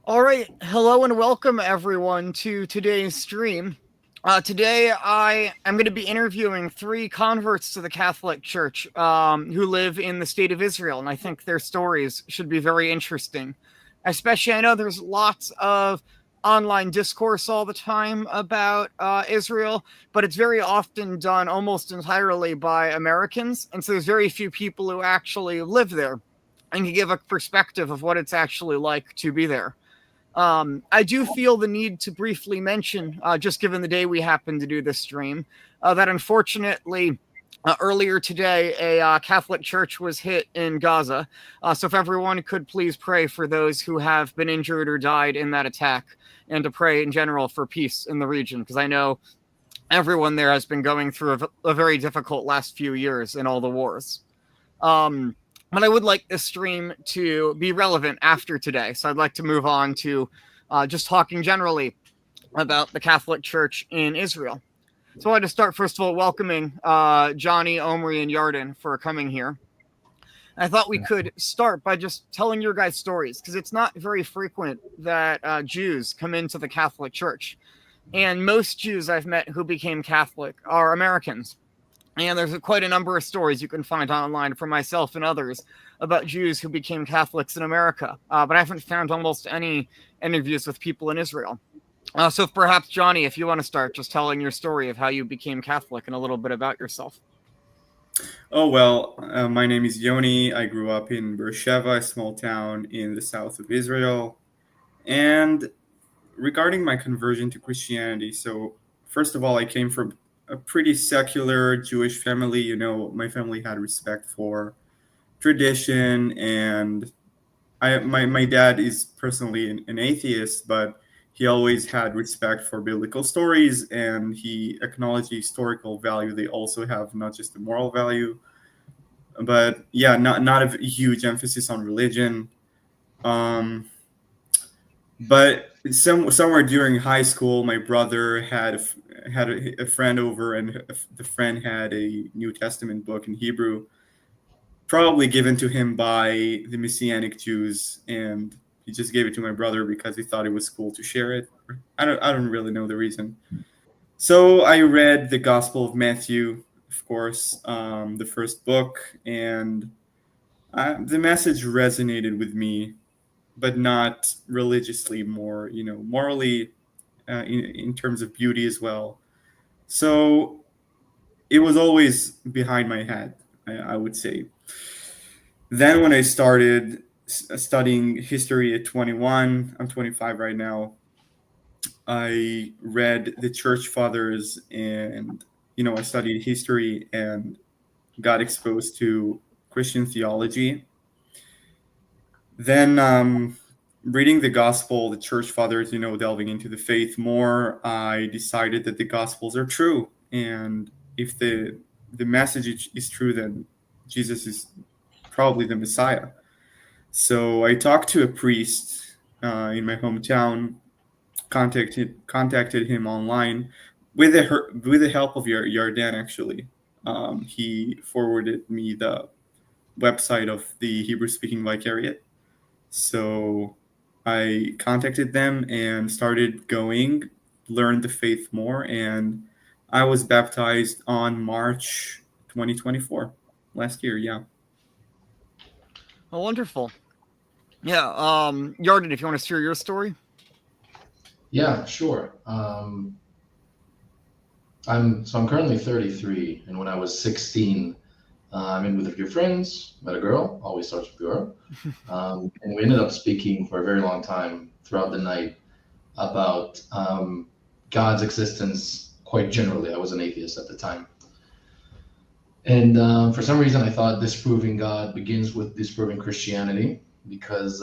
All right, hello and welcome everyone to today's stream. Today I am going to be interviewing three converts to the Catholic Church who live in the state of Israel, and I think their stories should be very interesting. Especially, I know there's lots of online discourse all the time about Israel, but it's very often done almost entirely by Americans, and so there's very few people who actually live there and can give a perspective of what it's actually like to be there. I do feel the need to briefly mention, just given the day we happen to do this stream, that unfortunately earlier today a Catholic church was hit in Gaza. So if everyone could please pray for those who have been injured or died in that attack, and to pray in general for peace in the region, because I know everyone there has been going through a very difficult last few years in all the wars. But I would like this stream to be relevant after today. So I'd like to move on to just talking generally about the Catholic Church in Israel. So I wanted to start, first of all, welcoming Johnny, Omri, and Yarden for coming here. I thought we could start by just telling your guys' stories, because it's not very frequent that Jews come into the Catholic Church. And most Jews I've met who became Catholic are Americans. And there's quite a number of stories you can find online from myself and others about Jews who became Catholics in America. But I haven't found almost any interviews with people in Israel. So perhaps, Johnny, if you want to start just telling your story of how you became Catholic and a little bit about yourself. Oh, well, my name is Yoni. I grew up in Beersheba, a small town in the south of Israel. And regarding my conversion to Christianity, so first of all, I came from a pretty secular Jewish family. You know, my family had respect for tradition, and my dad is personally an atheist, but he always had respect for biblical stories, and he acknowledged the historical value they also have, not just the moral value. But yeah, not a huge emphasis on religion. Um, but somewhere during high school, my brother had a friend over, and the friend had a New Testament book in Hebrew, probably given to him by the Messianic Jews, and he just gave it to my brother because he thought it was cool to share it. I don't really know the reason. So I read the Gospel of Matthew, of course, the first book, and the message resonated with me, but not religiously, more, morally, in terms of beauty as well. So it was always behind my head, I would say. Then when I started studying history at 21, I'm 25 right now, I read the church fathers, and I studied history and got exposed to Christian theology. Then reading the gospel, the church fathers, delving into the faith more, I decided that the gospels are true, and if the message is true, then Jesus is probably the Messiah. So I talked to a priest in my hometown, contacted him online with the help of Yarden. Actually, he forwarded me the website of the Hebrew speaking Vicariat. So I contacted them and started going, learned the faith more, and I was baptized on March 2024, last year. Yeah. Oh, wonderful. Yeah, Yarden, if you want to share your story. Yeah, sure. I'm currently 33, and when I was 16, I'm in with a few friends, met a girl, always starts with girl, and we ended up speaking for a very long time throughout the night about God's existence quite generally. I was an atheist at the time. And for some reason, I thought disproving God begins with disproving Christianity because,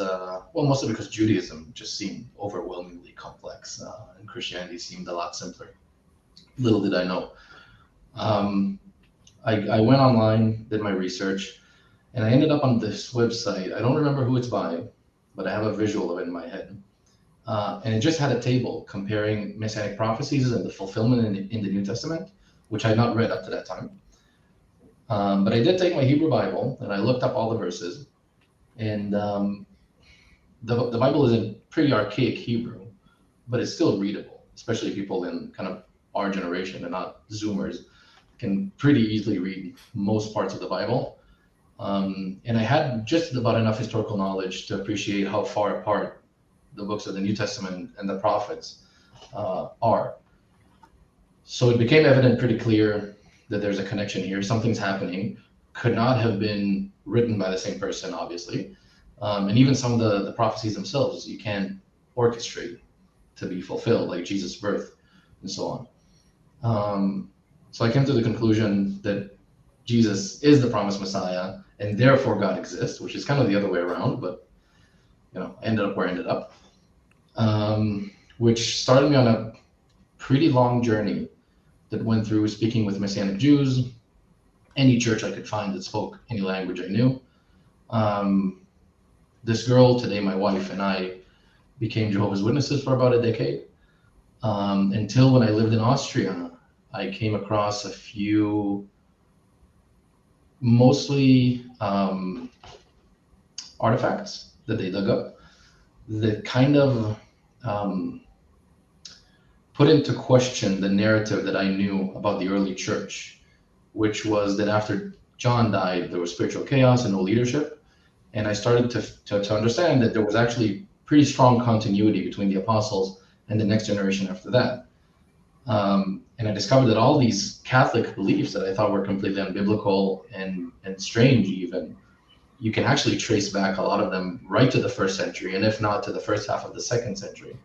mostly because Judaism just seemed overwhelmingly complex, and Christianity seemed a lot simpler. Little did I know. I went online, did my research, and I ended up on this website. I don't remember who it's by, but I have a visual of it in my head. And it just had a table comparing messianic prophecies and the fulfillment in the New Testament, which I had not read up to that time. But I did take my Hebrew Bible and I looked up all the verses. And the Bible is in pretty archaic Hebrew, but it's still readable, especially people in kind of our generation and not Zoomers can pretty easily read most parts of the Bible. And I had just about enough historical knowledge to appreciate how far apart the books of the New Testament and the prophets are. So it became evident pretty clear that there's a connection here. Something's happening. Could not have been written by the same person, obviously. And even some of the prophecies themselves, you can't orchestrate to be fulfilled, like Jesus' birth and so on. So I came to the conclusion that Jesus is the promised Messiah, and therefore God exists, which is kind of the other way around, but ended up where I ended up, which started me on a pretty long journey that went through speaking with Messianic Jews, any church I could find that spoke any language I knew. This girl, today my wife, and I became Jehovah's Witnesses for about a decade, until when I lived in Austria, I came across a few mostly artifacts that they dug up that kind of put into question the narrative that I knew about the early church, which was that after John died, there was spiritual chaos and no leadership. And I started to understand that there was actually pretty strong continuity between the apostles and the next generation after that. And I discovered that all these Catholic beliefs that I thought were completely unbiblical and strange even, you can actually trace back a lot of them right to the first century, and if not to the first half of the second century.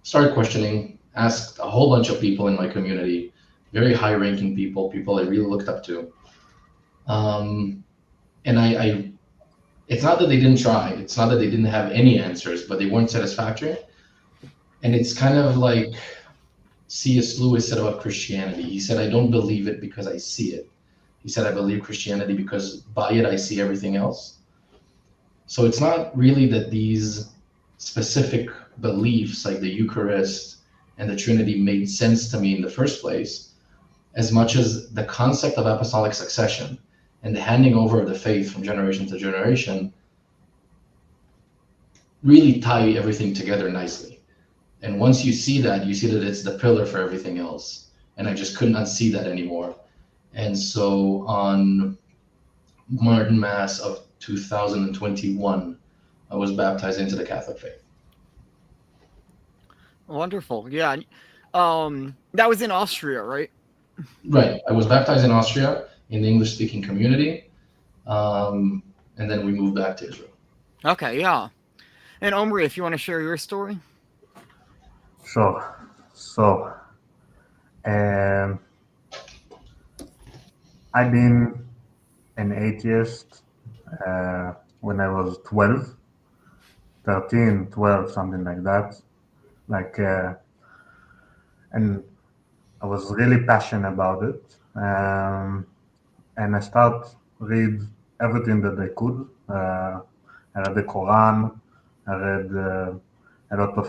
Started questioning, asked a whole bunch of people in my community, very high-ranking people I really looked up to. And it's not that they didn't try, it's not that they didn't have any answers, but they weren't satisfactory. And it's kind of like C.S. Lewis said about Christianity. He said, I don't believe it because I see it. He said, I believe Christianity because by it I see everything else. So it's not really that these specific beliefs like the Eucharist and the Trinity made sense to me in the first place, as much as the concept of apostolic succession and the handing over of the faith from generation to generation really tie everything together nicely. And once you see that it's the pillar for everything else. And I just could not see that anymore. And so on Martin Mass of 2021, I was baptized into the Catholic faith. Wonderful. Yeah. That was in Austria, right? Right. I was baptized in Austria in the English-speaking community. And then we moved back to Israel. Okay, yeah. And Omri, if you want to share your story. Sure. So, I've been an atheist when I was 12, 13, 12, something like that. And I was really passionate about it. And I started read everything that I could. I read the Quran, I read a lot of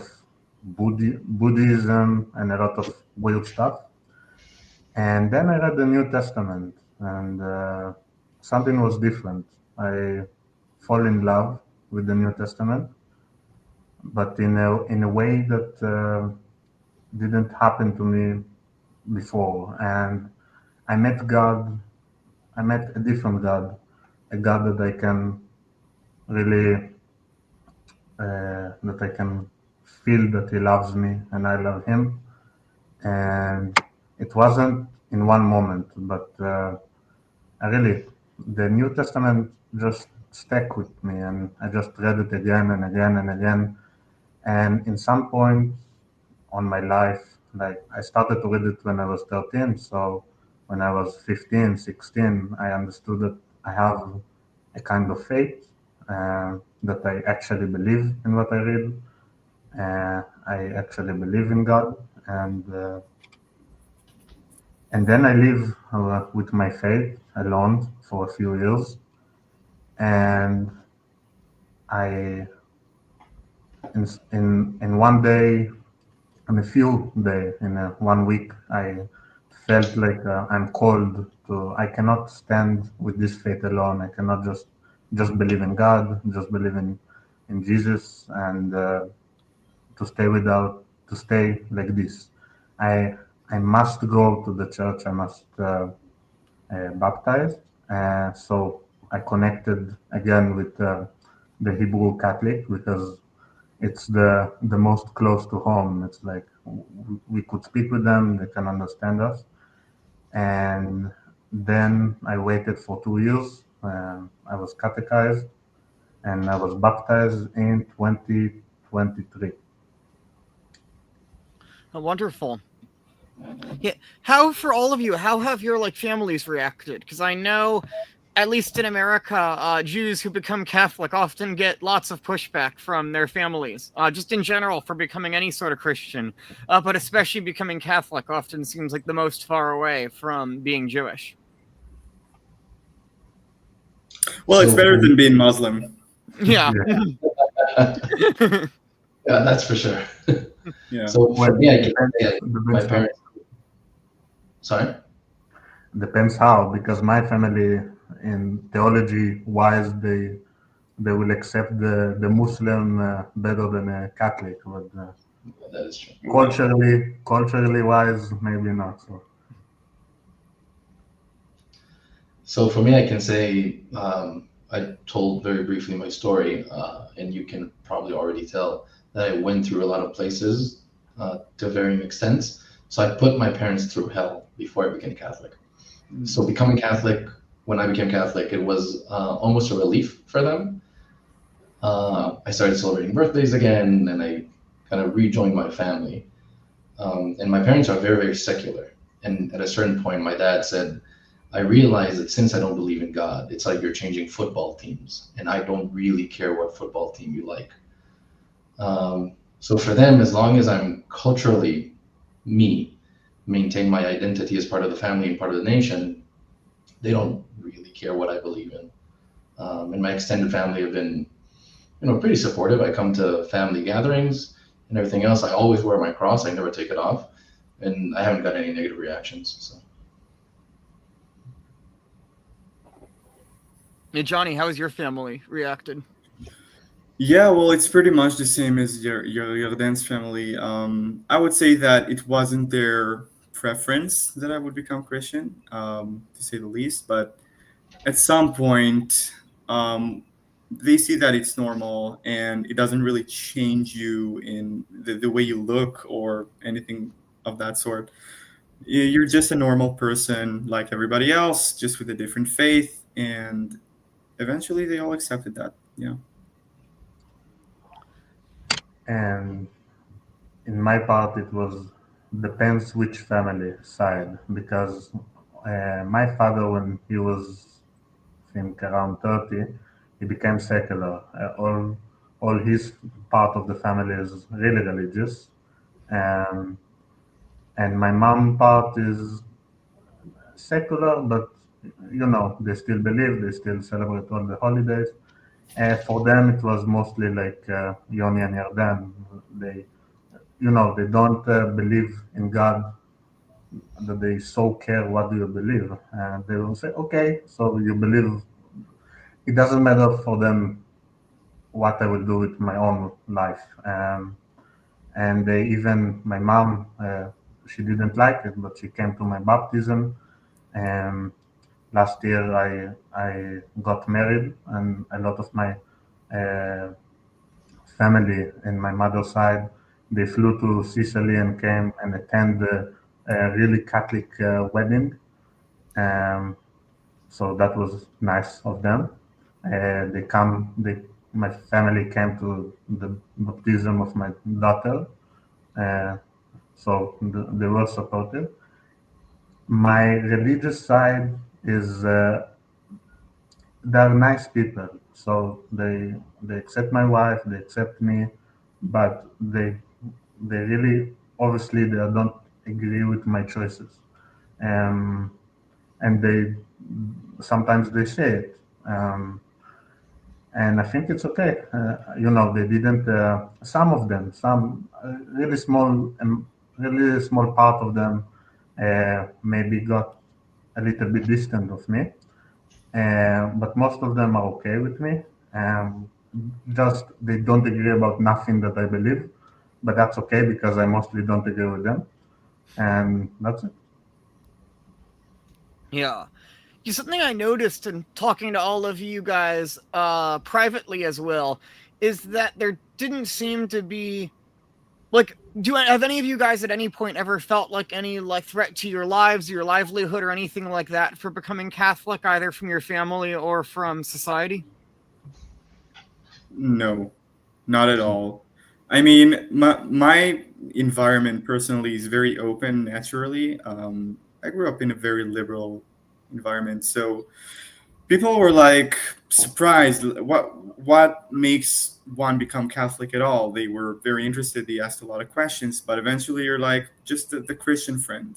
Buddhism and a lot of weird stuff. And then I read the New Testament, and something was different. I fall in love with the New Testament, but in a way that didn't happen to me before. And I met God. I met a different God, a God that I can really that I can feel that He loves me and I love Him. And it wasn't in one moment, but the New Testament just stuck with me, and I just read it again and again and again. And in some point on my life, like I started to read it when I was 13, so when I was 15, 16, I understood that I have a kind of faith, that I actually believe in what I read. I actually believe in God, and then I live with my faith alone for a few years, and I in one day, in a few days, in 1 week, I felt like I'm called to. I cannot stand with this faith alone. I cannot just believe in God, just believe in in Jesus and to stay like this. I must go to the church. I must baptize. So I connected again with the Hebrew Catholic because it's the most close to home. It's like we could speak with them, they can understand us. And then I waited for 2 years. I was catechized and I was baptized in 2023. Oh, wonderful. Yeah. How, for all of you, how have your like families reacted? Because I know, at least in America, Jews who become Catholic often get lots of pushback from their families, just in general for becoming any sort of Christian, but especially becoming Catholic often seems like the most far away from being Jewish. Well, it's So- better than being Muslim. Yeah. Yeah, that's for sure. Yeah. So for me, I can say my Depends parents. Sorry. Depends how, because my family in theology wise they will accept the Muslim better than a Catholic, but That is true. culturally wise maybe not. So So for me, I can say I told very briefly my story, and you can probably already tell that I went through a lot of places to varying extents. So I put my parents through hell before I became Catholic. So becoming Catholic, when I became Catholic, it was almost a relief for them. I started celebrating birthdays again, and I kind of rejoined my family. And my parents are very, very secular. And at a certain point, my dad said, I realized that since I don't believe in God, it's like you're changing football teams, and I don't really care what football team you like. So for them, as long as I'm culturally me, maintain my identity as part of the family and part of the nation, they don't really care what I believe in. And my extended family have been, pretty supportive. I come to family gatherings and everything else. I always wear my cross. I never take it off, and I haven't got any negative reactions. So. Hey, Johnny, how has your family reacted? Yeah, well, it's pretty much the same as your dance family. I would say that it wasn't their preference that I would become Christian, to say the least. But at some point, they see that it's normal and it doesn't really change you in the way you look or anything of that sort. You're just a normal person like everybody else, just with a different faith, and eventually they all accepted that. Yeah. and in my part it was depends which family side because my father when he was I think around 30 he became secular. All his part of the family is really religious, um, and my mom part is secular, but they still believe, they still celebrate all the holidays. For them, it was mostly like Yoni and Yarden. They, they don't believe in God, that they so care what do you believe. And they will say, okay, so you believe. It doesn't matter for them what I will do with my own life. And they even, my mom, she didn't like it, but she came to my baptism. And last year I got married, and a lot of my uh, family in my mother's side, they flew to Sicily and came and attend a really Catholic wedding. Um, so that was nice of them. My family came to the baptism of my daughter, uh, so they were supportive. My religious side is they're nice people, so they accept my wife, they accept me, but they really obviously they don't agree with my choices, um, and they sometimes they say it, and I think it's okay. They didn't. Some of them, some really small part of them, maybe got a little bit distant of me. But most of them are okay with me. just they don't agree about nothing that I believe, but that's okay because I mostly don't agree with them, and that's it. Yeah. Something I noticed in talking to all of you guys privately as well is that there didn't seem to be like, have any of you guys at any point ever felt like any like threat to your lives, your livelihood, or anything like that for becoming Catholic, either from your family or from society? No, not at all. I mean, my environment personally is very open naturally. I grew up in a very liberal environment, so people were like surprised what makes one become Catholic at all. They were very interested. They asked a lot of questions, but eventually you're like just the Christian friend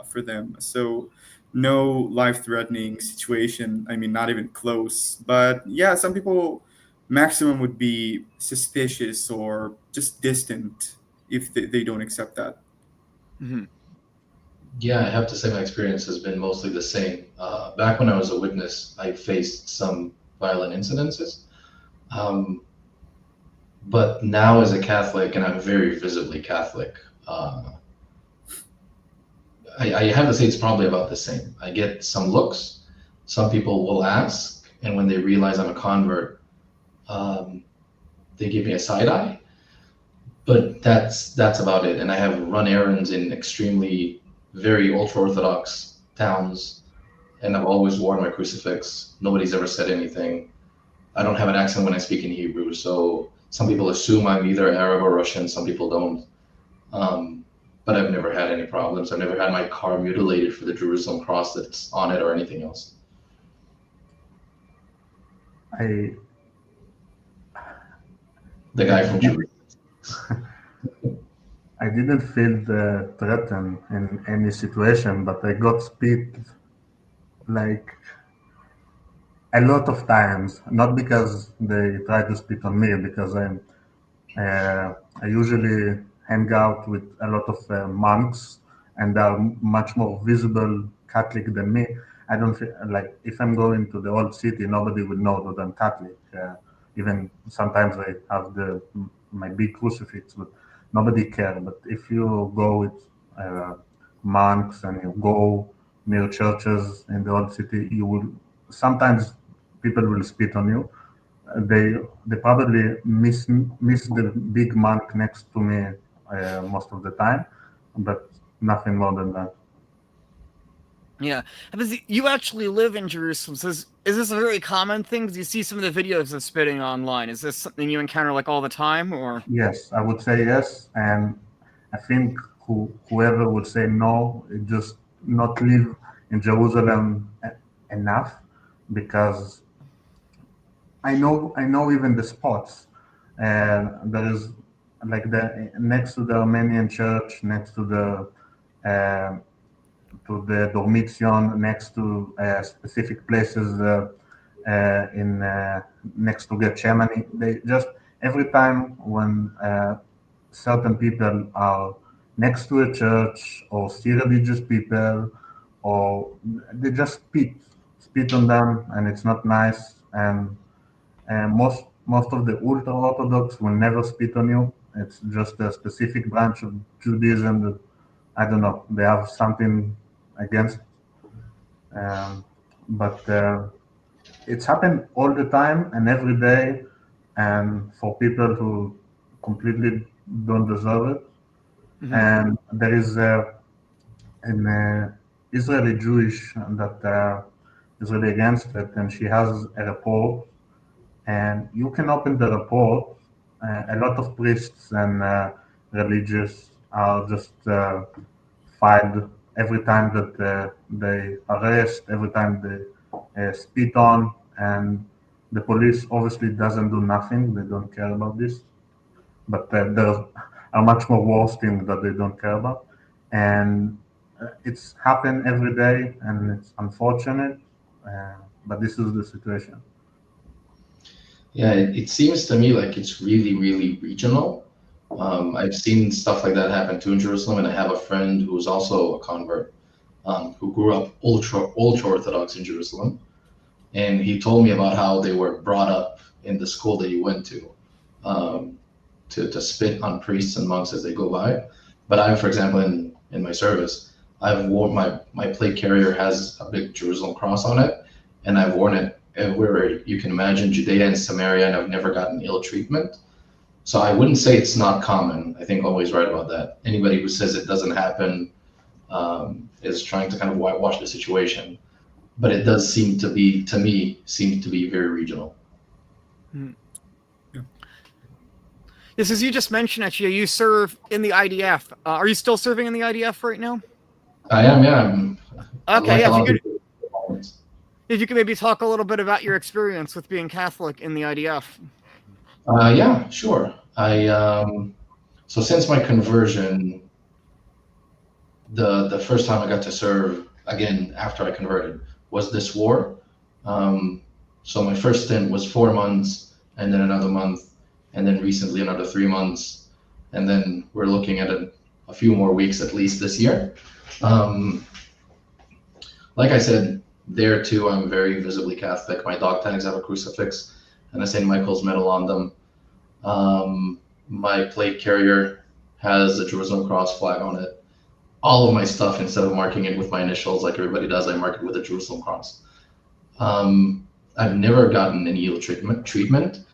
for them. So no life-threatening situation. I mean, not even close. But yeah, some people maximum would be suspicious or just distant if they don't accept that. Mm-hmm. Yeah, I have to say my experience has been mostly the same. Back when I was a witness, I faced some violent incidences. But now as a Catholic, and I'm very visibly Catholic, I have to say it's probably about the same. I get some looks. Some people will ask, and when they realize I'm a convert, they give me a side eye. But that's about it. And I have run errands in extremely very ultra-Orthodox towns, and I've always worn my crucifix. Nobody's ever said anything. I don't have an accent when I speak in Hebrew, so some people assume I'm either Arab or Russian, some people don't. But I've never had any problems. I've never had my car mutilated for the Jerusalem cross that's on it or anything else. I The guy from Jerusalem. I didn't feel threatened in any situation, but I got spit like a lot of times. Not because they try to spit on me, because I usually hang out with a lot of monks, and they are much more visible Catholic than me. I don't feel like if I'm going to the old city, nobody will know that I'm Catholic. Even sometimes I have my big crucifix, but nobody cares. But if you go with monks and you go near churches in the old city, you will sometimes people will spit on you. They probably miss the big monk next to me most of the time, but nothing more than that. Yeah, because you actually live in Jerusalem. So is this a very common thing? Because you see some of the videos of spitting online. Is this something you encounter like all the time, or? Yes, I would say yes, and I think whoever would say no, it just not live in Jerusalem enough, because I know even the spots, and there is like the next to the Armenian church, next to uh, the Dormition, next to specific places in next to Gethsemane. They just every time when certain people are next to a church or see religious people, or they just spit on them, and it's not nice. And most of the ultra orthodox will never spit on you. It's just a specific branch of Judaism that I don't know. They have something against, um, but it's happened all the time and every day, and for people who completely don't deserve it. Mhm. And there is an Israeli Jewish that is really against it, and she has a report, and you can open the report. A lot of priests and religious are just filed every time that they arrest, every time they spit on, and the police obviously doesn't do nothing. They don't care about this, but there are much more worse things that they don't care about, and it's happened every day, and it's unfortunate, but this is the situation. Yeah, it seems to me like it's really, really regional. I've seen stuff like that happen too in Jerusalem, and I have a friend who's also a convert, who grew up ultra Orthodox in Jerusalem, and he told me about how they were brought up in the school that you went to spit on priests and monks as they go by. But I, for example, in my service, I've worn my plate carrier has a big Jerusalem cross on it, and I've worn it everywhere you can imagine, Judea and Samaria, and I've never gotten ill treatment. So I wouldn't say it's not common. I think always right about that. Anybody who says it doesn't happen is trying to kind of whitewash the situation. But it does seem to be, to me, very regional. Yes, as you just mentioned, actually, you serve in the IDF. Are you still serving in the IDF right now? I am, yeah. Okay, like if you could maybe talk a little bit about your experience with being Catholic in the IDF. Yeah, sure. So since my conversion, the first time I got to serve again after I converted was this war. So my first stint was 4 months, and then another month, and then recently another 3 months, and then we're looking at a few more weeks at least this year. Like I said, there too, I'm very visibly Catholic. My dog tags have a crucifix and a St. Michael's medal on them. My plate carrier has a Jerusalem cross flag on it. All of my stuff, instead of marking it with my initials like everybody does, I mark it with a Jerusalem cross. I've never gotten any ill treatment.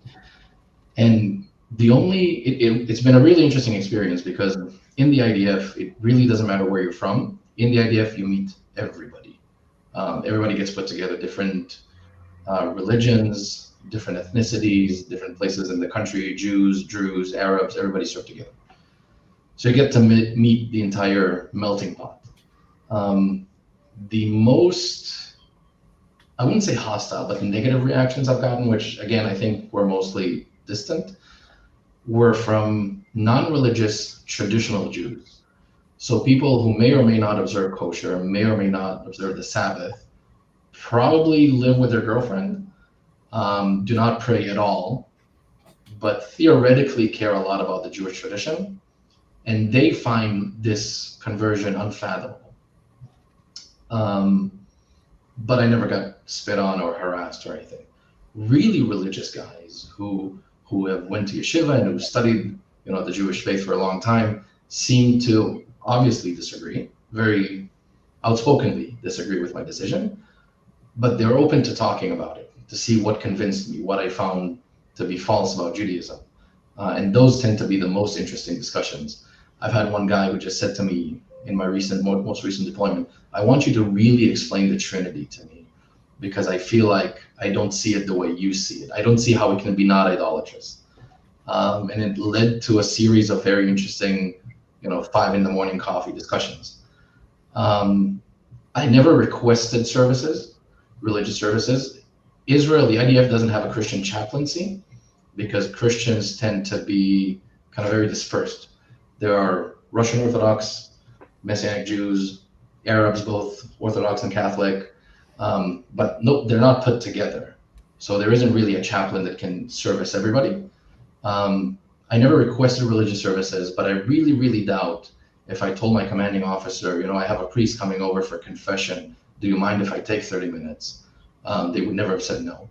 And it's been a really interesting experience because in the IDF, it really doesn't matter where you're from. In the IDF, you meet everybody. Everybody gets put together, different religions, different ethnicities, different places in the country, Jews, Druze, Arabs, everybody served together. So you get to meet the entire melting pot. The most, I wouldn't say hostile, but the negative reactions I've gotten, which again, I think were mostly distant, were from non-religious traditional Jews. So people who may or may not observe kosher, may or may not observe the Sabbath, probably live with their girlfriend, do not pray at all, but theoretically care a lot about the Jewish tradition, and they find this conversion unfathomable. But I never got spit on or harassed or anything. Really religious guys who have went to yeshiva and who studied, the Jewish faith for a long time, seem to obviously disagree, very outspokenly disagree with my decision, but they're open to talking about it, to see what convinced me, what I found to be false about Judaism. And those tend to be the most interesting discussions. I've had one guy who just said to me in my most recent deployment, I want you to really explain the Trinity to me, because I feel like I don't see it the way you see it. I don't see how it can be not idolatrous. And it led to a series of very interesting, 5 a.m. coffee discussions. I never requested religious services. Israel, the IDF doesn't have a Christian chaplaincy because Christians tend to be kind of very dispersed. There are Russian Orthodox, Messianic Jews, Arabs, both Orthodox and Catholic, but no, they're not put together. So there isn't really a chaplain that can service everybody. I never requested religious services, but I really, really doubt if I told my commanding officer, I have a priest coming over for confession. Do you mind if I take 30 minutes? They would never have said no.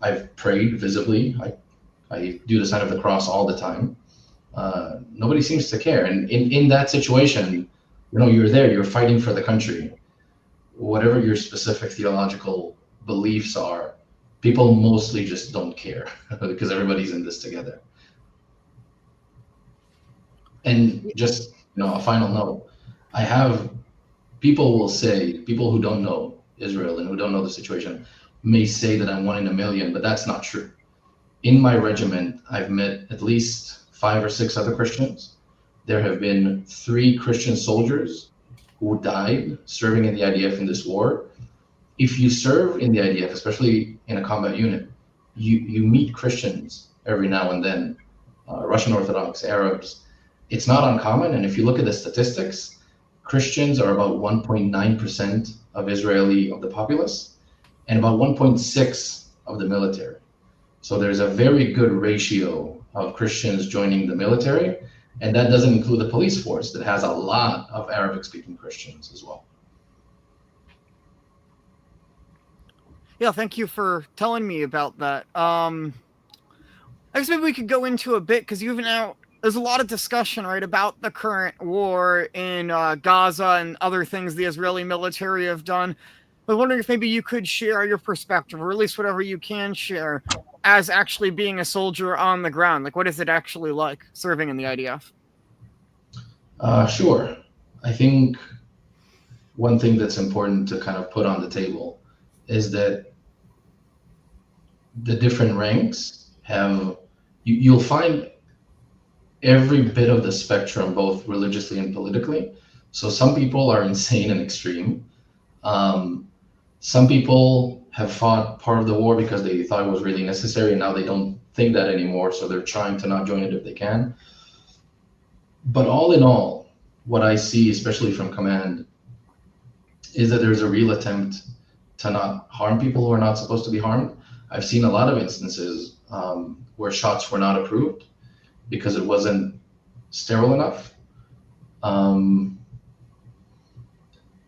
I've prayed visibly. I do the sign of the cross all the time. Nobody seems to care. And in that situation, you're there, you're fighting for the country. Whatever your specific theological beliefs are, people mostly just don't care because everybody's in this together. And just, a final note, people who don't know Israel and who don't know the situation may say that I'm 1 in a million, but that's not true. In my regiment, I've met at least 5 or 6 other Christians. There have been 3 Christian soldiers who died serving in the IDF in this war. If you serve in the IDF, especially in a combat unit, you meet Christians every now and then, Russian Orthodox, Arabs. It's not uncommon, and if you look at the statistics, Christians are about 1.9% of the populace, and about 1.6 of the military. So there's a very good ratio of Christians joining the military, and that doesn't include the police force that has a lot of Arabic-speaking Christians as well. Yeah, thank you for telling me about that. I guess maybe we could go into a bit, because there's a lot of discussion, right, about the current war in Gaza and other things the Israeli military have done. I was wondering if maybe you could share your perspective, or at least whatever you can share, as actually being a soldier on the ground. Like, what is it actually like serving in the IDF? Sure. I think one thing that's important to kind of put on the table is that the different ranks you'll find every bit of the spectrum, both religiously and politically. So some people are insane and extreme. Some people have fought part of the war because they thought it was really necessary, and now they don't think that anymore, so they're trying to not join it if they can. But all in all, what I see, especially from command, is that there's a real attempt to not harm people who are not supposed to be harmed. I've seen a lot of instances where shots were not approved because it wasn't sterile enough,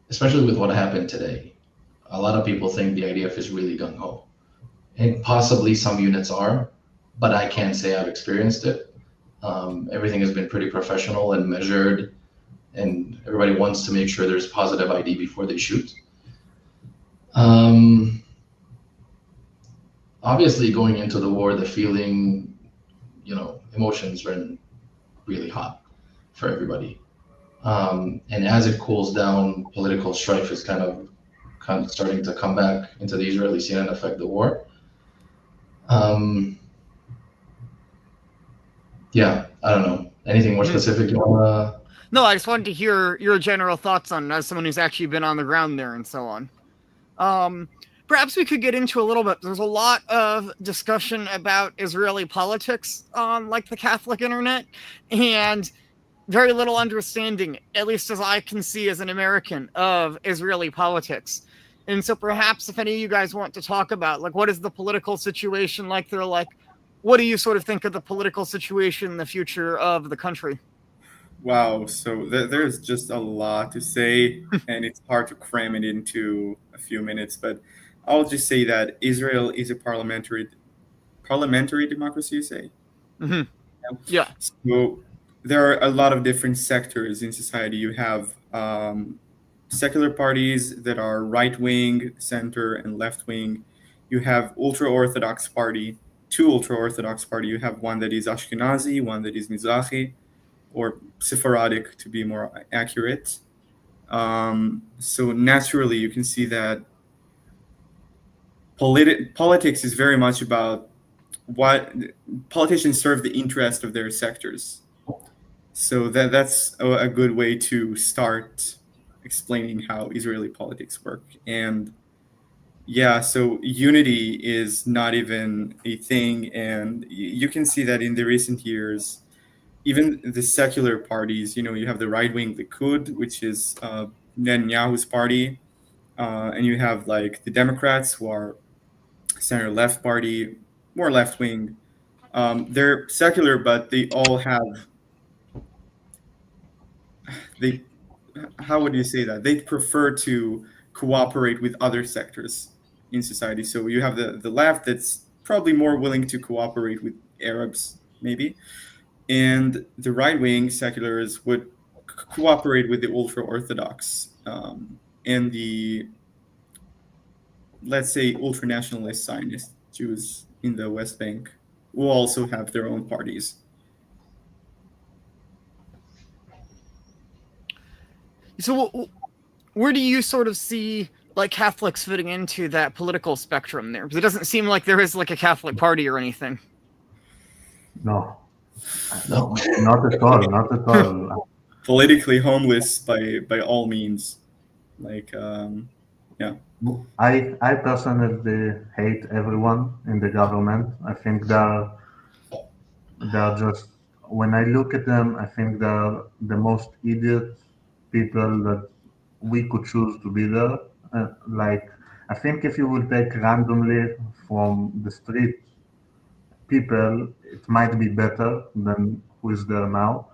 especially with what happened today. A lot of people think the IDF is really gung-ho, and possibly some units are, but I can't say I've experienced it. Everything has been pretty professional and measured, and everybody wants to make sure there's positive ID before they shoot. Obviously, going into the war, the feeling, emotions ran really hot for everybody. And as it cools down, political strife is kind of starting to come back into the Israeli scene and affect the war. Yeah, I don't know. Anything more specific you want to? No, I just wanted to hear your general thoughts on, as someone who's actually been on the ground there and so on. Perhaps we could get into a little bit. There's a lot of discussion about Israeli politics on, like, the Catholic internet, and very little understanding, at least as I can see as an American, of Israeli politics. And so perhaps if any of you guys want to talk about, like, what is the political situation like there? Like, what do you sort of think of the political situation in the future of the country? Wow, so there's just a lot to say, and it's hard to cram it into a few minutes. But I'll just say that Israel is a parliamentary democracy. You say? Mm-hmm. Yeah. So there are a lot of different sectors in society. You have secular parties that are right wing, center, and left wing. You have ultra-Orthodox party, two ultra-Orthodox party. You have one that is Ashkenazi, one that is Mizrahi, or Sephardic to be more accurate. So naturally, you can see that politics is very much about what politicians serve the interest of their sectors. So that's a good way to start explaining how Israeli politics work. And yeah, so unity is not even a thing. And you can see that in the recent years, even the secular parties, you have the right wing Likud, which is Netanyahu's party, and you have like the Democrats, who are center left party, more left wing. They're secular, but they all have how would you say that? They prefer to cooperate with other sectors in society. So you have the left that's probably more willing to cooperate with Arabs, maybe. And the right-wing seculars would cooperate with the ultra-Orthodox and the, let's say, ultra-nationalist Zionist Jews in the West Bank, who also have their own parties. So where do you sort of see, like, Catholics fitting into that political spectrum there? Because it doesn't seem like there is, like, a Catholic party or anything. No, not at all. Not at all. Politically homeless by all means. Like, yeah. I personally hate everyone in the government. I think they're just, when I look at them, I think they're the most idiot people that we could choose to be there. Like, I think if you will take randomly from the street people, it might be better than who is there now.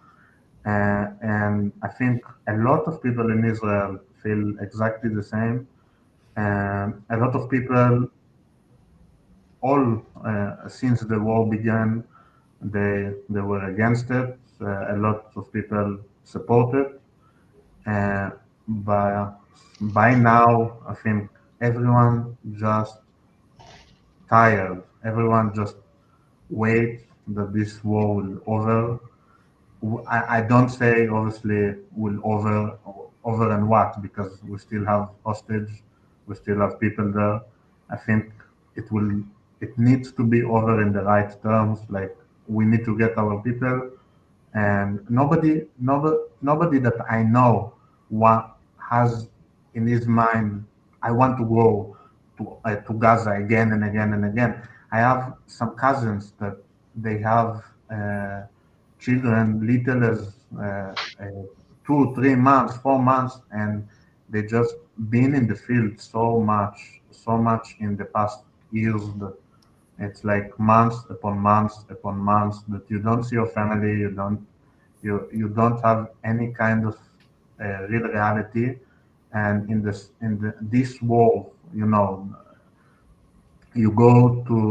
And I think a lot of people in Israel feel exactly the same. And a lot of people all since the war began, they were against it. A lot of people support it, and by now, I think everyone just tired. Everyone just wait that this war will over. I don't say obviously will over and what, because we still have hostage, we still have people there. I think it will it needs to be over in the right terms. Like, we need to get our people, and nobody that I know has in his mind, I want to go to Gaza again and again and again. I have some cousins that they have children little as 2, 3 months, 4 months, and they just been in the field so much in the past years that it's like months upon months upon months that you don't see your family, you don't have any kind of real reality, and this war, you go to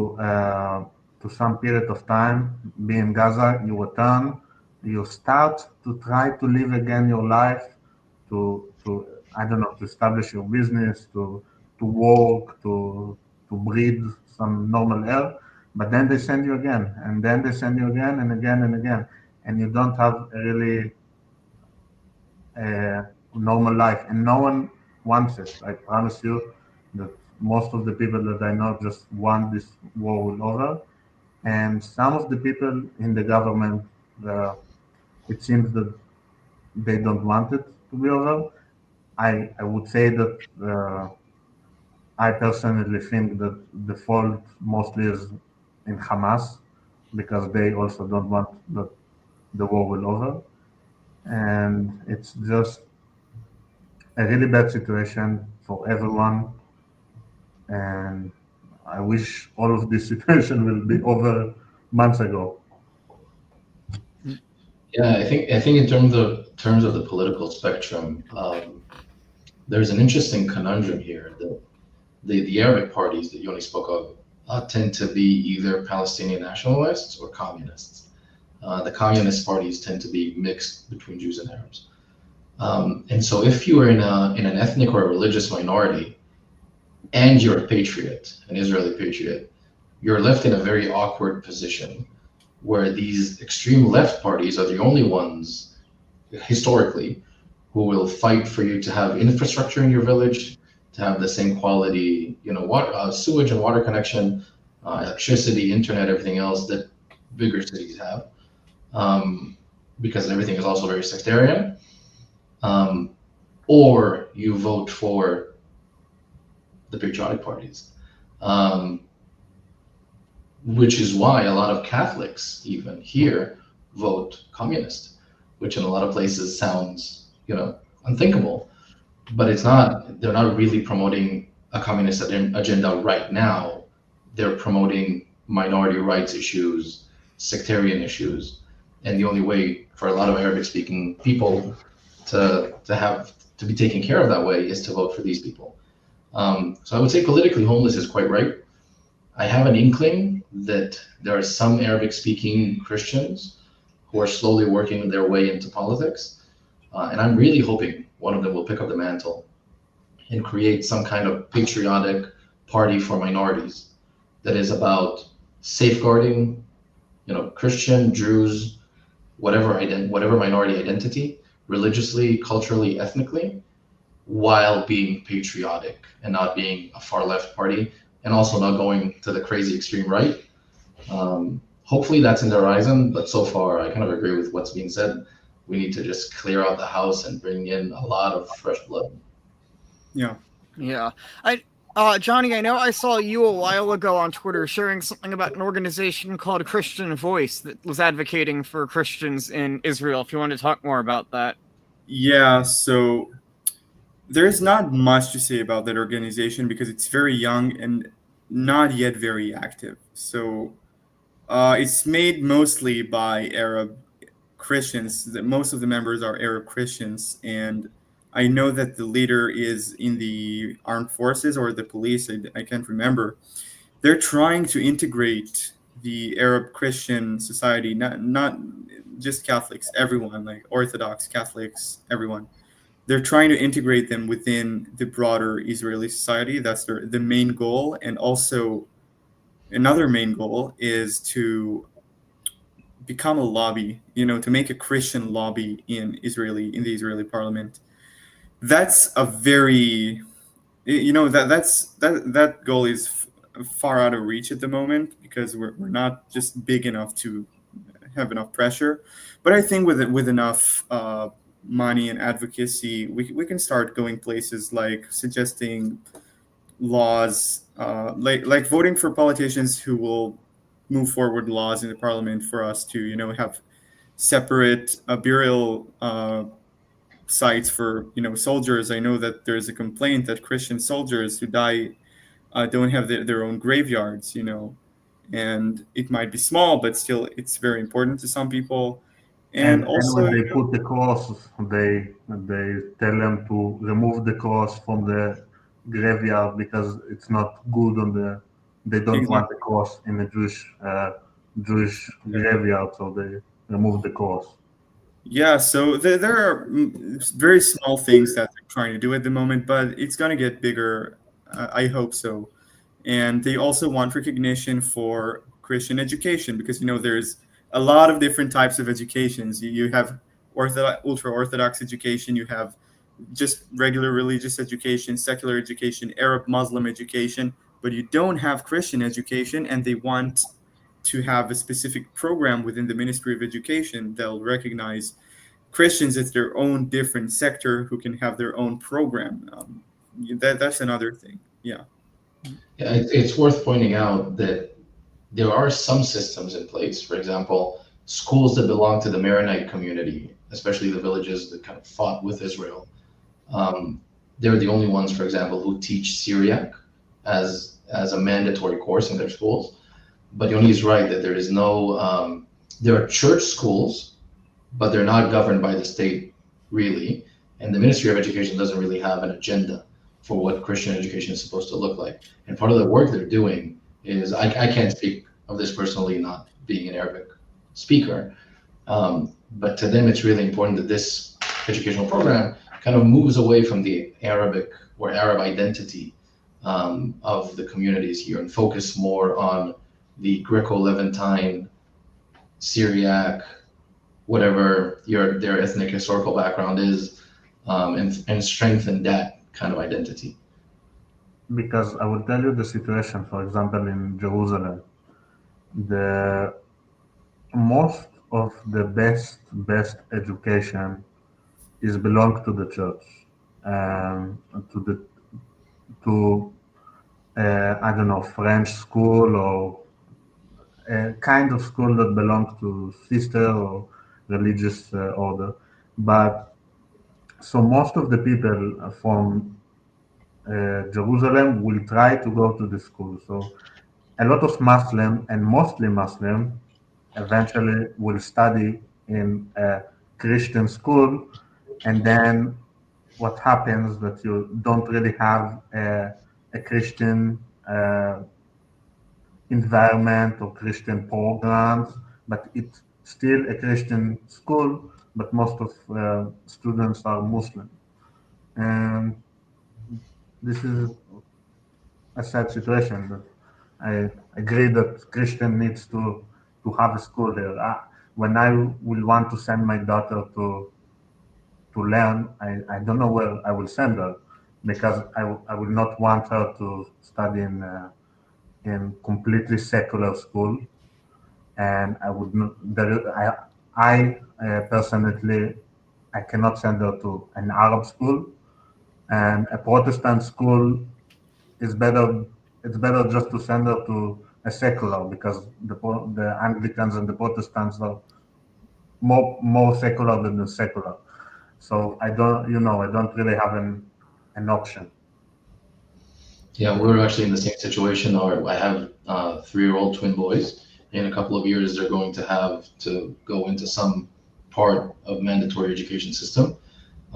some period of time, be in Gaza, you return, you start to try to live again your life, to I don't know, to establish your business, to work, to breathe some normal air, but then they send you again, and then they send you again and again and again, and you don't have a really normal life, and no one wants it. I promise you that most of the people that I know just want this war over, and some of the people in the government, it seems that they don't want it to be over. I would say that I personally think that the fault mostly is in Hamas, because they also don't want that the war will over, and it's just a really bad situation for everyone. And I wish all of this situation will be over months ago. Yeah, I think in terms of the political spectrum, there's an interesting conundrum here. The Arabic parties that Yoni spoke of tend to be either Palestinian nationalists or communists. The communist parties tend to be mixed between Jews and Arabs. And so if you are in an ethnic or a religious minority and you're a patriot, an Israeli patriot, you're left in a very awkward position where these extreme left parties are the only ones historically who will fight for you to have infrastructure in your village, to have the same quality, water, sewage and water connection, electricity, internet, everything else that bigger cities have, because everything is also very sectarian. Or you vote for the patriotic parties, which is why a lot of Catholics, even here, vote communist, which in a lot of places sounds, unthinkable. But it's not. They're not really promoting a communist agenda right now. They're promoting minority rights issues, sectarian issues, and the only way for a lot of Arabic-speaking people to be taken care of that way is to vote for these people. So I would say politically, Homeless is quite right. I have an inkling that there are some Arabic-speaking Christians who are slowly working their way into politics, and I'm really hoping one of them will pick up the mantle and create some kind of patriotic party for minorities that is about safeguarding, Christian, Jews, whatever minority identity, religiously, culturally, ethnically, while being patriotic and not being a far left party, and also not going to the crazy extreme right. Hopefully that's in the horizon, but so far I kind of agree with what's being said. We need to just clear out the house and bring in a lot of fresh blood. Yeah. Yeah. Johnny, I know I saw you a while ago on Twitter sharing something about an organization called Christian Voice that was advocating for Christians in Israel. If you want to talk more about that. Yeah, so there's not much to say about that organization because it's very young and not yet very active. So it's made mostly by Arab Christians. That most of the members are Arab Christians, and I know that the leader is in the armed forces or the police. I can't remember, they're trying to integrate the Arab Christian society, not just Catholics, everyone, like Orthodox Catholics, everyone. They're trying to integrate them within the broader Israeli society. That's the main goal. And also another main goal is to become a lobby, to make a Christian lobby in the Israeli parliament. That's a very, that goal is far out of reach at the moment, because we're not just big enough to have enough pressure. But I think with enough money and advocacy, we can start going places like suggesting laws, like voting for politicians who will move forward laws in the parliament for us to, have separate burial sites for, soldiers. I know that there's a complaint that Christian soldiers who die don't have their own graveyards, and it might be small, but still it's very important to some people. And also, when they put the cross, they tell them to remove the cross from the graveyard because it's not good on the. They don't want the cross in the Jewish graveyard, so they remove the cross. Yeah, so there are very small things that they're trying to do at the moment, but it's going to get bigger. I hope so. And they also want recognition for Christian education, because there's a lot of different types of educations. You have ultra-Orthodox education, you have just regular religious education, secular education, Arab Muslim education, but you don't have Christian education, and they want to have a specific program within the Ministry of Education that'll recognize Christians as their own different sector who can have their own program. That's another thing. Yeah. Yeah, it's worth pointing out that there are some systems in place. For example, schools that belong to the Maronite community, especially the villages that kind of fought with Israel. They're the only ones, for example, who teach Syriac as a mandatory course in their schools. But Yoni is right that there is no, there are church schools, but they're not governed by the state really. And the Ministry of Education doesn't really have an agenda for what Christian education is supposed to look like. And part of the work they're doing is, I can't speak of this personally, not being an Arabic speaker, but to them it's really important that this educational program kind of moves away from the Arabic or Arab identity of the communities here and focus more on the Greco-Levantine, Syriac, whatever their ethnic historical background is, and strengthen that kind of identity. Because I will tell you the situation, for example, in Jerusalem, most of the best education is belong to the church, I don't know, French school or a kind of school that belongs to sister or religious order. But so most of the people from Jerusalem will try to go to the school. So a lot of Muslim, and mostly Muslim, eventually will study in a Christian school, and then what happens that you don't really have a Christian environment or Christian programs, but it's still a Christian school, but most of students are Muslim. And this is a sad situation. That I agree that Christian needs to have a school there. When I will want to send my daughter to learn, I don't know where I will send her, because I will not want her to study in completely secular school, and I would not. I personally, I cannot send her to an Arab school, and a Protestant school is better. It's better just to send her to a secular, because the Anglicans and the Protestants are more secular than the secular. So I don't really have an option. Yeah, we're actually in the same situation. I have 3-year-old twin boys. In a couple of years, they're going to have to go into some part of mandatory education system.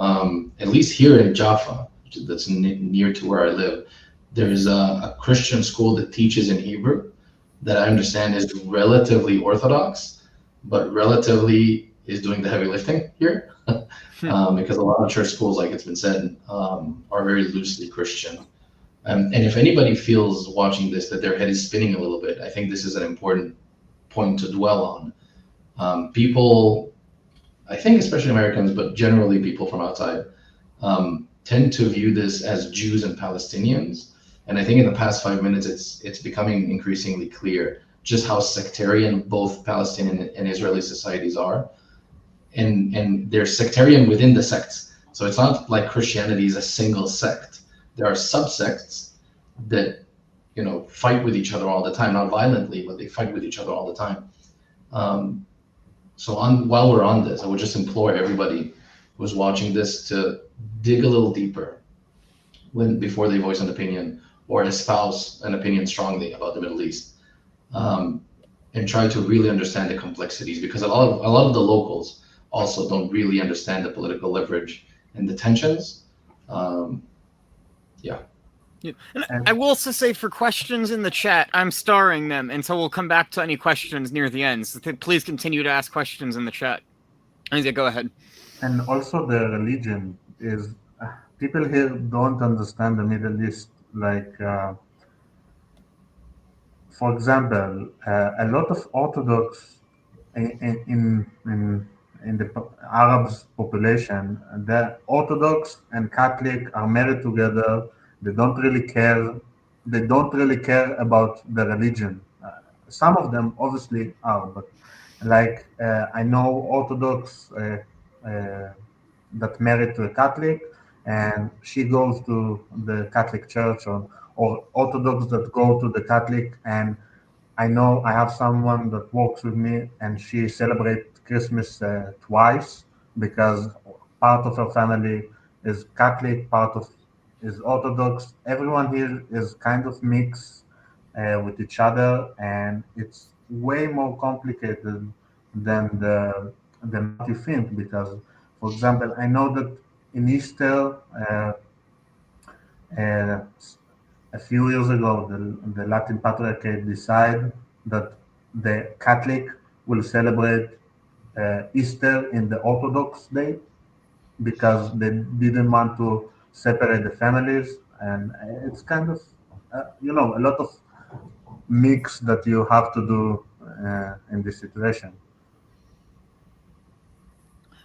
At least here in Jaffa, that's near to where I live, There's a Christian school that teaches in Hebrew that I understand is relatively orthodox, but relatively is doing the heavy lifting here. Because a lot of church schools, like it's been said, are very loosely Christian. And if anybody feels watching this that their head is spinning a little bit, I think this is an important point to dwell on. People, I think especially Americans, but generally people from outside, tend to view this as Jews and Palestinians. And I think in the past 5 minutes, it's becoming increasingly clear just how sectarian both Palestinian and Israeli societies are. And they're sectarian within the sects. So it's not like Christianity is a single sect. There are subsects that, fight with each other all the time, not violently, but they fight with each other all the time. While we're on this, I would just implore everybody who's watching this to dig a little deeper before they voice an opinion or espouse an opinion strongly about the Middle East, and try to really understand the complexities, because a lot of the locals also don't really understand the political leverage and the tensions. Yeah. And I will also say, for questions in the chat, I'm starring them, and so we'll come back to any questions near the end. So please continue to ask questions in the chat. Isaiah, go ahead. And also the religion is, people here don't understand the Middle East. Like, for example, a lot of Orthodox in the Arabs population, the Orthodox and Catholic are married together. They don't really care. They don't really care about the religion. Some of them obviously are, but like I know Orthodox that married to a Catholic, and she goes to the Catholic church, or Orthodox that go to the Catholic. And I know I have someone that works with me, and she celebrates Christmas twice, because part of her family is Catholic, part of is Orthodox. Everyone here is kind of mixed with each other, and it's way more complicated than what you think. Because, for example, I know that in Easter, uh, a few years ago, the Latin Patriarchate decided that the Catholic will celebrate Easter in the Orthodox day, because they didn't want to separate the families. And it's kind of, a lot of mix that you have to do in this situation.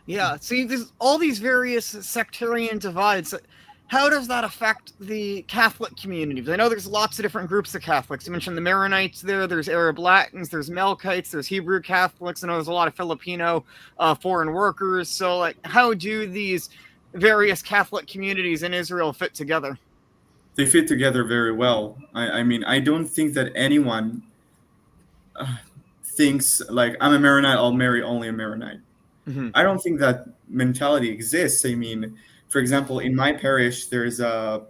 Yeah, see, there's all these various sectarian divides. How does that affect the Catholic community? I know there's lots of different groups of Catholics. You mentioned the Maronites there's Arab Latins, there's Melkites, there's Hebrew Catholics. I know there's a lot of Filipino foreign workers. So, like, how do these various Catholic communities in Israel fit together? They fit together very well. I mean, I don't think that anyone thinks, like, I'm a Maronite, I'll marry only a Maronite. Mm-hmm. I don't think that mentality exists. I mean, for example, in my parish, there's an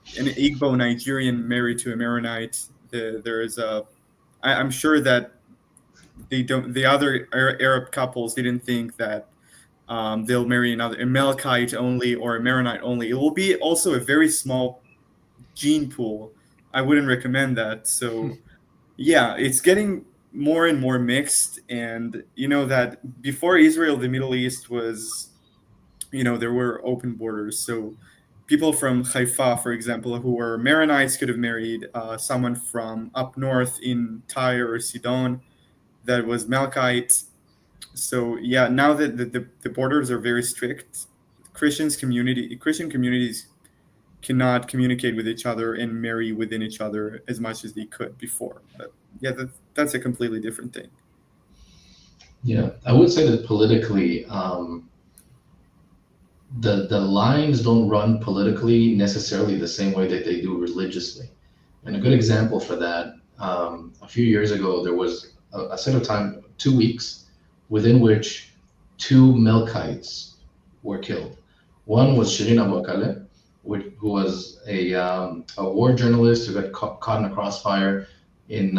Igbo Nigerian married to a Maronite. I'm sure that the other Arab couples didn't think that they'll marry a Melkite only or a Maronite only. It will be also a very small gene pool. I wouldn't recommend that. So yeah, it's getting more and more mixed. And that before Israel, the Middle East was, there were open borders. So people from Haifa, for example, who were Maronites could have married someone from up north in Tyre or Sidon that was Melkite. So yeah, now that the borders are very strict, Christian communities cannot communicate with each other and marry within each other as much as they could before. But yeah, that's a completely different thing. Yeah, I would say that politically, the lines don't run politically necessarily the same way that they do religiously. And a good example for that, a few years ago, there was a set of time, 2 weeks, within which 2 Melkites were killed. One was Shirin Abu Akleh, who was a war journalist who got caught in a crossfire in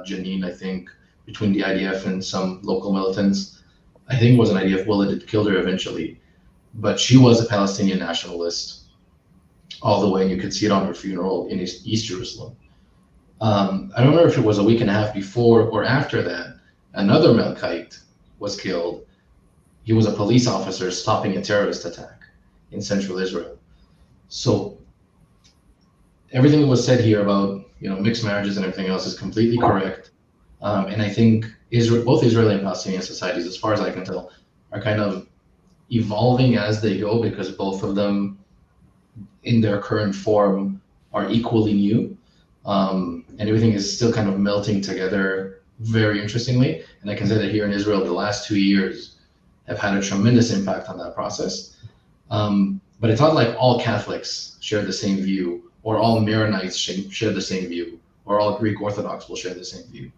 Jenin, I think, between the IDF and some local militants. I think it was an IDF bullet that killed her eventually, but she was a Palestinian nationalist. all the way, and you could see it on her funeral in East Jerusalem. I don't remember if it was a week and a half before or after that, another Melkite was killed. He was a police officer stopping a terrorist attack in central Israel. So everything that was said here about mixed marriages and everything else is completely correct. And I think both Israeli and Palestinian societies, as far as I can tell, are kind of evolving as they go, because both of them in their current form are equally new. And everything is still kind of melting together very interestingly. And I can say that here in Israel, the last 2 years have had a tremendous impact on that process. But it's not like all Catholics share the same view, or all Maronites share the same view, or all Greek Orthodox will share the same view.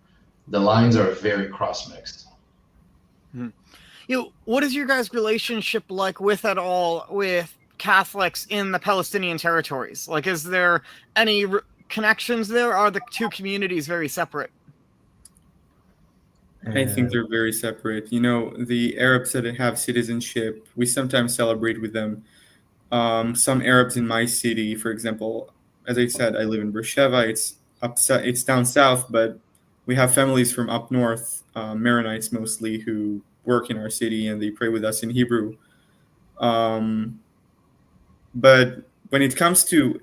The lines are very cross-mixed. What is your guys' relationship like with Catholics in the Palestinian territories? Like, is there any connections there? Are the two communities very separate? I think they're very separate. The Arabs that have citizenship, we sometimes celebrate with them. Some Arabs in my city, for example, as I said, I live in Beersheba. It's down south, but we have families from up north, Maronites mostly, who work in our city, and they pray with us in Hebrew. But when it comes to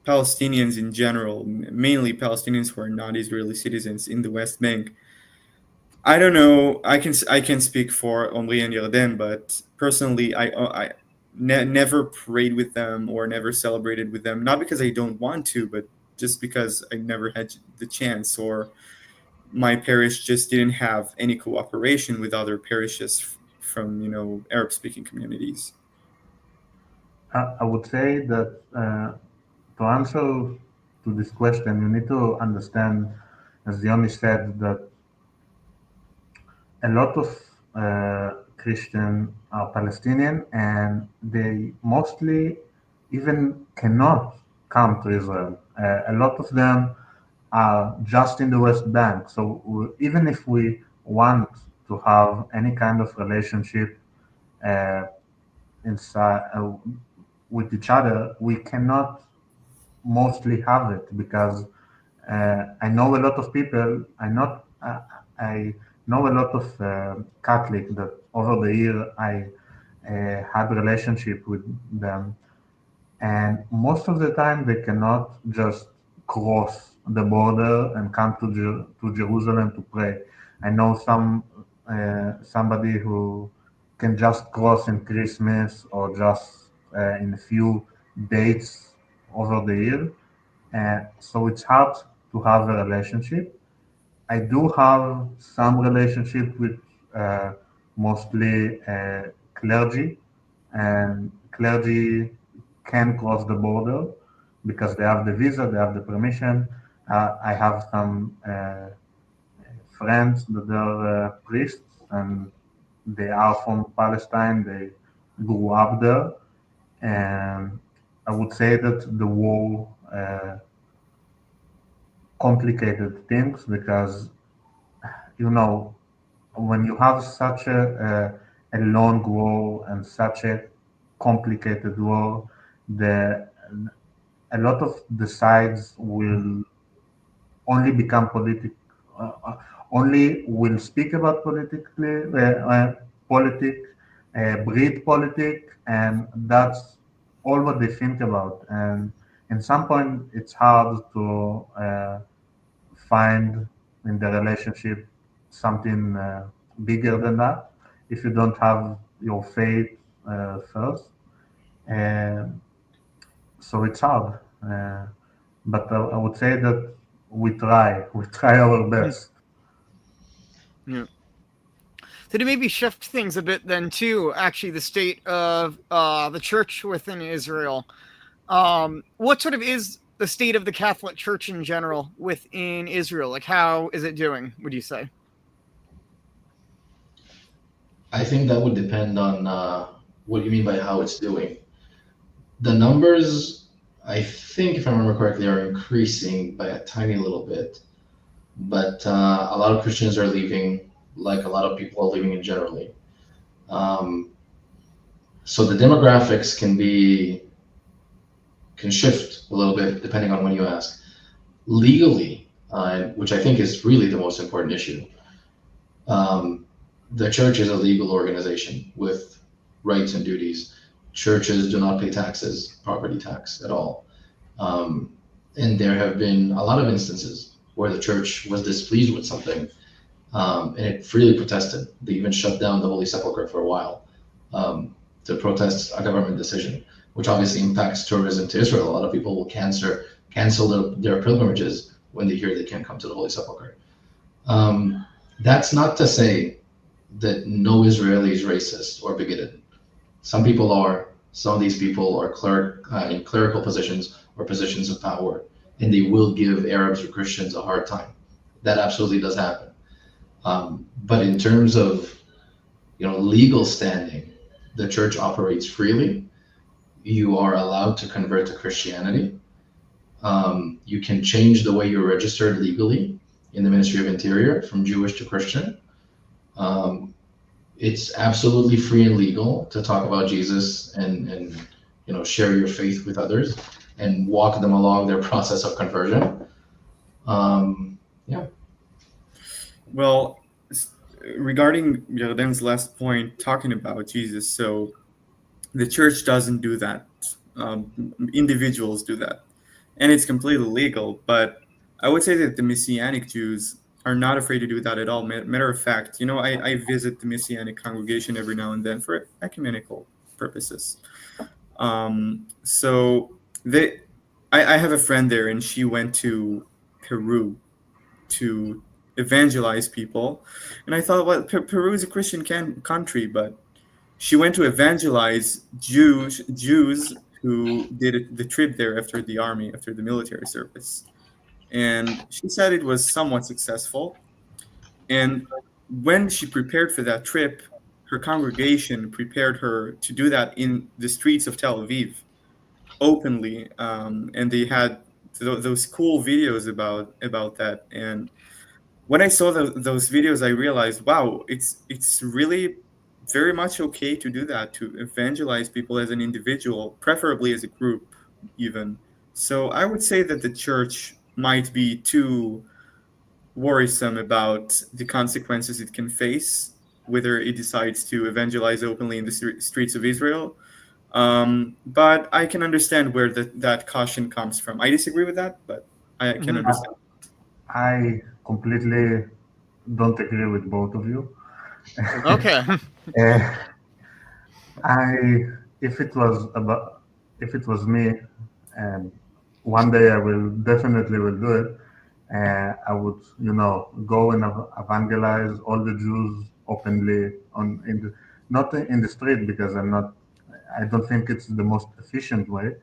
Palestinians in general, mainly Palestinians who are not Israeli citizens in the West Bank, I don't know. I can speak for Omri and Yarden, but personally, I never prayed with them or never celebrated with them. Not because I don't want to, but just because I never had the chance, or my parish just didn't have any cooperation with other parishes from Arab-speaking communities. I would say that to answer to this question, you need to understand, as Yoni said, that a lot of Christians are Palestinian, and they mostly even cannot come to Israel. A lot of them are just in the West Bank. So even if we want to have any kind of relationship inside with each other, we cannot mostly have it, because I know a lot of people. I know a lot of Catholic that over the year I had relationship with them, and most of the time they cannot just cross the border and come to Jerusalem to pray. I know somebody who can just cross in Christmas, or just in a few dates over the year, and so it's hard to have a relationship. I do have some relationship with mostly clergy, and clergy can cross the border because they have the visa, they have the permission. I have some friends that are priests, and they are from Palestine. They grew up there, and I would say that the war complicated things, because when you have such a long war and such a complicated war, a lot of the sides will only become only will speak about breed politic, and that's all what they think about. And in some point, it's hard to find in the relationship something bigger than that if you don't have your faith first. And so it's hard. But I would say that we try our best. Yeah. So to maybe shift things a bit then to actually the state of the church within Israel, what sort of is the state of the Catholic Church in general within Israel? Like, how is it doing, would you say? I think that would depend on what you mean by how it's doing. The numbers, I think, if I remember correctly, are increasing by a tiny little bit. But a lot of Christians are leaving, like a lot of people are leaving in generally. So the demographics can be can shift a little bit depending on when you ask. Legally, which I think is really the most important issue, the church is a legal organization with rights and duties. Churches do not pay taxes, property tax at all. And there have been a lot of instances where the church was displeased with something, and it freely protested. They even shut down the Holy Sepulchre for a while to protest a government decision, which obviously impacts tourism to Israel. A lot of people will cancel their pilgrimages when they hear they can't come to the Holy Sepulchre. That's not to say that no Israeli is racist or bigoted. Some people are. Some of these people are in clerical positions or positions of power, and they will give Arabs or Christians a hard time. That absolutely does happen. But in terms of legal standing, the church operates freely. You are allowed to convert to Christianity. You can change the way you're registered legally in the Ministry of Interior from Jewish to Christian. It's absolutely free and legal to talk about Jesus and share your faith with others and walk them along their process of conversion. Well, regarding Yarden's last point, talking about Jesus, so the church doesn't do that. Individuals do that. And it's completely legal. But I would say that the Messianic Jews are not afraid to do that at all. Matter of fact, I visit the Messianic congregation every now and then for ecumenical purposes. So I have a friend there, and she went to Peru to evangelize people. And I thought, well, Peru is a Christian country, but she went to evangelize Jews who did the trip there after the military service. And she said it was somewhat successful. And when she prepared for that trip, her congregation prepared her to do that in the streets of Tel Aviv openly. And they had those cool videos about that. And when I saw those videos, I realized, wow, it's really very much okay to do that, to evangelize people as an individual, preferably as a group even. So I would say that the church might be too worrisome about the consequences it can face, whether it decides to evangelize openly in the streets of Israel. But I can understand where that caution comes from. I disagree with that, but I can understand. I completely don't agree with both of you. Okay. If it was me, and one day I will definitely do it. I would, go and evangelize all the Jews openly not in the street, because I don't think it's the most efficient way.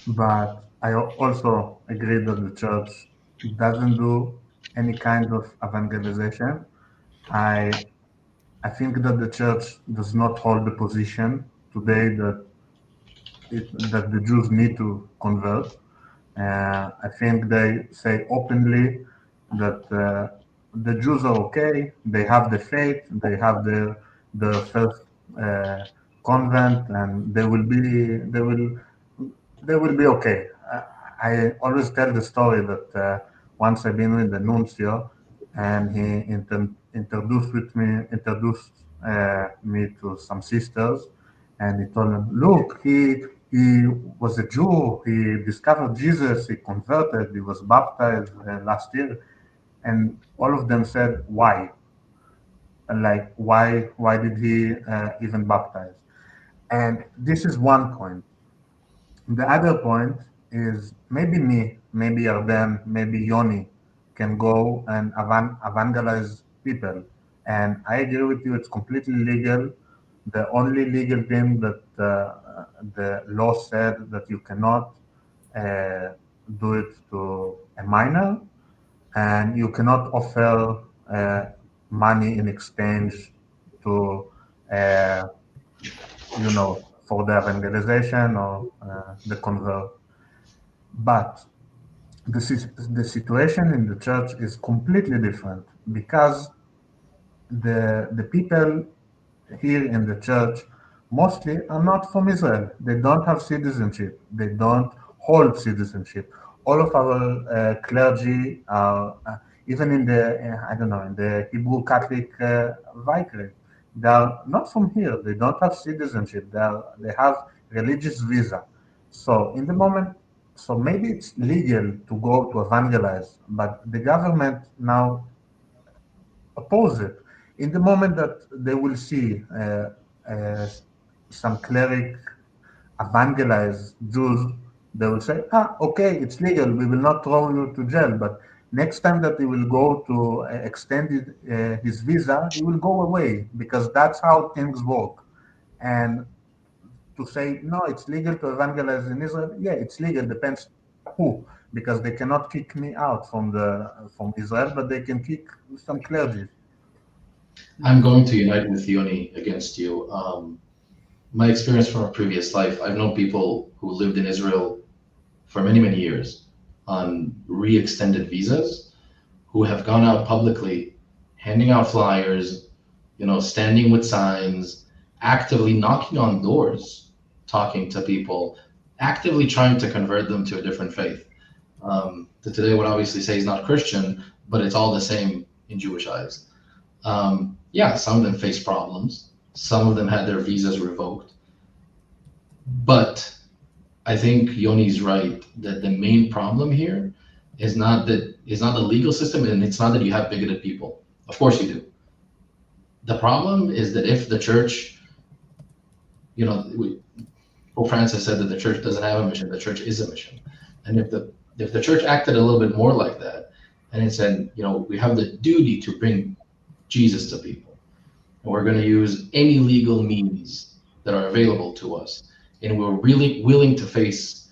But I also agree that the church doesn't do any kind of evangelization. I think that the church does not hold the position today that the Jews need to convert. I think they say openly that the Jews are okay. They have the faith. They have the first convent, and they will be okay. I always tell the story that once I've been with the nuncio, and he introduced me to some sisters, and he told them, look, he was a Jew. He discovered Jesus. He converted. He was baptized last year, and all of them said, "Why? Like, why did he even baptize?" And this is one point. The other point is maybe me, maybe Yarden, maybe Yoni can go and evangelize people. And I agree with you, it's completely legal. The only legal thing that the law said that you cannot do it to a minor, and you cannot offer money in exchange to for the evangelization or the convert. But the situation in the church is completely different, because the people here in the church mostly are not from Israel. They don't have citizenship. They don't hold citizenship. All of our clergy are, even in the, I don't know, in the Hebrew Catholic Vicariat, they are not from here. They don't have citizenship. They have religious visa. So in the moment, so maybe it's legal to go to evangelize, but the government now oppose it. In the moment that they will see uh, some cleric evangelize Jews, they will say, okay, it's legal. We will not throw you to jail. But next time that he will go to extend his visa, he will go away because that's how things work. And to say, no, it's legal to evangelize in Israel, yeah, it's legal. Depends who, because they cannot kick me out from Israel, but they can kick some clergy. I'm going to unite with Yoni against you. My experience from a previous life, I've known people who lived in Israel for many, many years on re-extended visas who have gone out publicly handing out flyers, standing with signs, actively knocking on doors, talking to people, actively trying to convert them to a different faith. That today would obviously say he's not Christian, but it's all the same in Jewish eyes. Yeah, some of them face problems. Some of them had their visas revoked. But I think Yoni's right that the main problem here is not the legal system, and it's not that you have bigoted people. Of course you do. The problem is that if the church, Pope Francis said that the church doesn't have a mission, the church is a mission. And if the church acted a little bit more like that, and it said, we have the duty to bring Jesus to people, and we're going to use any legal means that are available to us, and we're really willing to face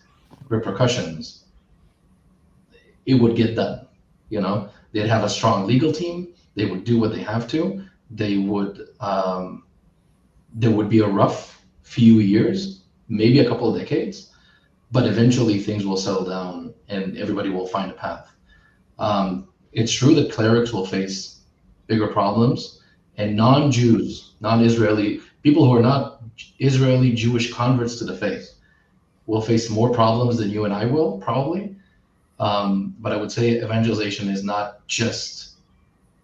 repercussions, it would get done. They'd have a strong legal team. They would do what they have to. They would. There would be a rough few years, maybe a couple of decades, but eventually things will settle down and everybody will find a path. It's true that clerics will face bigger problems, and non-Jews, non-Israeli people who are not Israeli Jewish converts to the faith will face more problems than you and I will, probably. But I would say evangelization is not just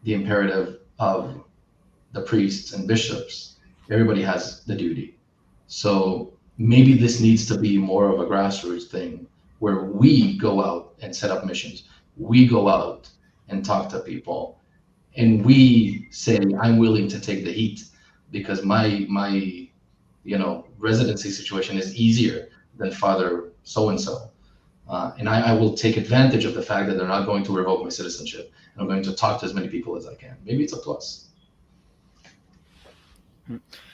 the imperative of the priests and bishops. Everybody has the duty. So maybe this needs to be more of a grassroots thing where we go out and set up missions. We go out and talk to people, and we say, I'm willing to take the heat because my residency situation is easier than Father so-and-so. And I will take advantage of the fact that they're not going to revoke my citizenship. And I'm going to talk to as many people as I can. Maybe it's up to us.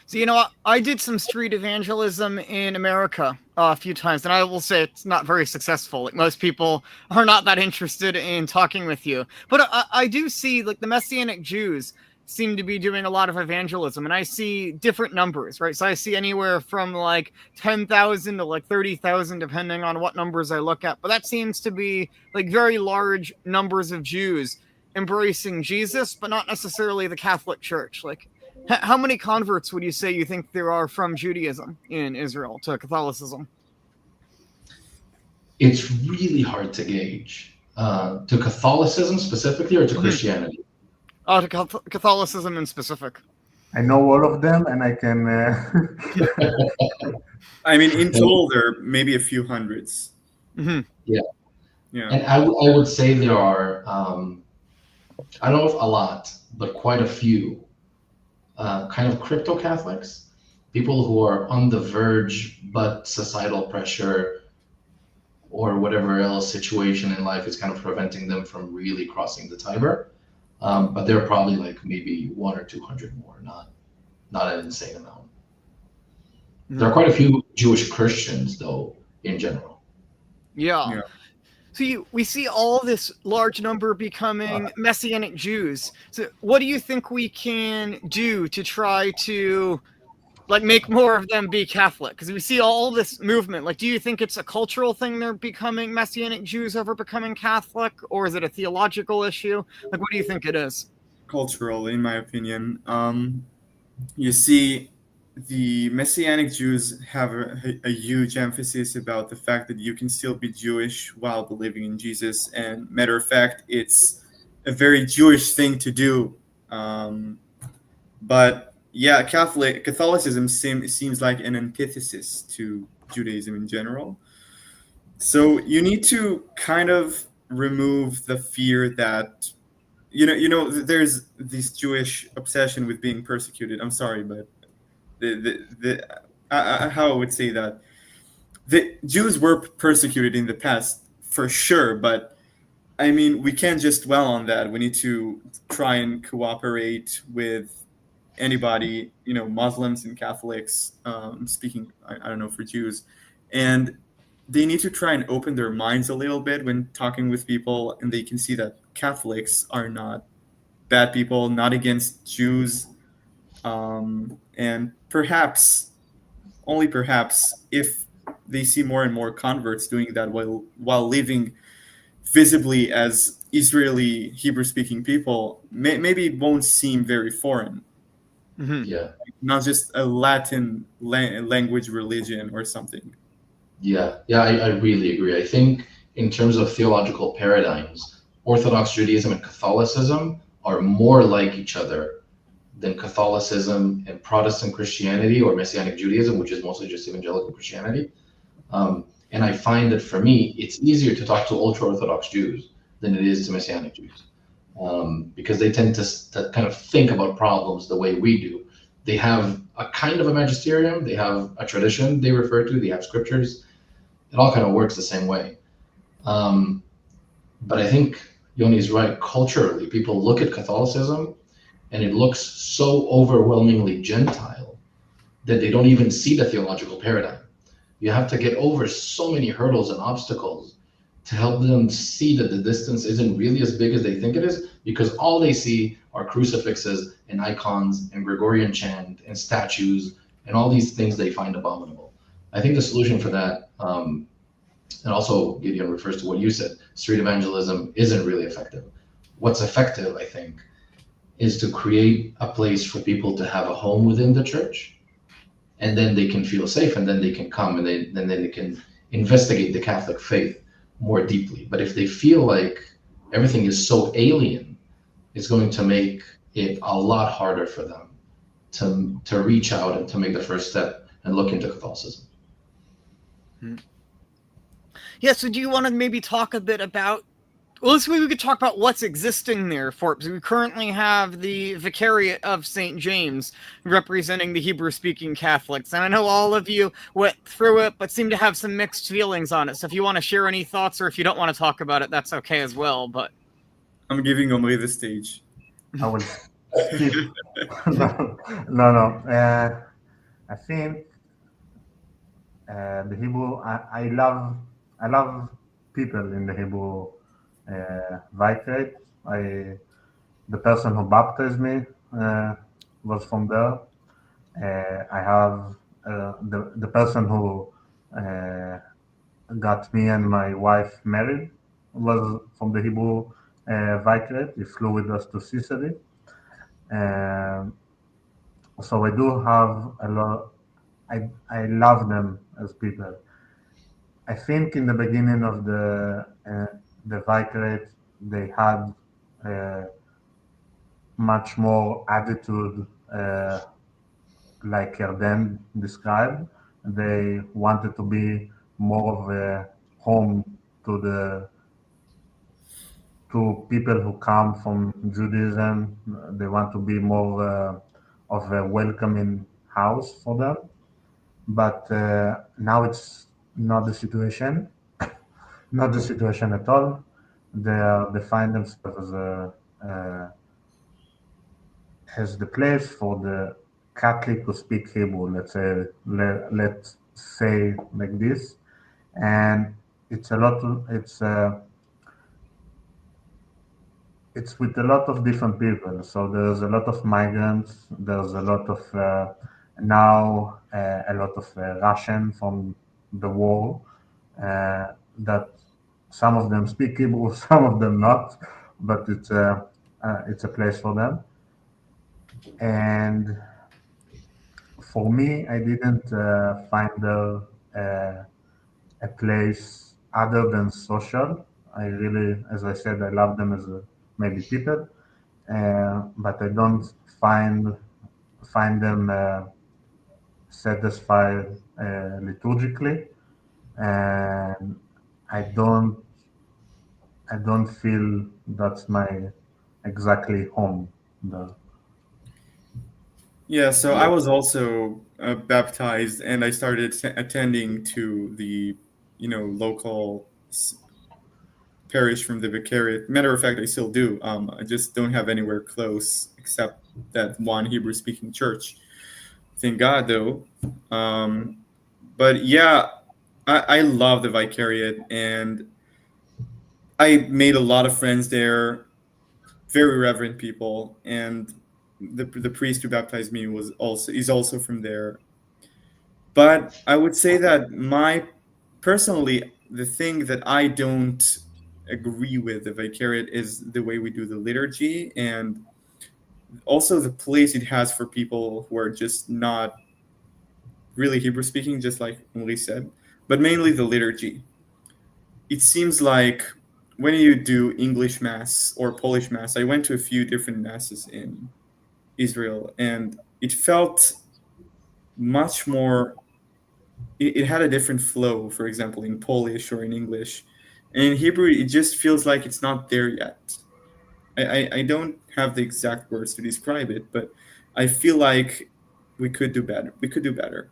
So, I did some street evangelism in America a few times, and I will say it's not very successful. Like, most people are not that interested in talking with you. But I do see, like, the Messianic Jews seem to be doing a lot of evangelism, and I see different numbers, right? So I see anywhere from like 10,000 to like 30,000, depending on what numbers I look at. But that seems to be like very large numbers of Jews embracing Jesus, but not necessarily the Catholic Church. Like, how many converts would you say you think there are from Judaism in Israel to Catholicism? It's really hard to gauge. To Catholicism specifically, or to Christianity? To Catholicism in specific. I know all of them, and I can. I mean, in total, there are maybe a few hundreds. Yeah. Yeah. And I would say there are, I don't know if a lot, but quite a few kind of crypto Catholics, people who are on the verge, but societal pressure or whatever else situation in life is kind of preventing them from really crossing the Tiber. But there are probably like maybe 100 or 200 more, not an insane amount. Mm-hmm. There are quite a few Jewish Christians, though, in general. Yeah. So we see all this large number becoming Messianic Jews. So what do you think we can do to try to like make more of them be Catholic? Because we see all this movement. Like, do you think it's a cultural thing they're becoming Messianic Jews over becoming Catholic, or is it a theological issue? Like, what do you think it is? Cultural, in my opinion. You see, the Messianic Jews have a huge emphasis about the fact that you can still be Jewish while believing in Jesus. And matter of fact, it's a very Jewish thing to do. But yeah, Catholicism seems like an antithesis to Judaism in general. So you need to kind of remove the fear that there's this Jewish obsession with being persecuted. I'm sorry, but how I would say that the Jews were persecuted in the past for sure, but I mean we can't just dwell on that. We need to try and cooperate with anybody, Muslims and Catholics, speaking, I don't know, for Jews, and they need to try and open their minds a little bit when talking with people, and they can see that Catholics are not bad people, not against Jews, and perhaps, only perhaps, if they see more and more converts doing that while living visibly as Israeli Hebrew-speaking people, maybe it won't seem very foreign. Mm-hmm. Yeah. Not just a Latin language religion or something. Yeah, I really agree. I think in terms of theological paradigms, Orthodox Judaism and Catholicism are more like each other than Catholicism and Protestant Christianity or Messianic Judaism, which is mostly just evangelical Christianity. And I find that for me, it's easier to talk to ultra-Orthodox Jews than it is to Messianic Jews, because they tend to kind of think about problems the way we do. They have a kind of a magisterium, they have a tradition they refer to, they have scriptures. It all kind of works the same way. But I think Yoni's right. Culturally, people look at Catholicism and it looks so overwhelmingly Gentile that they don't even see the theological paradigm. You have to get over so many hurdles and obstacles to help them see that the distance isn't really as big as they think it is, because all they see are crucifixes and icons and Gregorian chant and statues and all these things they find abominable. I think the solution for that, and also Gideon refers to what you said, street evangelism isn't really effective. What's effective, I think, is to create a place for people to have a home within the church, and then they can feel safe, and then they can come, and then they can investigate the Catholic faith more deeply. But if they feel like everything is so alien, it's going to make it a lot harder for them to reach out and to make the first step and look into Catholicism. Yeah, so do you want to maybe talk a bit about, well, let's maybe we could talk about what's existing there for it, because we currently have the Vicariat of St. James representing the Hebrew-speaking Catholics, and I know all of you went through it, but seem to have some mixed feelings on it, so if you want to share any thoughts, or if you don't want to talk about it, that's okay as well, but... I'm giving Omri the stage. I will skip. No. I think the Hebrew. I love people in the Hebrew Vicariat. The person who baptized me was from there. I have the person who got me and my wife married was from the Hebrew Vicariat. He flew with us to Sicily. So I do have a lot. I love them as people. I think in the beginning of the Vicariat, they had much more attitude, like Yarden described. They wanted to be more of a home to people who come from Judaism. They want to be more of a welcoming house for them. But now it's not the situation, not the situation at all. They find themselves as the place for the Catholic to speak Hebrew. Let's say like this, and it's a lot. It's with a lot of different people. So there's a lot of migrants. There's a lot of now a lot of Russian from the war. That some of them speak Hebrew, some of them not, but it's a place for them. And for me, I didn't find there a place other than social. I really, as I said, I love them as maybe people, but I don't find them satisfied liturgically, and I don't I don't feel that's my exactly home. The Yeah, so I was also baptized, and I started attending to the, local parish from the Vicariat. Matter of fact, I still do. I just don't have anywhere close except that one Hebrew-speaking church. Thank God, though. But yeah, I love the Vicariat, and I made a lot of friends there, very reverent people, and the priest who baptized me is also from there. But I would say that personally, the thing that I don't agree with the Vicariat is the way we do the liturgy, and also the place it has for people who are just not really Hebrew speaking, just like Emily said, but mainly the liturgy. It seems like when you do English Mass or Polish Mass, I went to a few different Masses in Israel, and it felt much more, it had a different flow, for example, in Polish or in English. And in Hebrew, it just feels like it's not there yet. I don't have the exact words to describe it, but I feel like we could do better. We could do better.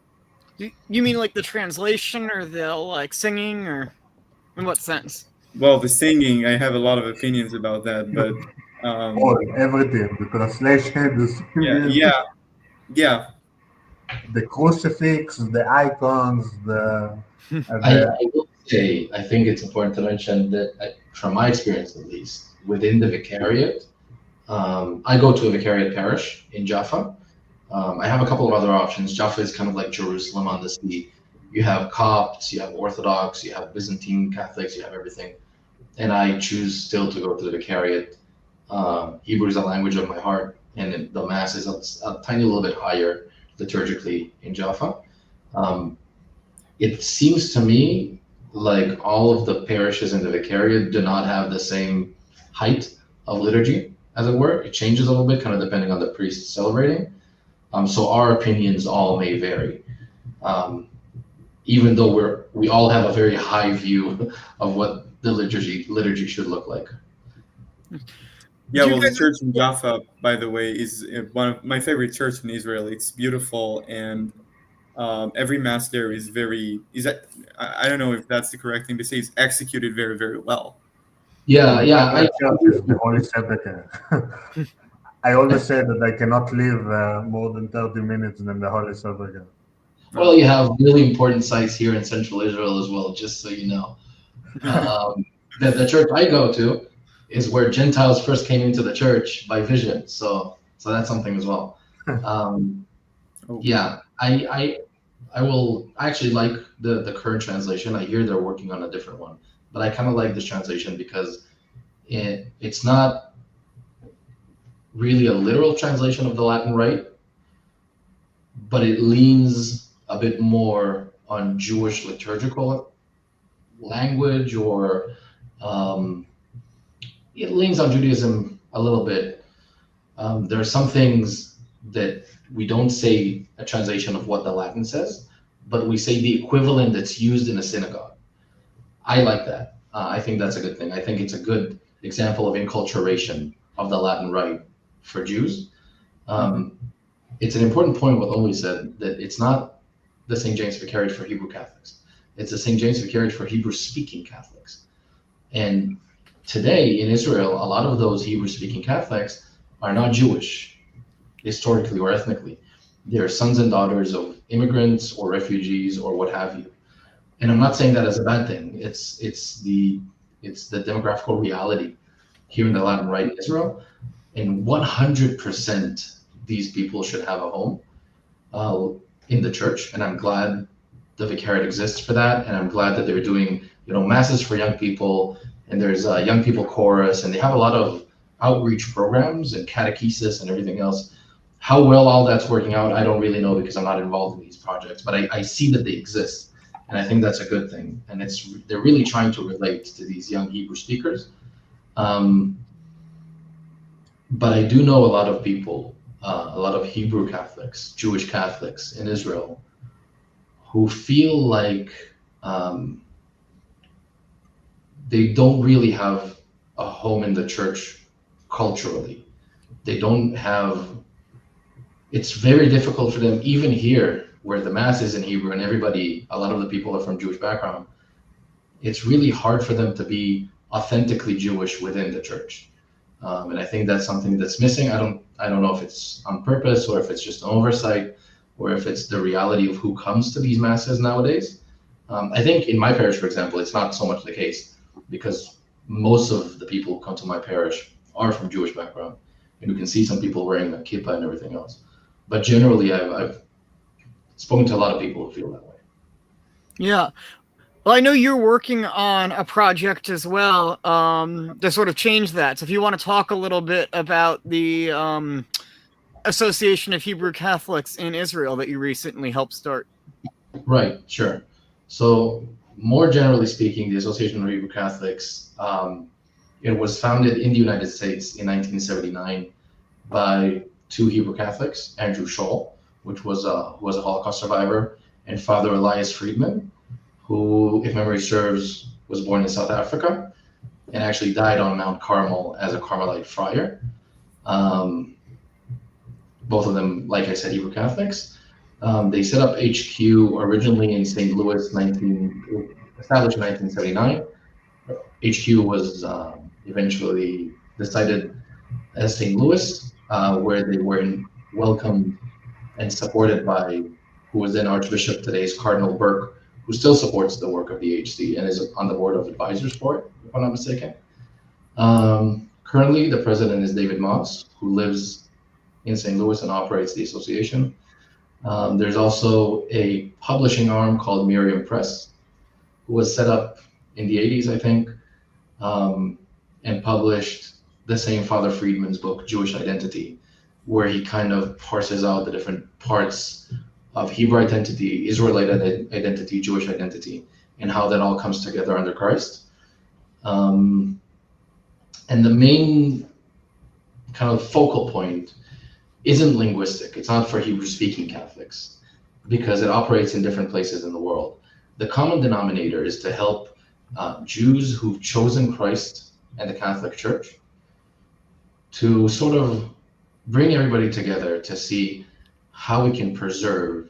You mean like the translation or the like singing, or in what sense? Well, the singing, I have a lot of opinions about that, but all everything, the translation, the singing, yeah. the crucifix, the icons, I will say, I think it's important to mention that, from my experience at least, within the Vicariat, I go to a Vicariat parish in Jaffa. I have a couple of other options. Jaffa is kind of like Jerusalem on the sea. You have Copts, you have Orthodox, you have Byzantine Catholics, you have everything. And I choose still to go to the Vicariat. Hebrew is a language of my heart, and the Mass is a tiny little bit higher liturgically in Jaffa. It seems to me like all of the parishes in the Vicariat do not have the same height of liturgy, as it were. It changes a little bit, kind of depending on the priest celebrating. So our opinions all may vary, even though we all have a very high view of what the liturgy should look like. Yeah, well, the church in Jaffa, by the way, is one of my favorite churches in Israel. It's beautiful, and every mass there I don't know if that's the correct thing to say, is executed very, very well. Yeah. the Holy Sepulchre. I always say that I cannot live more than 30 minutes in the Holy Sepulchre. Well, you have really important sites here in Central Israel as well, just so you know. The church I go to is where Gentiles first came into the church by vision, so that's something as well. Yeah, I will actually like the current translation. I hear they're working on a different one, but I kind of like this translation because it's not really a literal translation of the Latin Rite, but it leans a bit more on Jewish liturgical language, or it leans on Judaism a little bit. There are some things that we don't say a translation of what the Latin says, but we say the equivalent that's used in a synagogue. I like that. I think that's a good thing. I think it's a good example of enculturation of the Latin Rite for Jews. It's an important point what Omri said, that it's not the St. James Vicariate for Hebrew Catholics. It's the St. James Vicariate for Hebrew-speaking Catholics. And today in Israel, a lot of those Hebrew-speaking Catholics are not Jewish, historically or ethnically. They're sons and daughters of immigrants or refugees or what have you. And I'm not saying that as a bad thing. It's the demographical reality here in the Latin Rite in Israel. And 100% these people should have a home in the church. And I'm glad the Vicariate exists for that. And I'm glad that they're doing, masses for young people, and there's a young people chorus, and they have a lot of outreach programs and catechesis and everything else How well all that's working out, I don't really know because I'm not involved in these projects, but I see that they exist. And I think that's a good thing. And they're really trying to relate to these young Hebrew speakers. But I do know a lot of people, a lot of Hebrew Catholics, Jewish Catholics in Israel, who feel like they don't really have a home in the church culturally. They don't have, it's very difficult for them, even here, where the Mass is in Hebrew and everybody, a lot of the people are from Jewish background, it's really hard for them to be authentically Jewish within the church. And I think that's something that's missing. I don't know if it's on purpose or if it's just an oversight or if it's the reality of who comes to these masses nowadays. I think in my parish, for example, it's not so much the case because most of the people who come to my parish are from Jewish background. And you can see some people wearing a kippah and everything else. But generally, I've spoken to a lot of people who feel that way. Yeah. Well, I know you're working on a project as well to sort of change that. So if you want to talk a little bit about the Association of Hebrew Catholics in Israel that you recently helped start. Right, sure. So more generally speaking, the Association of Hebrew Catholics, it was founded in the United States in 1979 by two Hebrew Catholics, Andrew Scholl, who was a Holocaust survivor, and Father Elias Friedman, who, if memory serves, was born in South Africa and actually died on Mount Carmel as a Carmelite friar. Both of them, like I said, Hebrew Catholics. They set up HQ originally in St. Louis, established in 1979. HQ was eventually decided as St. Louis, where they were welcomed and supported by who was then Archbishop, today's Cardinal Burke, who still supports the work of the HC and is on the board of advisors for it, if I'm not mistaken. Currently, the president is David Moss, who lives in St. Louis and operates the association. There's also a publishing arm called Miriam Press, who was set up in the 80s, I think, and published the same Father Friedman's book, Jewish Identity, where he kind of parses out the different parts of Hebrew identity, Israelite identity, Jewish identity, and how that all comes together under Christ. And the main kind of focal point isn't linguistic. It's not for Hebrew-speaking Catholics because it operates in different places in the world. The common denominator is to help Jews who've chosen Christ and the Catholic Church to sort of bring everybody together to see how we can preserve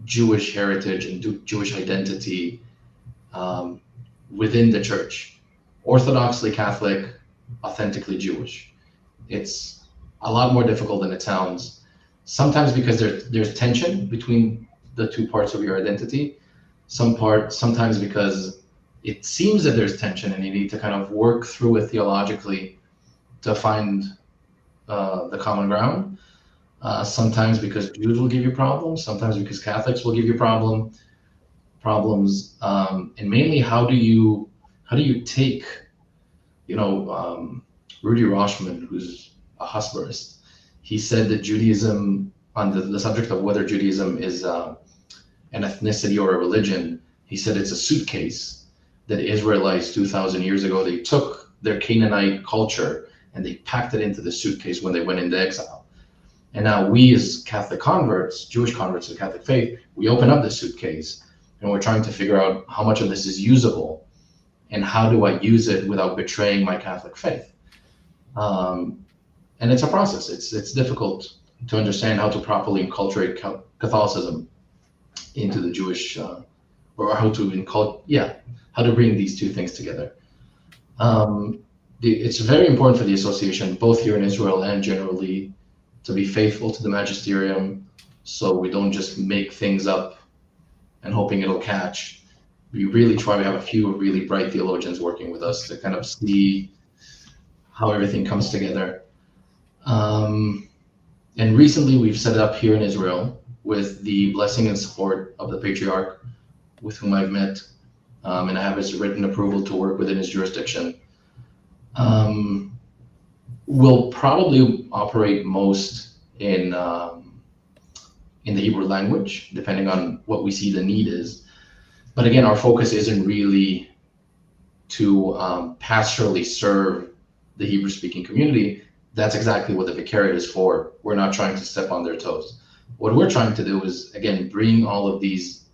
Jewish heritage and Jewish identity within the church. Orthodoxly Catholic, authentically Jewish. It's a lot more difficult than it sounds. Sometimes because there's tension between the two parts of your identity. Sometimes because it seems that there's tension and you need to kind of work through it theologically to find the common ground. Sometimes because Jews will give you problems, sometimes because Catholics will give you problems, and mainly how do you take, Rudy Roshman, who's a Husserlist, he said that Judaism, on the subject of whether Judaism is an ethnicity or a religion, he said it's a suitcase that Israelites 2,000 years ago, they took their Canaanite culture and they packed it into the suitcase when they went into exile. And now we as Catholic converts, Jewish converts to the Catholic faith, we open up the suitcase and we're trying to figure out how much of this is usable and how do I use it without betraying my Catholic faith. And it's a process. It's difficult to understand how to properly enculturate Catholicism into the Jewish, or how to bring these two things together. It's very important for the association, both here in Israel and generally, to be faithful to the magisterium, so we don't just make things up and hoping it'll catch. We really try. We have a few really bright theologians working with us to kind of see how everything comes together. And recently we've set it up here in Israel with the blessing and support of the Patriarch, with whom I've met, and I have his written approval to work within his jurisdiction. We'll probably operate most in the Hebrew language, depending on what we see the need is. But again, our focus isn't really to pastorally serve the Hebrew-speaking community. That's exactly what the Vicariat is for. We're not trying to step on their toes. What we're trying to do is, again, bring all of these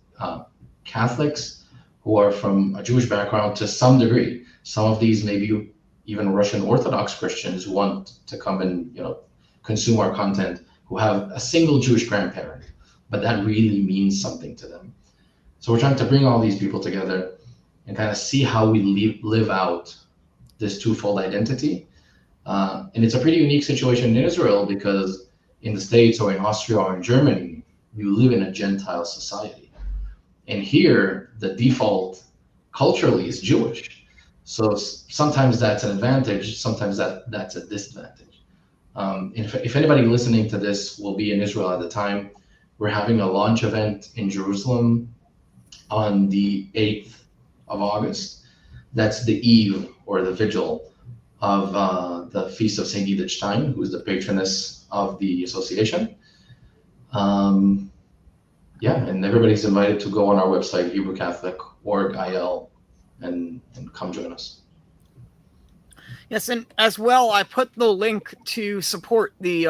Catholics who are from a Jewish background to some degree. Some of these maybe even Russian Orthodox Christians who want to come and consume our content, who have a single Jewish grandparent, but that really means something to them. So we're trying to bring all these people together and kind of see how we live out this twofold identity. And it's a pretty unique situation in Israel, because in the States or in Austria or in Germany, you live in a Gentile society. And here, the default culturally is Jewish. So sometimes that's an advantage, sometimes that's a disadvantage. If anybody listening to this will be in Israel at the time, we're having a launch event in Jerusalem on the 8th of August. That's the eve or the vigil of the Feast of St. Edith Stein, who is the patroness of the association. And everybody's invited to go on our website, HebrewCatholic.org/IL, and come join us. Yes, and as well, I put the link to support the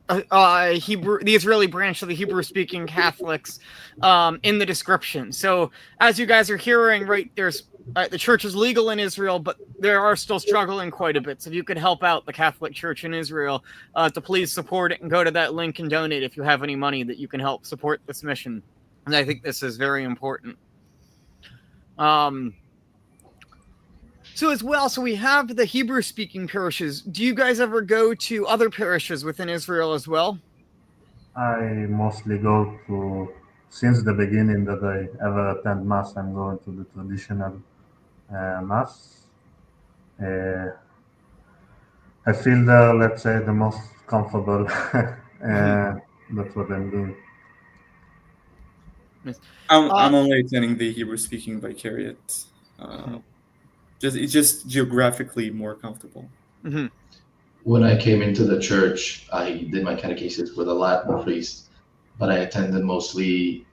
Israeli branch of the Hebrew-speaking Catholics in the description. So, as you guys are hearing, right, there's the church is legal in Israel, but they are still struggling quite a bit. So, if you could help out the Catholic Church in Israel, to please support it and go to that link and donate if you have any money that you can help support this mission. And I think this is very important. So as well, so we have the Hebrew-speaking parishes. Do you guys ever go to other parishes within Israel as well? I mostly go to, since the beginning that I ever attend Mass, I'm going to the traditional Mass. I feel there, let's say, the most comfortable. That's what I'm doing. I'm only attending the Hebrew-speaking Vicariat. It's just geographically more comfortable. Mm-hmm. When I came into the church, I did my catechesis with a Latin priest, but I attended mostly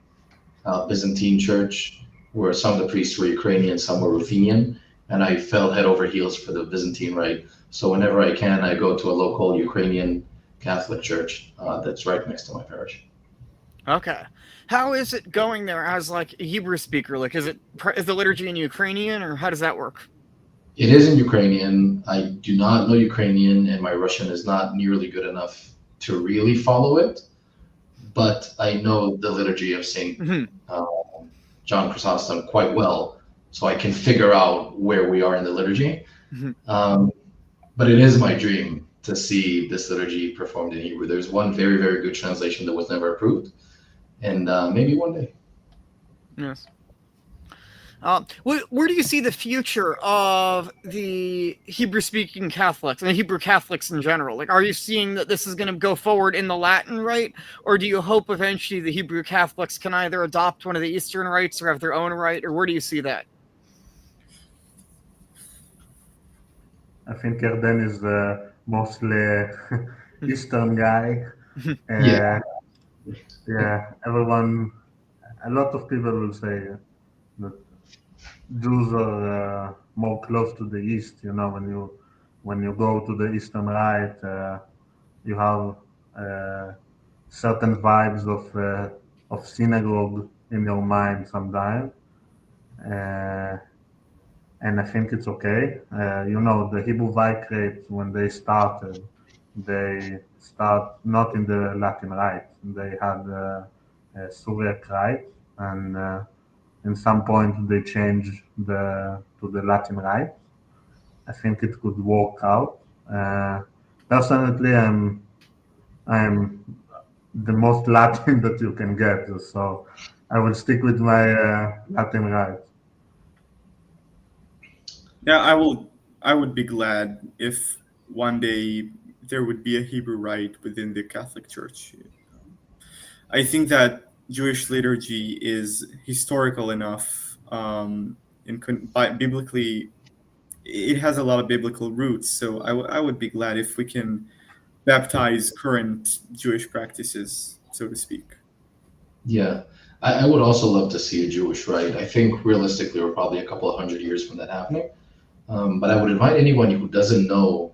Byzantine church, where some of the priests were Ukrainian, some were Ruthenian, and I fell head over heels for the Byzantine rite. So whenever I can, I go to a local Ukrainian Catholic church that's right next to my parish. Okay. How is it going there as like a Hebrew speaker? Like, is the liturgy in Ukrainian, or how does that work? It is in Ukrainian. I do not know Ukrainian, and my Russian is not nearly good enough to really follow it. But I know the liturgy of St. John Chrysostom quite well, so I can figure out where we are in the liturgy. But it is my dream to see this liturgy performed in Hebrew. There's one very, very good translation that was never approved, and maybe one day. Yes. Where do you see the future of the Hebrew-speaking Catholics and the Hebrew Catholics in general? Like, are you seeing that this is going to go forward in the Latin rite, or do you hope eventually the Hebrew Catholics can either adopt one of the Eastern rites or have their own rite, or where do you see that? I think Erden is mostly Eastern guy. Everyone, a lot of people will say that Jews are more close to the East. When you go to the Eastern Rite, you have certain vibes of synagogue in your mind sometimes, and I think it's okay. The Hebrew Vicariat, when they start not in the Latin Rite. They had a Syriac Rite, and in some point they changed to the Latin Rite. I think it could work out. Personally, I'm the most Latin that you can get, so I will stick with my Latin Rite. Yeah, I would be glad if one day there would be a Hebrew rite within the Catholic Church. I think that Jewish liturgy is historical enough, biblically, it has a lot of biblical roots. So I would be glad if we can baptize current Jewish practices, so to speak. Yeah, I would also love to see a Jewish rite. I think realistically, we're probably a couple of 100 years from that happening. But I would invite anyone who doesn't know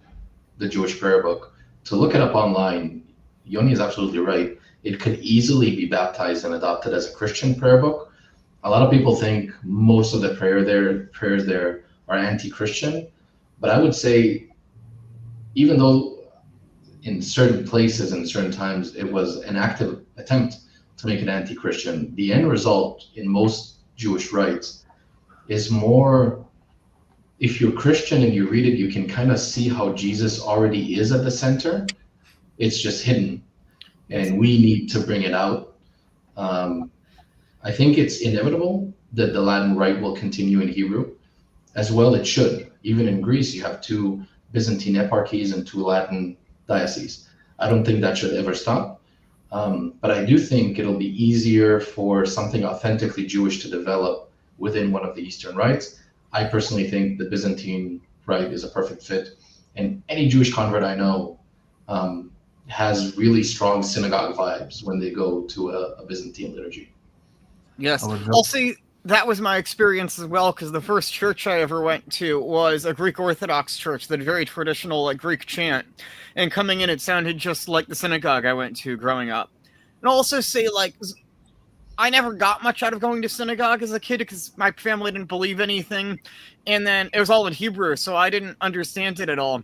the Jewish prayer book to look it up online. Yoni is absolutely right. It could easily be baptized and adopted as a Christian prayer book. A lot of people think most of the prayers there are anti-Christian, but I would say, even though in certain places and certain times it was an active attempt to make it anti-Christian, the end result in most Jewish rites is more, if you're Christian and you read it, you can kind of see how Jesus already is at the center. It's just hidden, and we need to bring it out. I think it's inevitable that the Latin rite will continue in Hebrew. As well, it should. Even in Greece, you have 2 Byzantine eparchies and 2 Latin dioceses. I don't think that should ever stop. But I do think it'll be easier for something authentically Jewish to develop within one of the Eastern rites. I personally think the Byzantine rite is a perfect fit. And any Jewish convert I know has really strong synagogue vibes when they go to a Byzantine liturgy. Yes. I'll see. That was my experience as well, because the first church I ever went to was a Greek Orthodox church, that very traditional Greek chant. And coming in, it sounded just like the synagogue I went to growing up. And I'll also say, I never got much out of going to synagogue as a kid because my family didn't believe anything. And then it was all in Hebrew, so I didn't understand it at all.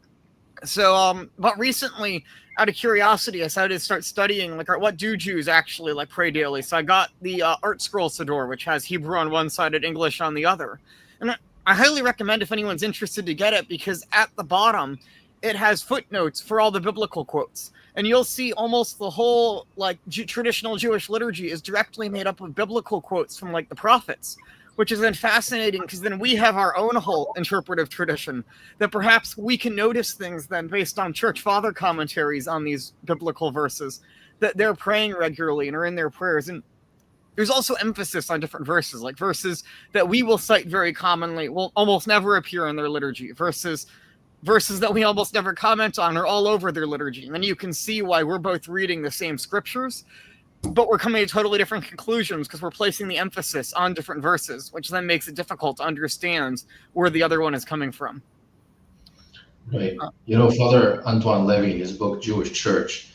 So, but recently, out of curiosity, I decided to start studying, what do Jews actually, pray daily? So I got the Art Scroll Siddur, which has Hebrew on one side and English on the other. And I highly recommend if anyone's interested to get it, because at the bottom, it has footnotes for all the biblical quotes. And you'll see almost the whole, traditional Jewish liturgy is directly made up of biblical quotes from, the prophets, which is then fascinating, because then we have our own whole interpretive tradition that perhaps we can notice things then based on church father commentaries on these biblical verses that they're praying regularly and are in their prayers. And there's also emphasis on different verses, like verses that we will cite very commonly will almost never appear in their liturgy, verses that we almost never comment on are all over their liturgy. And then you can see why we're both reading the same scriptures, but we're coming to totally different conclusions because we're placing the emphasis on different verses, which then makes it difficult to understand where the other one is coming from. Right. Father Antoine Levy, in his book, Jewish Church,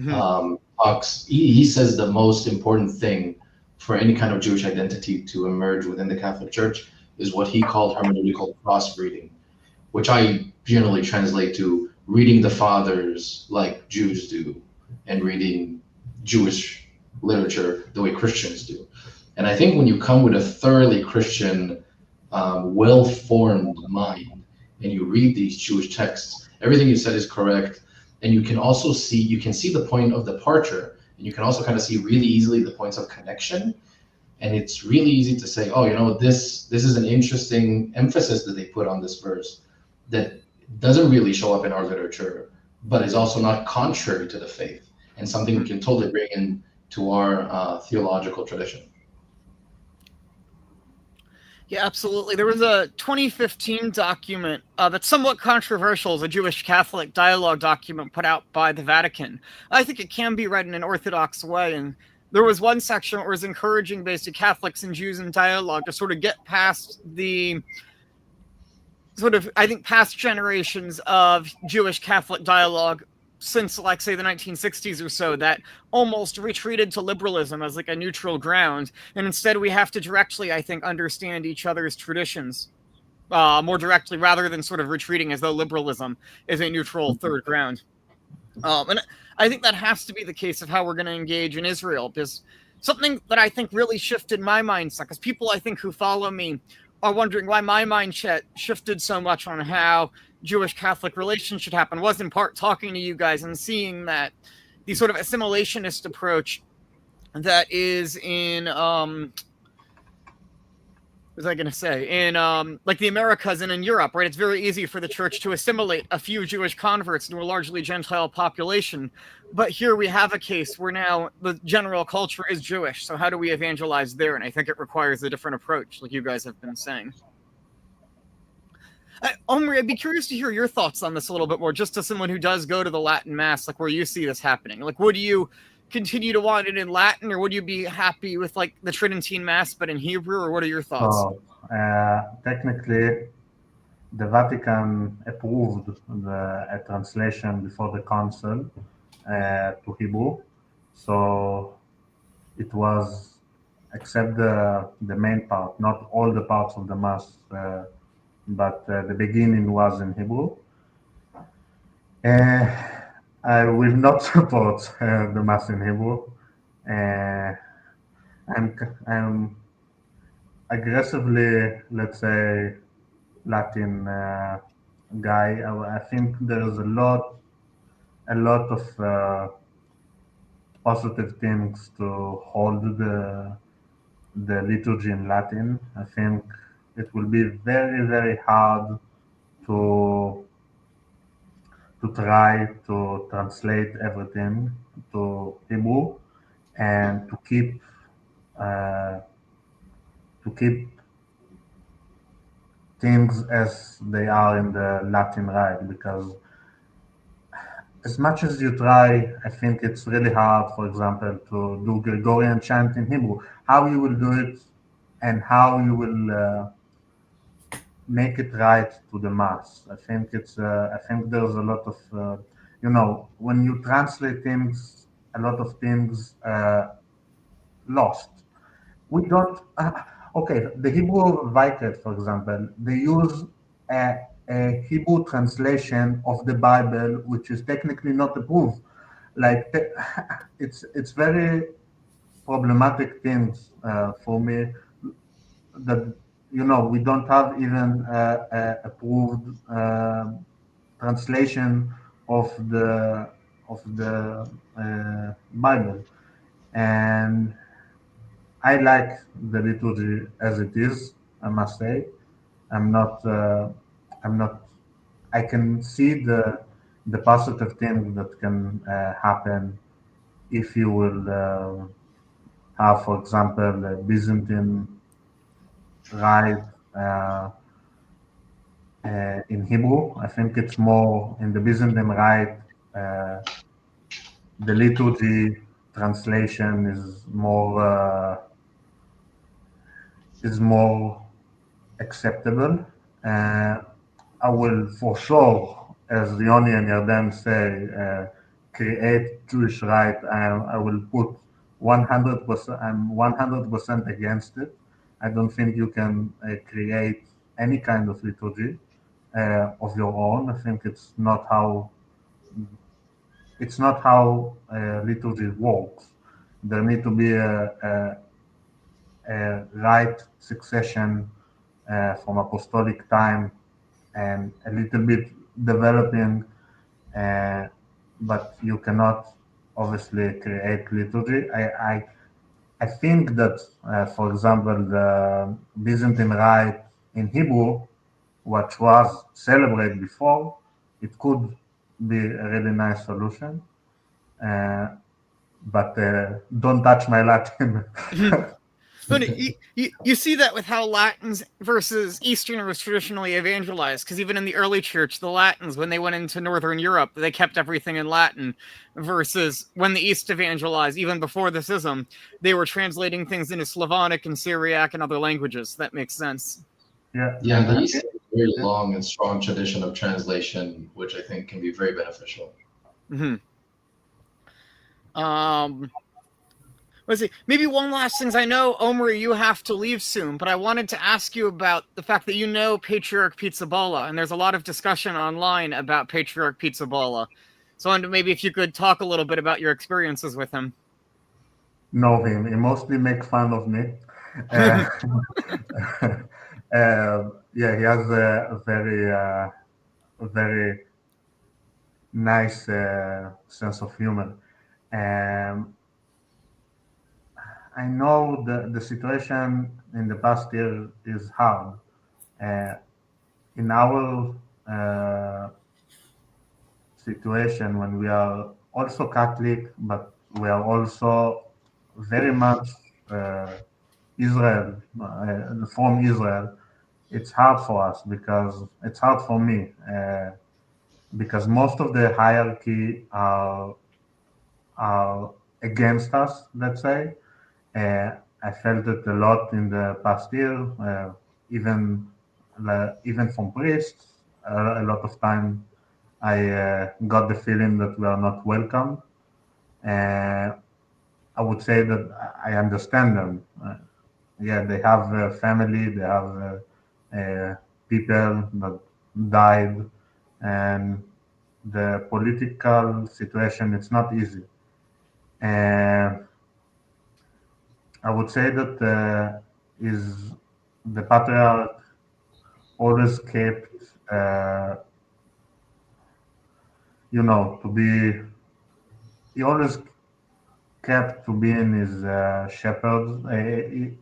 talks, he says the most important thing for any kind of Jewish identity to emerge within the Catholic Church is what he called hermeneutical crossbreeding, which I generally translate to reading the fathers like Jews do and reading Jewish literature the way Christians do. And I think when you come with a thoroughly Christian, well-formed mind, and you read these Jewish texts, everything you said is correct. And you can also see the point of departure, and you can also kind of see really easily the points of connection. And it's really easy to say, this is an interesting emphasis that they put on this verse that doesn't really show up in our literature, but is also not contrary to the faith, and something we can totally bring in to our theological tradition. Yeah, absolutely. There was a 2015 document that's somewhat controversial, as a Jewish Catholic dialogue document put out by the Vatican. I think it can be read in an Orthodox way, and there was one section where it was encouraging basically Catholics and Jews in dialogue to sort of get past the past generations of Jewish Catholic dialogue since, say, the 1960s or so, that almost retreated to liberalism as a neutral ground. And instead we have to directly, I think, understand each other's traditions more directly, rather than sort of retreating as though liberalism is a neutral third ground. And I think that has to be the case of how we're going to engage in Israel, because something that I think really shifted my mindset, because people I think who follow me are wondering why my mindset shifted so much on how Jewish Catholic relations should happen, was in part talking to you guys and seeing that the sort of assimilationist approach that is in the Americas and in Europe, right? It's very easy for the church to assimilate a few Jewish converts into a largely Gentile population. But here we have a case where now the general culture is Jewish. So how do we evangelize there? And I think it requires a different approach, like you guys have been saying. Omri, I'd be curious to hear your thoughts on this a little bit more, just as someone who does go to the Latin Mass, like where you see this happening. Like, would you continue to want it in Latin, or would you be happy with like the Tridentine Mass but in Hebrew, or what are your thoughts? So technically, the Vatican approved a translation before the council to Hebrew, so it was except the main part, not all the parts of the Mass, but the beginning was in Hebrew. I will not support the Mass in Hebrew. I'm aggressively, let's say, Latin guy. I think there's a lot of positive things to hold the liturgy in Latin. I think it will be very, very hard to try to translate everything to Hebrew and uh, to keep things as they are in the Latin Rite, because as much as you try, I think it's really hard, for example, to do Gregorian chant in Hebrew. How you will do it and how you will make it right to the Mass. I think I think there's a lot of, when you translate things, a lot of things lost. We don't. Okay, the Hebrew Vicariat, for example, they use a Hebrew translation of the Bible, which is technically not approved. Like it's very problematic things for me that we don't have even approved translation of the Bible, and I like the liturgy as it is. I must say, I'm not. I'm not. I can see the positive thing that can happen if you will have, for example, a Byzantine rite in Hebrew. I think it's more in the Byzantine rite. The liturgy translation is more acceptable. I will for sure, as Yoni and Yarden say, create Jewish rite. I will put 100%. I'm 100% against it. I don't think you can create any kind of liturgy of your own. I think it's not how liturgy works. There need to be a right succession from apostolic time and a little bit developing, but you cannot obviously create liturgy. I think that, for example, the Byzantine rite in Hebrew, which was celebrated before, it could be a really nice solution. But don't touch my Latin. But you see that with how Latins versus Easterners traditionally evangelized, because even in the early church, the Latins, when they went into Northern Europe, they kept everything in Latin, versus when the East evangelized, even before the schism, they were translating things into Slavonic and Syriac and other languages. That makes sense. Yeah, the East has a very long and strong tradition of translation, which I think can be very beneficial. Mm-hmm. Let's see. Maybe one last thing. I know, Omri, you have to leave soon, but I wanted to ask you about the fact that you know Patriarch Pizzaballa, and there's a lot of discussion online about Patriarch Pizzaballa. So I wondered maybe if you could talk a little bit about your experiences with him. Know him. He mostly makes fun of me. Yeah, he has a very nice sense of humor. I know the situation in the past year is hard. In our situation, when we are also Catholic, but we are also very much Israel, from Israel, it's hard for us because it's hard for me because most of the hierarchy are against us, let's say. I felt it a lot in the past year, even even from priests. A lot of time I got the feeling that we are not welcome. Uh, I would say that I understand them. Yeah, they have a family, they have people that died, and the political situation, it's not easy. And I would say that is the patriarch always kept, to be, he always kept to being his shepherd.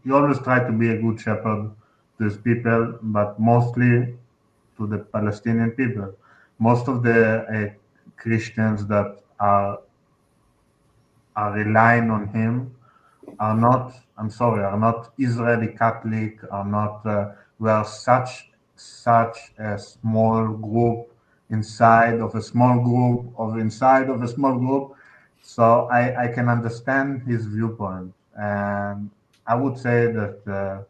He always tried to be a good shepherd to his people, but mostly to the Palestinian people. Most of the Christians that are relying on him are not, I'm sorry, are not Israeli Catholic, are not, we are such a small group inside of a small group of inside of a small group. So I can understand his viewpoint. And I would say that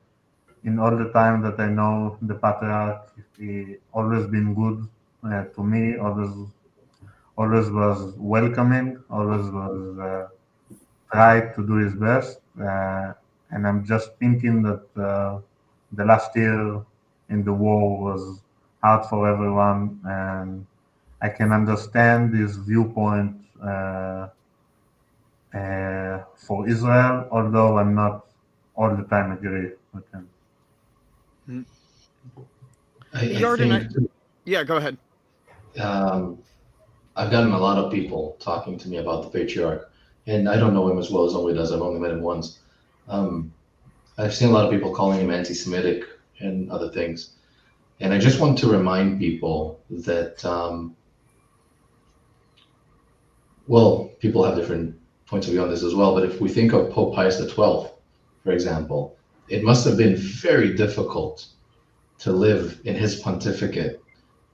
in all the time that I know the Patriarch, he always been good to me, always was welcoming, always was tried to do his best. And I'm just thinking that the last year in the war was hard for everyone, and I can understand his viewpoint for Israel, although I'm not all the time agree with him. I think, yeah, go ahead. I've gotten a lot of people talking to me about the patriarch, and I don't know him as well as Omri does. I've only met him once. I've seen a lot of people calling him anti-Semitic and other things. And I just want to remind people that, well, people have different points of view on this as well, but if we think of Pope Pius XII, for example, it must have been very difficult to live in his pontificate.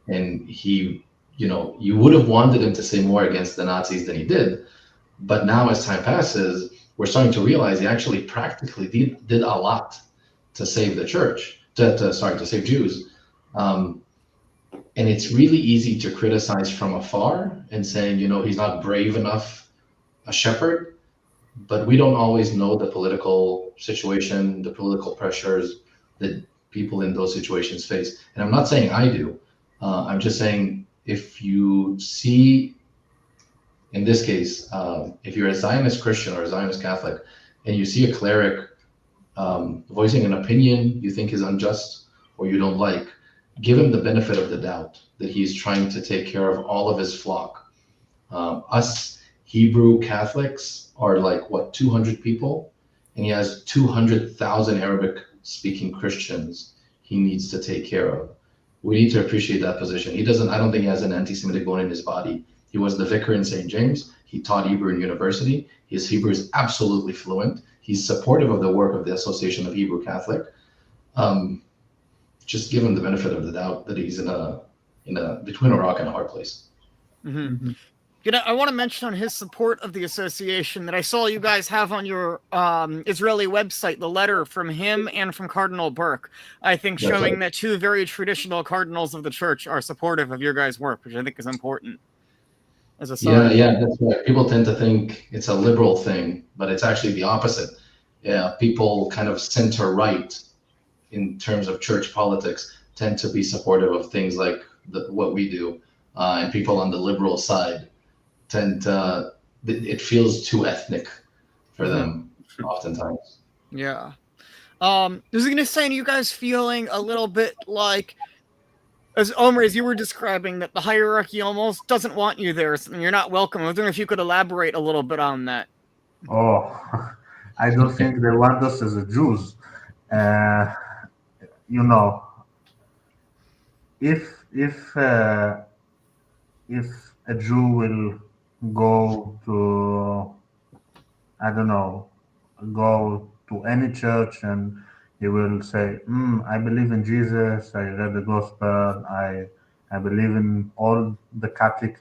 And he, you would have wanted him to say more against the Nazis than he did. But now as time passes, we're starting to realize he actually practically did a lot to save the church, to save Jews. And it's really easy to criticize from afar and saying, he's not brave enough a shepherd, but we don't always know the political situation, the political pressures that people in those situations face. And I'm not saying I do. I'm just saying if you see, in this case, if you're a Zionist Christian or a Zionist Catholic, and you see a cleric voicing an opinion you think is unjust or you don't like, give him the benefit of the doubt that he's trying to take care of all of his flock. Us Hebrew Catholics are 200 people, and he has 200,000 Arabic speaking Christians he needs to take care of. We need to appreciate that position. I don't think he has an anti-Semitic bone in his body. He was the vicar in St. James. He taught Hebrew in university. His Hebrew is absolutely fluent. He's supportive of the work of the Association of Hebrew Catholic. Just give him the benefit of the doubt that he's between a rock and a hard place. Mm-hmm. I want to mention on his support of the association that I saw you guys have on your Israeli website the letter from him and from Cardinal Burke, I think, showing that two very traditional cardinals of the church are supportive of your guys' work, which I think is important as a sign. Yeah, that's right. People tend to think it's a liberal thing, but it's actually the opposite. Yeah, people kind of center-right in terms of church politics tend to be supportive of things like what we do, and people on the liberal side it feels too ethnic for them oftentimes. Yeah. Was I going to say, you guys feeling a little bit like, as Omri, as you were describing, that the hierarchy almost doesn't want you there, and you're not welcome. I was wondering if you could elaborate a little bit on that. Oh, I don't think they want us as a Jews. If a Jew will go to, I don't know, go to any church and he will say, I believe in Jesus, I read the gospel, I believe in all the Catholic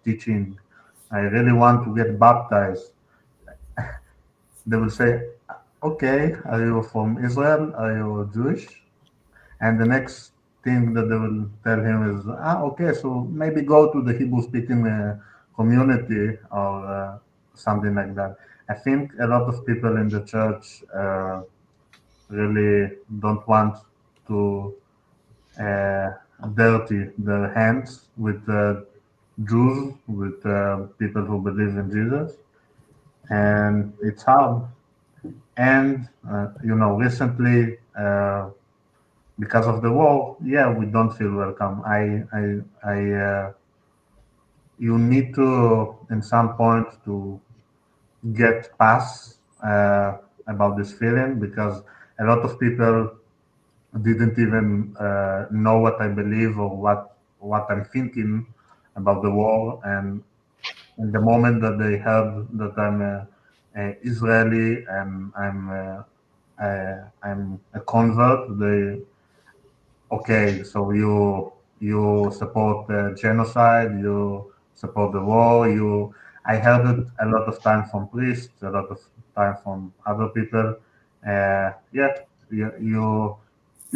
teaching, I really want to get baptized. They will say, okay, are you from Israel? Are you Jewish? And the next thing that they will tell him is, okay, so maybe go to the Hebrew-speaking community or something like that. I think a lot of people in the church really don't want to uh, dirty their hands with Jews, with people who believe in Jesus, and it's hard. And recently, because of the war, yeah, we don't feel welcome. You need to, in some point, to get past about this feeling, because a lot of people didn't even know what I believe or what I'm thinking about the war. And in the moment that they heard that I'm Israeli and I'm a convert, okay, so you support the genocide, you support the war. I heard it a lot of time from priests, a lot of time from other people. Yeah, you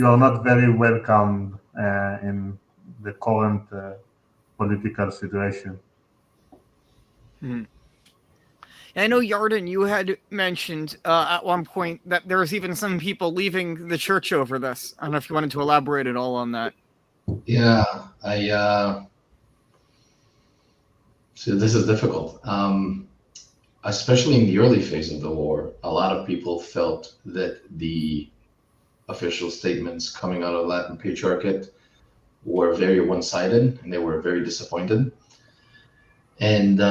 are not very welcomed in the current political situation. Mhm. And I know, Yarden, you had mentioned at one point that there's even some people leaving the church over this. I don't know if you wanted to elaborate at all on that. Yeah, so this is difficult. Especially in the early phase of the war, a lot of people felt that the official statements coming out of Latin Patriarchate were very one-sided, and they were very disappointed. And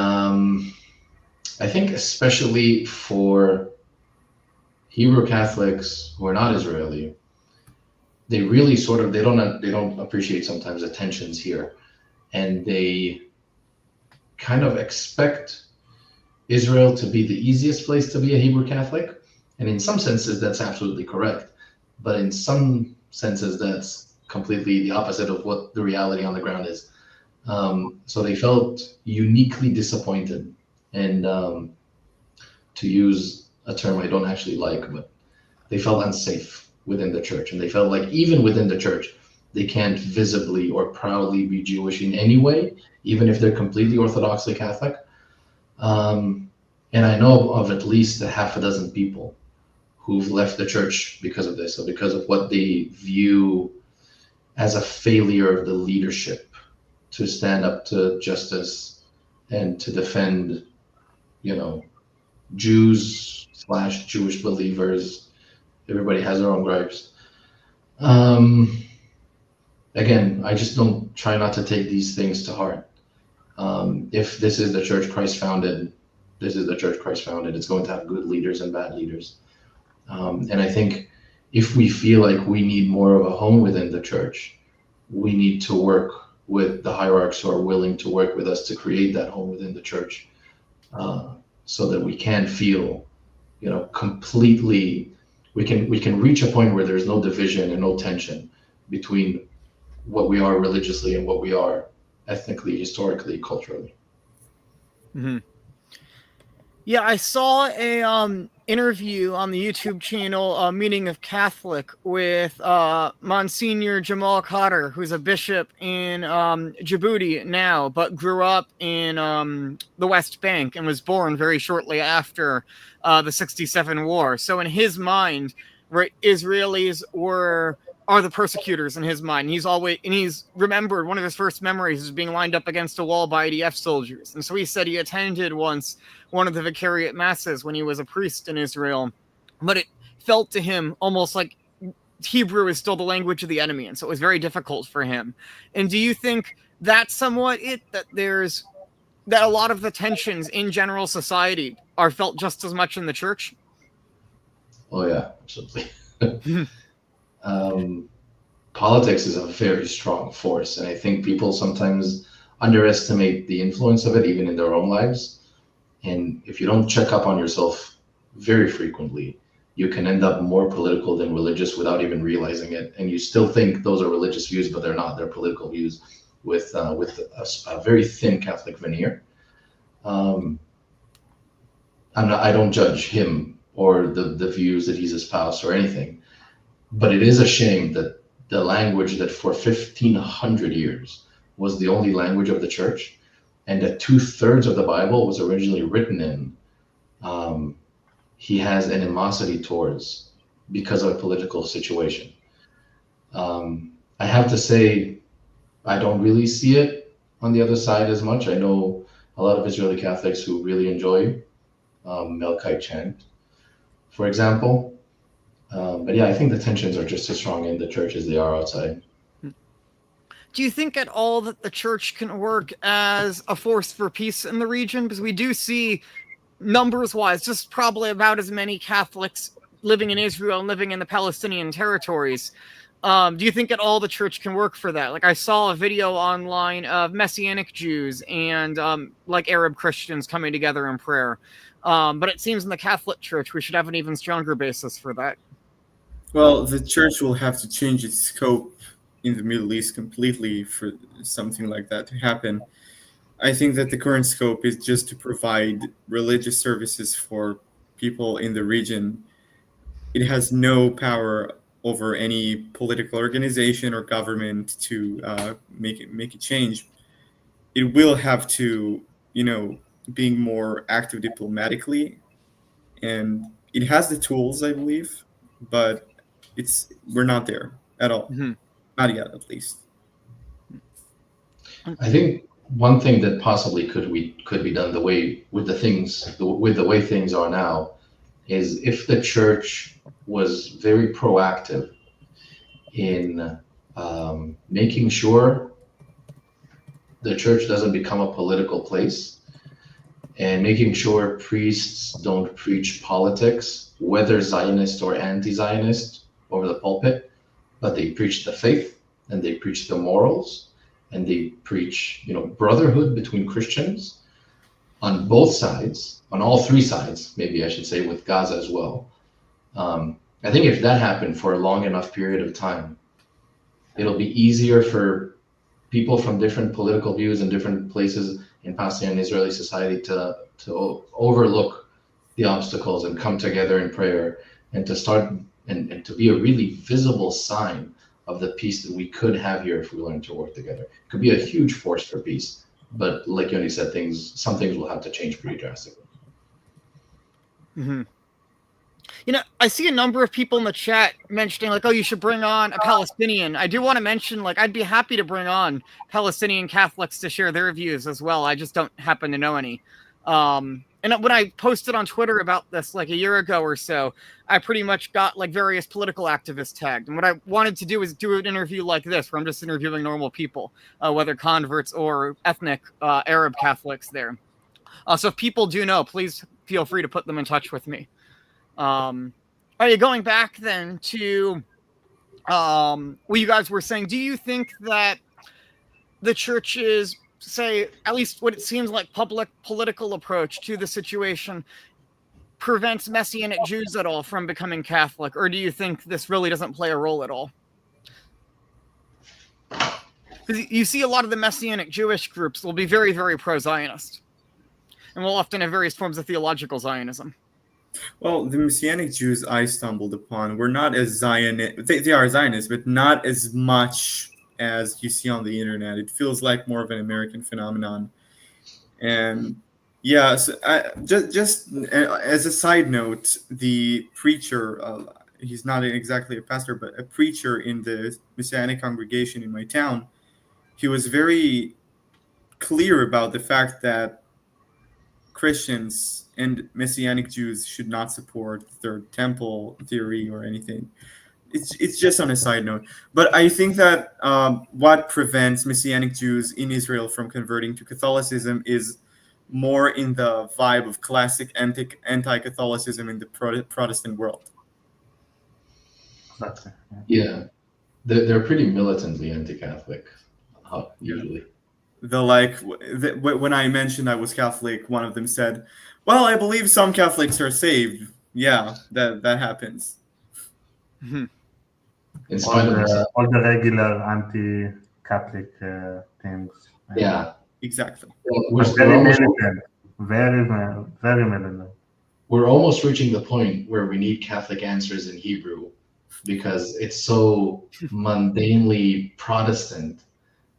I think especially for Hebrew Catholics who are not Israeli, they really they don't appreciate sometimes the tensions here, and they kind of expect Israel to be the easiest place to be a Hebrew Catholic. And in some senses, that's absolutely correct. But in some senses, that's completely the opposite of what the reality on the ground is. So they felt uniquely disappointed. And to use a term I don't actually like, but they felt unsafe within the church. And they felt like even within the church, they can't visibly or proudly be Jewish in any way, even if they're completely Orthodoxly Catholic. And I know of at least a half a dozen people who've left the church because of this, or because of what they view as a failure of the leadership to stand up to justice and to defend, Jews/Jewish believers. Everybody has their own gripes. Again, I just don't try not to take these things to heart. If this is the church Christ founded, this is the church Christ founded. It's going to have good leaders and bad leaders. And I think if we feel like we need more of a home within the church, we need to work with the hierarchs who are willing to work with us to create that home within the church, so that we can feel, completely, we can reach a point where there's no division and no tension between what we are religiously and what we are ethnically, historically, culturally. Mm-hmm. Yeah, I saw a interview on the YouTube channel, Meaning of Catholic, with Monsignor Jamal Khader, who's a bishop in Djibouti now, but grew up in the West Bank and was born very shortly after the 67 war. So in his mind, right, Israelis are the persecutors in his mind. He's remembered one of his first memories is being lined up against a wall by IDF soldiers. And so he said he attended once one of the Vicariat masses when he was a priest in Israel, but it felt to him almost like Hebrew is still the language of the enemy, and so it was very difficult for him. And do you think that's somewhat that a lot of the tensions in general society are felt just as much in the church? Oh yeah, absolutely. Politics is a very strong force, and I think people sometimes underestimate the influence of it even in their own lives. And if you don't check up on yourself very frequently, you can end up more political than religious without even realizing it. And you still think those are religious views, but they're not. They're political views with a very thin Catholic veneer. I don't judge him or the views that he's espoused or anything, but it is a shame that the language that for 1,500 years was the only language of the church, and that 2/3 of the Bible was originally written in, he has animosity towards because of a political situation. I have to say, I don't really see it on the other side as much. I know a lot of Israeli Catholics who really enjoy Melkite chant, for example. But yeah, I think the tensions are just as strong in the church as they are outside. Do you think at all that the church can work as a force for peace in the region? Because we do see, numbers-wise, just probably about as many Catholics living in Israel and living in the Palestinian territories. Do you think at all the church can work for that? Like, I saw a video online of Messianic Jews and like Arab Christians coming together in prayer. But it seems in the Catholic Church we should have an even stronger basis for that. Well, the church will have to change its scope in the Middle East completely for something like that to happen. I think that the current scope is just to provide religious services for people in the region. It has no power over any political organization or government to make a change. It will have to, being more active diplomatically, and it has the tools, I believe, but we're not there at all. Mm-hmm. Not yet, at least. I think one thing that possibly could be done with the way things are now is if the church was very proactive in making sure the church doesn't become a political place, and making sure priests don't preach politics, whether Zionist or anti-Zionist, over the pulpit, but they preach the faith and they preach the morals and they preach, brotherhood between Christians on both sides, on all three sides, maybe I should say, with Gaza as well. I think if that happened for a long enough period of time, it'll be easier for people from different political views and different places in Palestinian Israeli society to overlook the obstacles and come together in prayer and to start and to be a really visible sign of the peace that we could have here if we learn to work together. It could be a huge force for peace, but like Yoni said, some things will have to change pretty drastically. Mm-hmm. I see a number of people in the chat mentioning, like, oh, you should bring on a Palestinian. I do want to mention, like, I'd be happy to bring on Palestinian Catholics to share their views as well. I just don't happen to know any. And when I posted on Twitter about this, like, a year ago or so, I pretty much got, like, various political activists tagged. And what I wanted to do is do an interview like this, where I'm just interviewing normal people, whether converts or ethnic Arab Catholics there. So if people do know, please feel free to put them in touch with me. Are you going back then to what you guys were saying? Do you think that the church's, say, at least what it seems like, public political approach to the situation prevents Messianic Jews at all from becoming Catholic, or do you think this really doesn't play a role at all? Because you see a lot of the Messianic Jewish groups will be very, very pro-Zionist, and will often have various forms of theological Zionism. Well, the Messianic Jews I stumbled upon were not as Zionist. They are Zionists, but not as much as you see on the internet. It feels like more of an American phenomenon. And yeah, so just as a side note, the preacher, he's not exactly a pastor, but a preacher in the Messianic congregation in my town, he was very clear about the fact that Christians and Messianic Jews should not support the Third Temple theory or anything. It's just on a side note. But I think that what prevents Messianic Jews in Israel from converting to Catholicism is more in the vibe of classic anti-Catholicism in the Protestant world. Exactly. Yeah, they're pretty militantly anti-Catholic, usually. When I mentioned I was Catholic, one of them said, well, I believe some Catholics are saved. Yeah, that happens. In All spite of themselves. the regular anti-Catholic things. Yeah. Exactly. We're, But we're very almost militant. Very militant. we're almost reaching the point where we need Catholic answers in Hebrew because it's so mundanely Protestant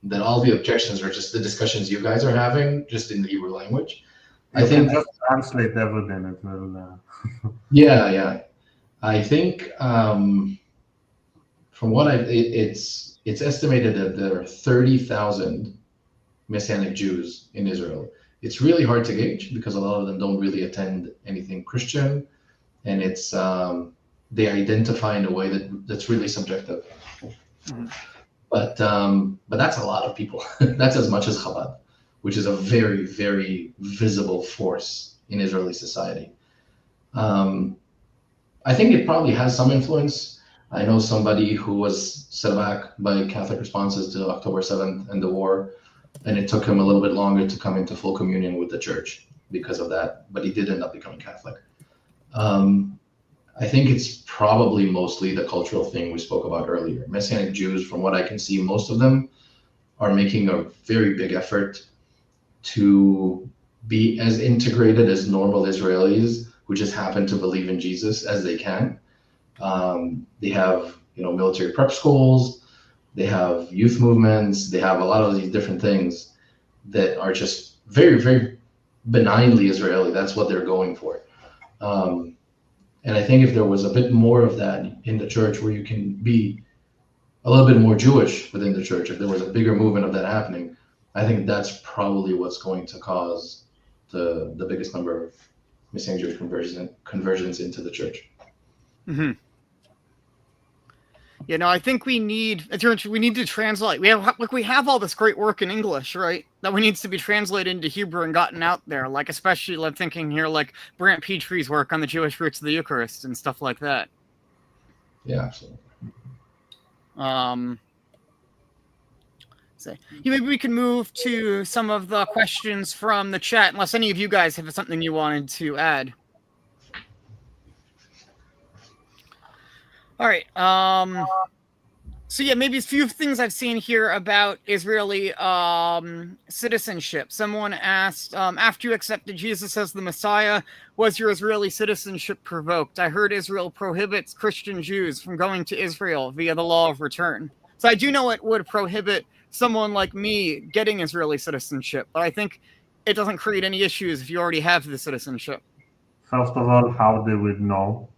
that all the objections are just the discussions you guys are having just in the Hebrew language. You I can think, just translate everything. It will. yeah. I think from what it's estimated that there are 30,000 Messianic Jews in Israel. It's really hard to gauge because a lot of them don't really attend anything Christian, and it's they identify in a way that's really subjective. Mhm. But that's a lot of people. That's as much as Chabad, which is a very, very visible force in Israeli society. I think it probably has some influence. I know somebody who was set back by Catholic responses to October 7th and the war, and it took him a little bit longer to come into full communion with the church because of that, but he did end up becoming Catholic. I think it's probably mostly the cultural thing we spoke about earlier. Messianic Jews, from what I can see, most of them are making a very big effort to be as integrated as normal Israelis who just happen to believe in Jesus as they can. They have, military prep schools, they have youth movements, they have a lot of these different things that are just very, very benignly Israeli. That's what they're going for. And I think if there was a bit more of that in the church where you can be a little bit more Jewish within the church, if there was a bigger movement of that happening, I think that's probably what's going to cause the biggest number of Messianic Jewish conversions into the church. Mm-hmm. I think we need to translate. We have all this great work in English, right? That we needs to be translated into Hebrew and gotten out there. Like especially, I'm thinking here, like Brant Petree's work on the Jewish roots of the Eucharist and stuff like that. Yeah, absolutely. So maybe we can move to some of the questions from the chat, unless any of you guys have something you wanted to add. All right. So maybe a few things I've seen here about Israeli citizenship. Someone asked, after you accepted Jesus as the Messiah, was your Israeli citizenship provoked? I heard Israel prohibits Christian Jews from going to Israel via the law of return. So I do know it would prohibit someone like me getting Israeli citizenship, but I think it doesn't create any issues if you already have the citizenship. First of all, how they would know?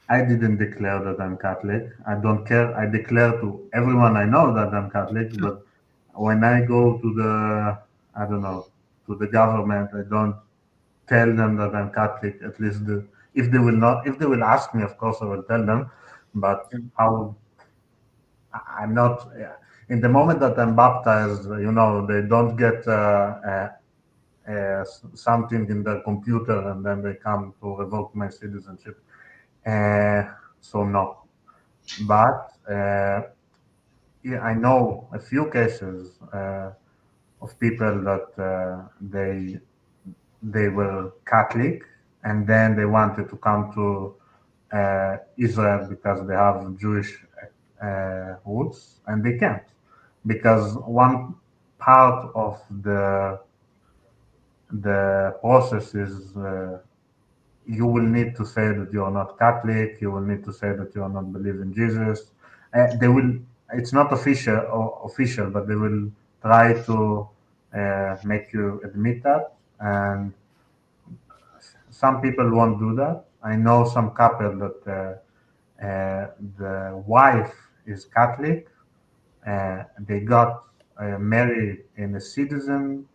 I didn't declare that I'm Catholic. I don't care. I declare to everyone I know that I'm Catholic, but when I go to the government, I don't tell them that I'm Catholic. At least if they will ask me, of course I will tell them. But I'm not. In the moment that I'm baptized, they don't get something in their computer and then they come to revoke my citizenship. So no, but I know a few cases of people that they were Catholic and then they wanted to come to Israel because they have Jewish roots and they can't because one part of the process is you will need to say that you are not Catholic. You will need to say that you are not believe in Jesus. They will. It's not official, but they will try to make you admit that. And some people won't do that. I know some couple that the wife is Catholic. They got married in a citizen,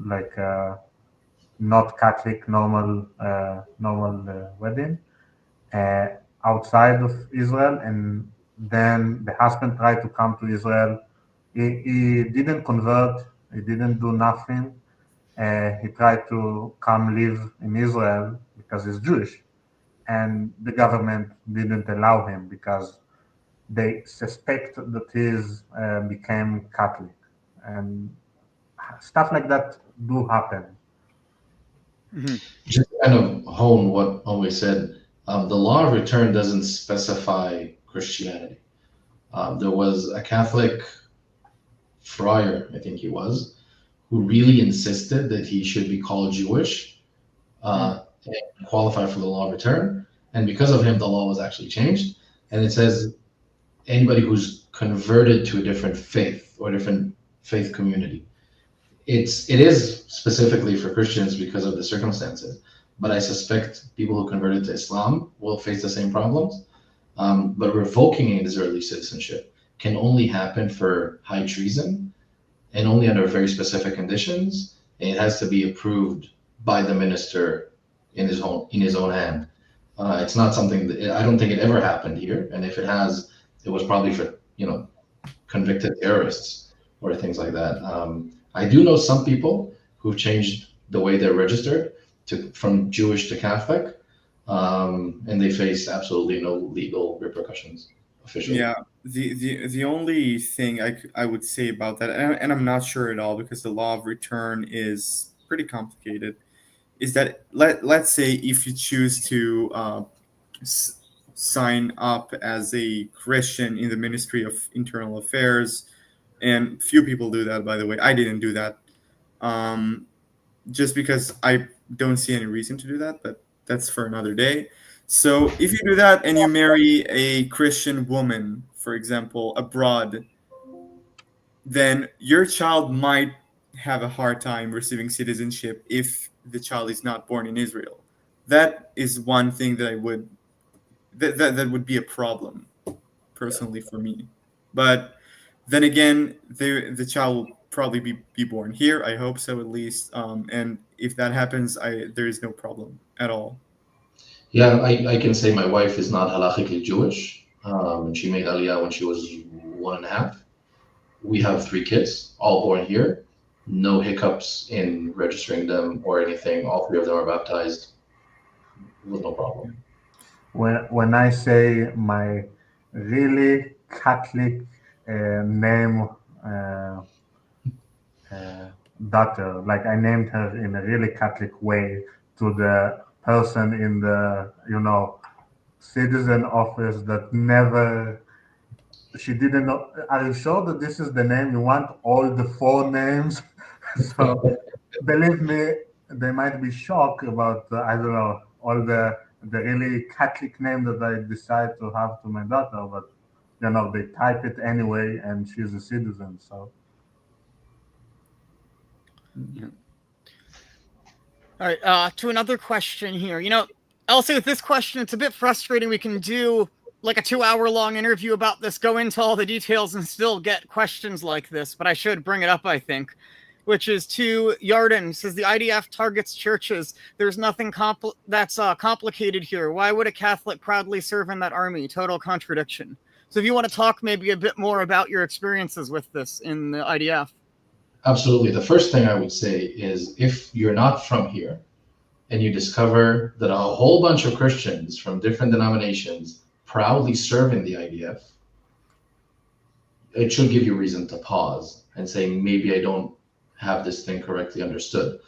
like. Not Catholic normal wedding outside of Israel, and then the husband tried to come to Israel. He didn't convert. He didn't do nothing. He tried to come live in Israel because he's Jewish, and the government didn't allow him because they suspect that he's became Catholic, and stuff like that do happen. Mm-hmm. Just to kind of hone what Owe said, the law of return doesn't specify Christianity. There was a Catholic friar, I think he was, who really insisted that he should be called Jewish and qualify for the law of return. And because of him, the law was actually changed. And it says anybody who's converted to a different faith or different faith community. It is specifically for Christians because of the circumstances, but I suspect people who converted to Islam will face the same problems. But revoking an Israeli citizenship can only happen for high treason and only under very specific conditions. And it has to be approved by the minister in his own hand. It's not something that I don't think it ever happened here, and if it has, it was probably for convicted terrorists or things like that. I do know some people who've changed the way they're registered from Jewish to Catholic, and they face absolutely no legal repercussions officially. Yeah, the only thing I would say about that, and I'm not sure at all because the law of return is pretty complicated, is that let's say if you choose to sign up as a Christian in the Ministry of Internal Affairs, and few people do that, by the way. I didn't do that, just because I don't see any reason to do that, but that's for another day. So if you do that and you marry a Christian woman, for example, abroad, then your child might have a hard time receiving citizenship if the child is not born in Israel. That is one thing that that would be a problem personally for me. But then again, the child will probably be born here. I hope so, at least. And if that happens, there is no problem at all. Yeah, I can say my wife is not halachically Jewish. And she made Aliyah when she was 1.5. We have 3 kids, all born here. No hiccups in registering them or anything. All 3 of them are baptized with no problem. When I say my really Catholic name daughter, like I named her in a really Catholic way to the person in the citizen office that never. She didn't know. Are you sure that this is the name you want? All the 4 names. So believe me, they might be shocked about I don't know all the really Catholic name that I decide to have to my daughter, but they type it anyway, and she's a citizen. So. All right, to another question here. I'll say with this question, it's a bit frustrating. We can do like a 2-hour-long interview about this, go into all the details, and still get questions like this. But I should bring it up, I think, which is to Yarden. Says the IDF targets churches. There's nothing that's complicated here. Why would a Catholic proudly serve in that army? Total contradiction. So if you want to talk maybe a bit more about your experiences with this in the IDF. Absolutely. The first thing I would say is if you're not from here and you discover that a whole bunch of Christians from different denominations proudly serve in the IDF, it should give you reason to pause and say, maybe I don't have this thing correctly understood.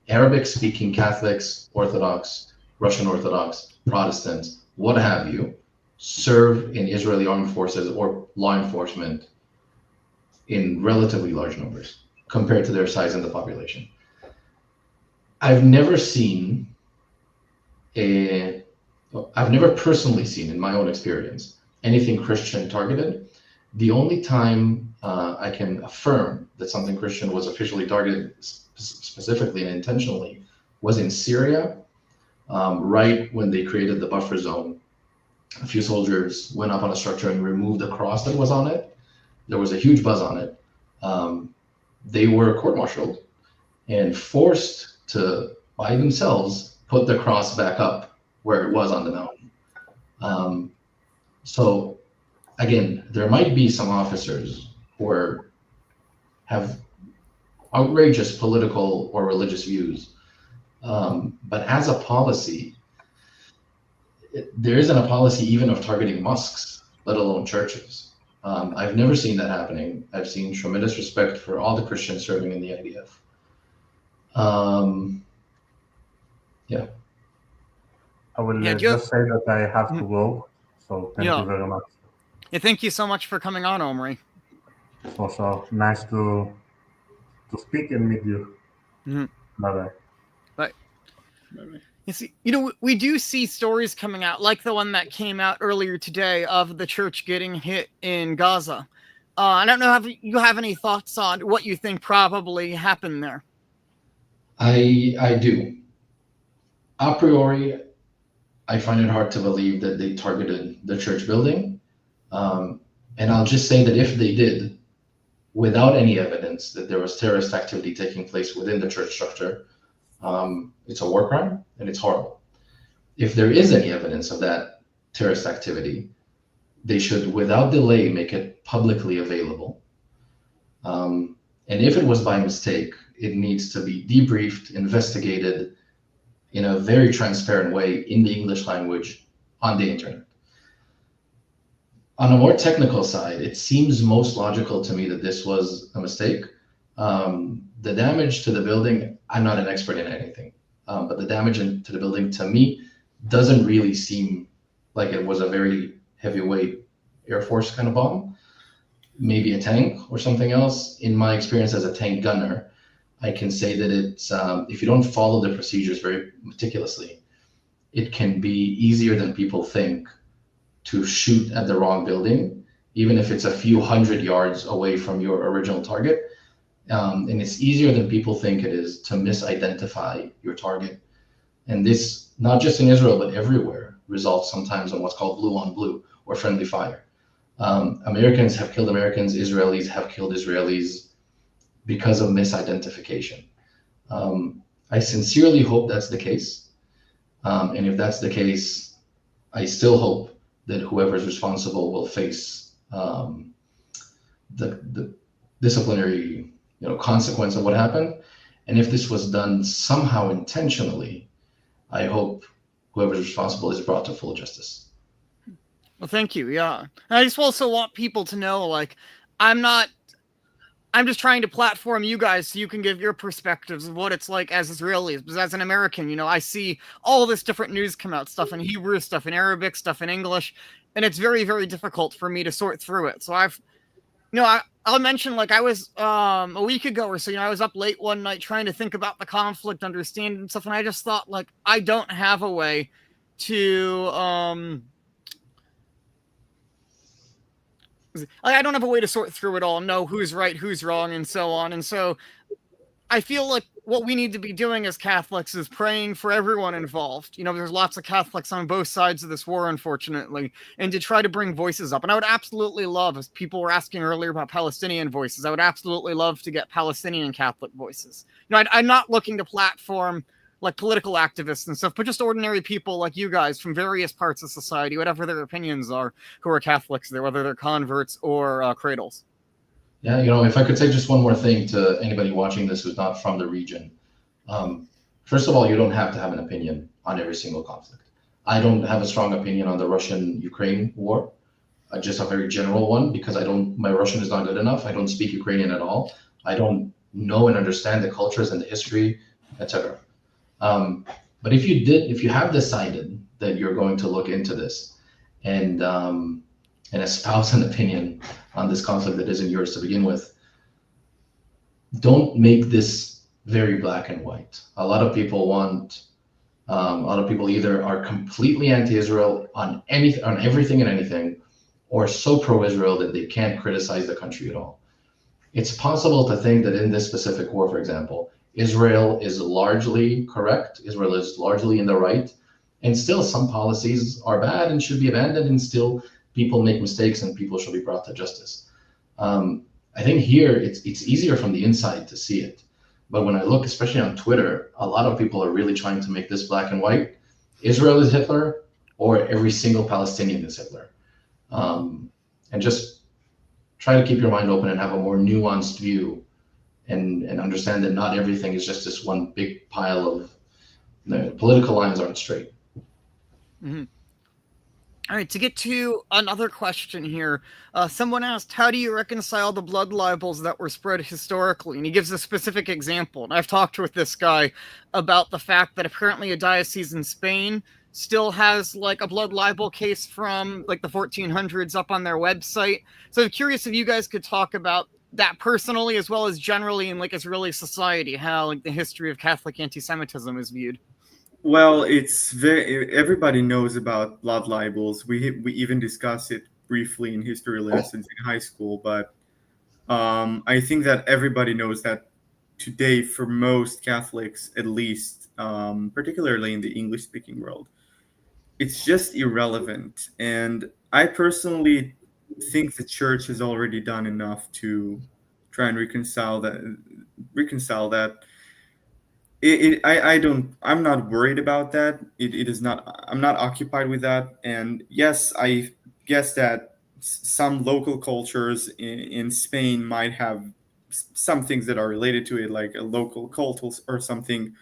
Arabic-speaking Catholics, Orthodox, Russian Orthodox, Protestants, what have you, serve in Israeli armed forces or law enforcement in relatively large numbers compared to their size in the population. I've never personally seen, in my own experience, anything Christian targeted. The only time I can affirm that something Christian was officially targeted specifically and intentionally was in Syria, right when they created the buffer zone. A few soldiers went up on a structure and removed the cross that was on it. There was a huge buzz on it. They were court-martialed and forced to, by themselves, put the cross back up where it was on the mountain. So, again, there might be some officers who have outrageous political or religious views, but as a policy, there isn't a policy even of targeting mosques, let alone churches. I've never seen that happening. I've seen tremendous respect for all the Christians serving in the IDF. Yeah. I will Yeah, just say that I have to Mhm. go. So thank Yeah. you very much. Yeah, thank you so much for coming on, Omri. It's also nice to speak and meet you. Mhm. Bye bye. But Bye-bye. you see, we do see stories coming out, like the one that came out earlier today of the church getting hit in Gaza. I don't know if you have any thoughts on what you think probably happened there. I do. A priori, I find it hard to believe that they targeted the church building. And I'll just say that if they did, without any evidence that there was terrorist activity taking place within the church structure, it's a war crime and it's horrible. If there is any evidence of that terrorist activity, they should, without delay, make it publicly available. And if it was by mistake, it needs to be debriefed, investigated in a very transparent way in the English language on the internet. On a more technical side, it seems most logical to me that this was a mistake. The damage to the building, I'm not an expert in anything, but the damage to the building to me doesn't really seem like it was a very heavyweight Air Force kind of bomb. Maybe a tank or something else. In my experience as a tank gunner, I can say that it's if you don't follow the procedures very meticulously, it can be easier than people think to shoot at the wrong building, even if it's a few hundred yards away from your original target. And it's easier than people think it is to misidentify your target. And this, not just in Israel, but everywhere, results sometimes in what's called blue on blue or friendly fire. Americans have killed Americans, Israelis have killed Israelis because of misidentification. I sincerely hope that's the case. And if that's the case, I still hope that whoever's responsible will face the disciplinary consequence of what happened. And if this was done somehow intentionally, I hope whoever's responsible is brought to full justice. Well, thank you. Yeah. I just also want people to know, like, I'm just trying to platform you guys so you can give your perspectives of what it's like as Israelis. Because as an American, I see all this different news come out, stuff in Hebrew, stuff in Arabic, stuff in English, and it's very, very difficult for me to sort through it. So I'll mention, like, I was a week ago or so, I was up late one night trying to think about the conflict, understand and stuff, and I just thought, like, I don't have a way to I don't have a way to sort through it all, know who's right, who's wrong, and so on. And so I feel like what we need to be doing as Catholics is praying for everyone involved. There's lots of Catholics on both sides of this war, unfortunately, and to try to bring voices up. And I would absolutely love, as people were asking earlier about Palestinian voices, I would absolutely love to get Palestinian Catholic voices. I'm not looking to platform like political activists and stuff, but just ordinary people like you guys from various parts of society, whatever their opinions are, who are Catholics, whether they're converts or cradles. Yeah, if I could say just one more thing to anybody watching this who's not from the region. First of all, you don't have to have an opinion on every single conflict. I don't have a strong opinion on the Russian-Ukraine war, just a very general one, because my Russian is not good enough. I don't speak Ukrainian at all. I don't know and understand the cultures and the history, etc. But if you have decided that you're going to look into this and espouse an opinion on this conflict that isn't yours to begin with, don't make this very black and white. A lot of people either are completely anti-Israel on everything and anything, or so pro-Israel that they can't criticize the country at all. It's possible to think that in this specific war, for example, Israel is largely correct, Israel is largely in the right, and still some policies are bad and should be abandoned, and still people make mistakes and people should be brought to justice. I think here it's easier from the inside to see it. But when I look, especially on Twitter, a lot of people are really trying to make this black and white. Israel is Hitler, or every single Palestinian is Hitler. And just try to keep your mind open and have a more nuanced view, and understand that not everything is just this one big pile of political lines aren't straight. Mm-hmm. All right, to get to another question here, someone asked, how do you reconcile the blood libels that were spread historically? And he gives a specific example. And I've talked with this guy about the fact that apparently a diocese in Spain still has like a blood libel case from like the 1400s up on their website. So I'm curious if you guys could talk about that personally as well as generally in like Israeli society, how like the history of Catholic anti-Semitism is viewed. Well, everybody knows about blood libels. We even discussed it briefly in history lessons in high school, but I think that everybody knows that today, for most Catholics, at least, particularly in the English-speaking world, it's just irrelevant. And I personally think the church has already done enough to try and reconcile that. I'm not worried about that. It is not. I'm not occupied with that. And yes, I guess that some local cultures in Spain might have some things that are related to it, like a local cult or something.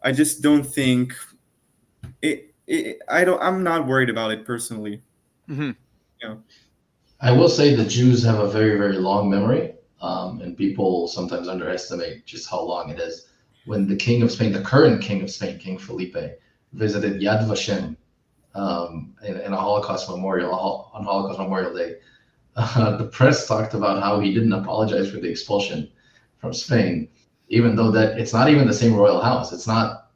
I just don't think I'm not worried about it personally. Mm-hmm. Yeah. I will say the Jews have a very, very long memory, and people sometimes underestimate just how long it is. When the King of Spain, the current King of Spain, King Felipe, visited Yad Vashem in a Holocaust memorial on Holocaust Memorial Day, the press talked about how he didn't apologize for the expulsion from Spain, even though that it's not even the same royal house. It's not,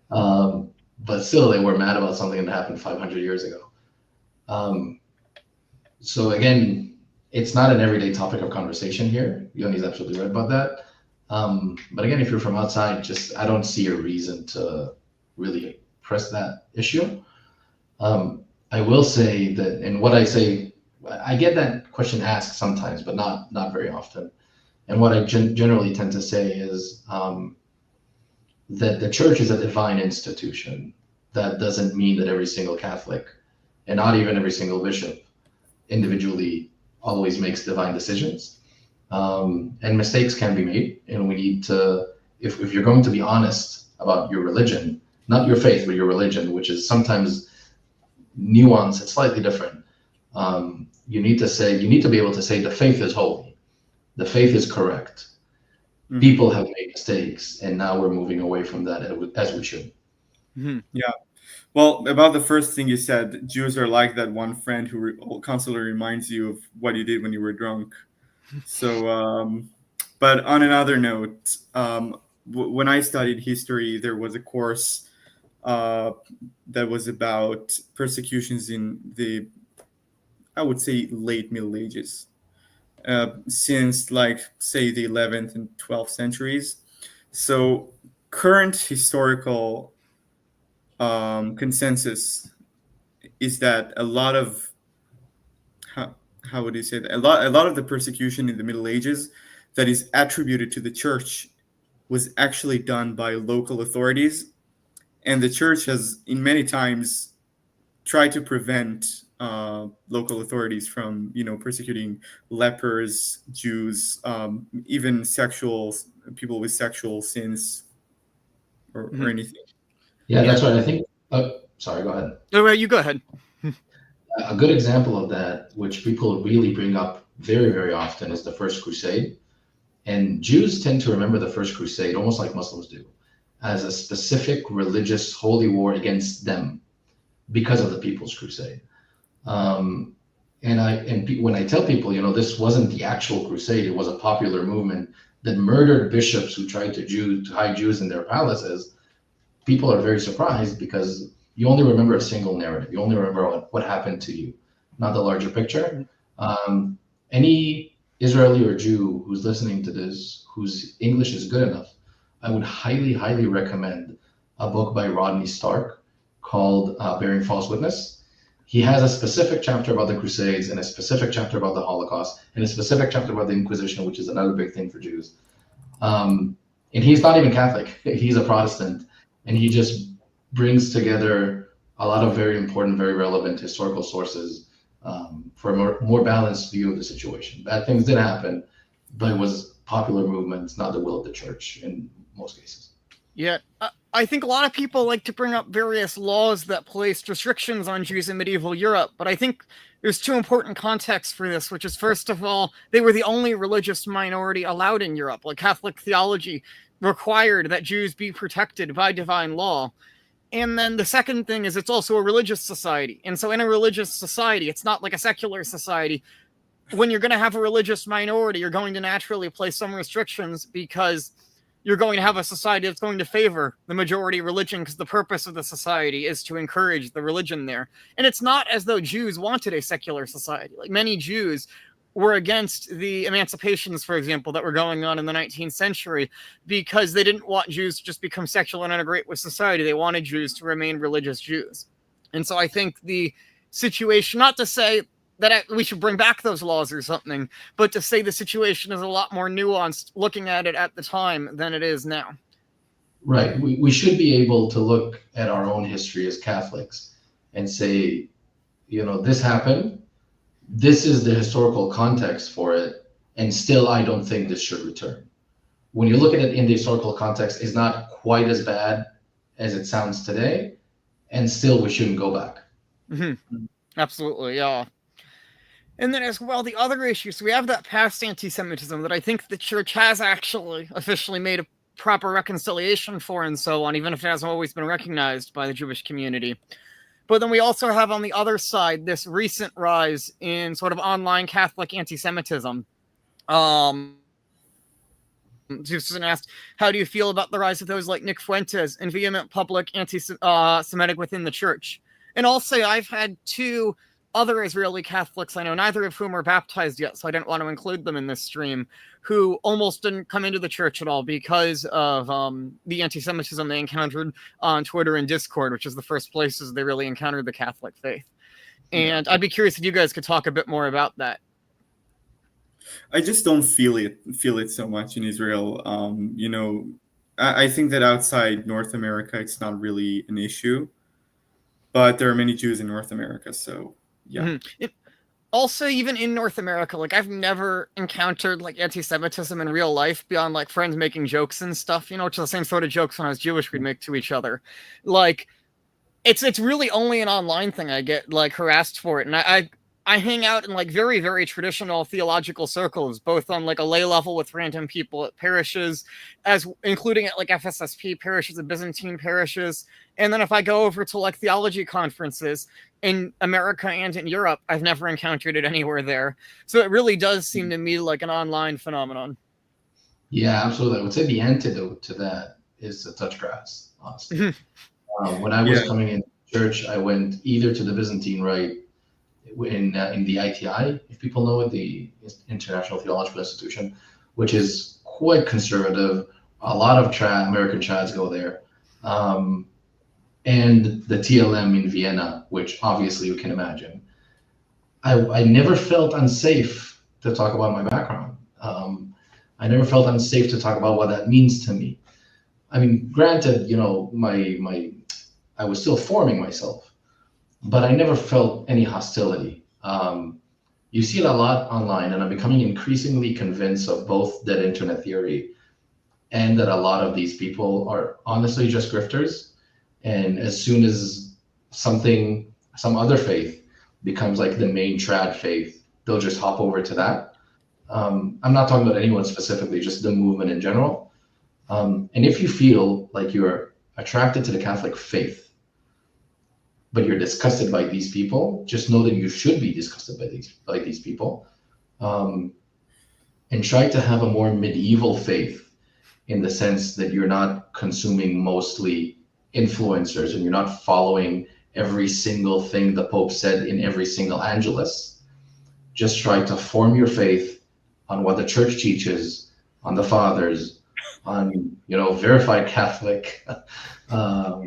but still they were mad about something that happened 500 years ago. So again, it's not an everyday topic of conversation here. Yoni's absolutely right about that. But again, if you're from outside, I don't see a reason to really press that issue. I will say that, and what I say, I get that question asked sometimes, but not very often. And what I generally tend to say is that the church is a divine institution. That doesn't mean that every single Catholic, and not even every single bishop, individually always makes divine decisions. And mistakes can be made, and we need to, if you're going to be honest about your religion, not your faith, but your religion, which is sometimes nuanced, it's slightly different. You need to be able to say the faith is holy, the faith is correct. Mm-hmm. People have made mistakes, and now we're moving away from that as we should. Mm-hmm. Yeah. Well, about the first thing you said, Jews are like that one friend who constantly reminds you of what you did when you were drunk. So, but on another note, when I studied history, there was a course that was about persecutions in the, I would say, late Middle Ages, since like, say, the 11th and 12th centuries. So current historical consensus is that a lot of, how would you say that? A lot of the persecution in the Middle Ages that is attributed to the church was actually done by local authorities, and the church has, in many times, tried to prevent local authorities from, persecuting lepers, Jews, even people with sexual sins, or anything. Yeah, that's right. I think. Sorry, go ahead. No, you go ahead. A good example of that, which people really bring up very, very often, is the First Crusade. And Jews tend to remember the First Crusade, almost like Muslims do, as a specific religious holy war against them because of the People's Crusade. And when I tell people, this wasn't the actual crusade, it was a popular movement that murdered bishops who tried to hide Jews in their palaces, people are very surprised because you only remember a single narrative. You only remember what happened to you, not the larger picture. Any Israeli or Jew who's listening to this, whose English is good enough, I would highly, highly recommend a book by Rodney Stark called Bearing False Witness. He has a specific chapter about the Crusades and a specific chapter about the Holocaust and a specific chapter about the Inquisition, which is another big thing for Jews. And he's not even Catholic. He's a Protestant. And he just brings together a lot of very important, very relevant historical sources for a more balanced view of the situation. Bad things did happen, but it was popular movements, not the will of the church in most cases. Yeah, I think a lot of people like to bring up various laws that placed restrictions on Jews in medieval Europe, but I think there's two important contexts for this, which is, first of all, they were the only religious minority allowed in Europe. Like, Catholic theology required that Jews be protected by divine law. And then the second thing is it's also a religious society. And so in a religious society, it's not like a secular society. When you're going to have a religious minority, you're going to naturally place some restrictions because you're going to have a society that's going to favor the majority religion, because the purpose of the society is to encourage the religion there. And it's not as though Jews wanted a secular society. Like, many Jews were against the emancipations, for example, that were going on in the 19th century, because they didn't want Jews to just become secular and integrate with society. They wanted Jews to remain religious Jews. And so I think the situation, not to say that we should bring back those laws or something, but to say the situation is a lot more nuanced looking at it at the time than it is now. Right. We should be able to look at our own history as Catholics and say, this happened. This is the historical context for it. And still, I don't think this should return. When you look at it in the historical context, it's not quite as bad as it sounds today. And still, we shouldn't go back. Mm-hmm. Absolutely, yeah. And then as well, the other issues, we have that past anti-Semitism that I think the church has actually officially made a proper reconciliation for and so on, even if it hasn't always been recognized by the Jewish community. But then we also have on the other side this recent rise in sort of online Catholic anti-Semitism. Susan asked, how do you feel about the rise of those like Nick Fuentes and vehement public anti-Semitic within the church? And I'll say I've had two other Israeli Catholics I know, neither of whom are baptized yet, so I didn't want to include them in this stream, who almost didn't come into the church at all because of the anti-Semitism they encountered on Twitter and Discord, which is the first places they really encountered the Catholic faith. And I'd be curious if you guys could talk a bit more about that. I just don't feel it so much in Israel. I think that outside North America, it's not really an issue, but there are many Jews in North America, so yeah. Mm-hmm. Also, even in North America, like, I've never encountered like anti-Semitism in real life beyond like friends making jokes and stuff, which are the same sort of jokes when I was Jewish we'd make to each other. Like, it's really only an online thing I get like harassed for it. And I hang out in like very, very traditional theological circles, both on like a lay level with random people at parishes, as including at like FSSP parishes and Byzantine parishes. And then if I go over to like theology conferences in America and in Europe, I've never encountered it anywhere there. So it really does seem to me like an online phenomenon. Yeah, absolutely. I would say the antidote to that is to touch grass, honestly. When I was coming in church, I went either to the Byzantine Rite in the ITI, if people know it, the International Theological Institution, which is quite conservative. A lot of American Chads go there. And the TLM in Vienna, which obviously you can imagine. I never felt unsafe to talk about my background. I never felt unsafe to talk about what that means to me. I mean, granted, I was still forming myself, but I never felt any hostility. You see it a lot online, and I'm becoming increasingly convinced of both that internet theory and that a lot of these people are honestly just grifters. And as soon as some other faith becomes like the main trad faith, they'll just hop over to that. I'm not talking about anyone specifically, just the movement in general. And if you feel like you're attracted to the Catholic faith, but you're disgusted by these people, just know that you should be disgusted by these people, and try to have a more medieval faith in the sense that you're not consuming mostly influencers and you're not following every single thing the Pope said in every single Angelus. Just try to form your faith on what the Church teaches, on the Fathers, on verified Catholic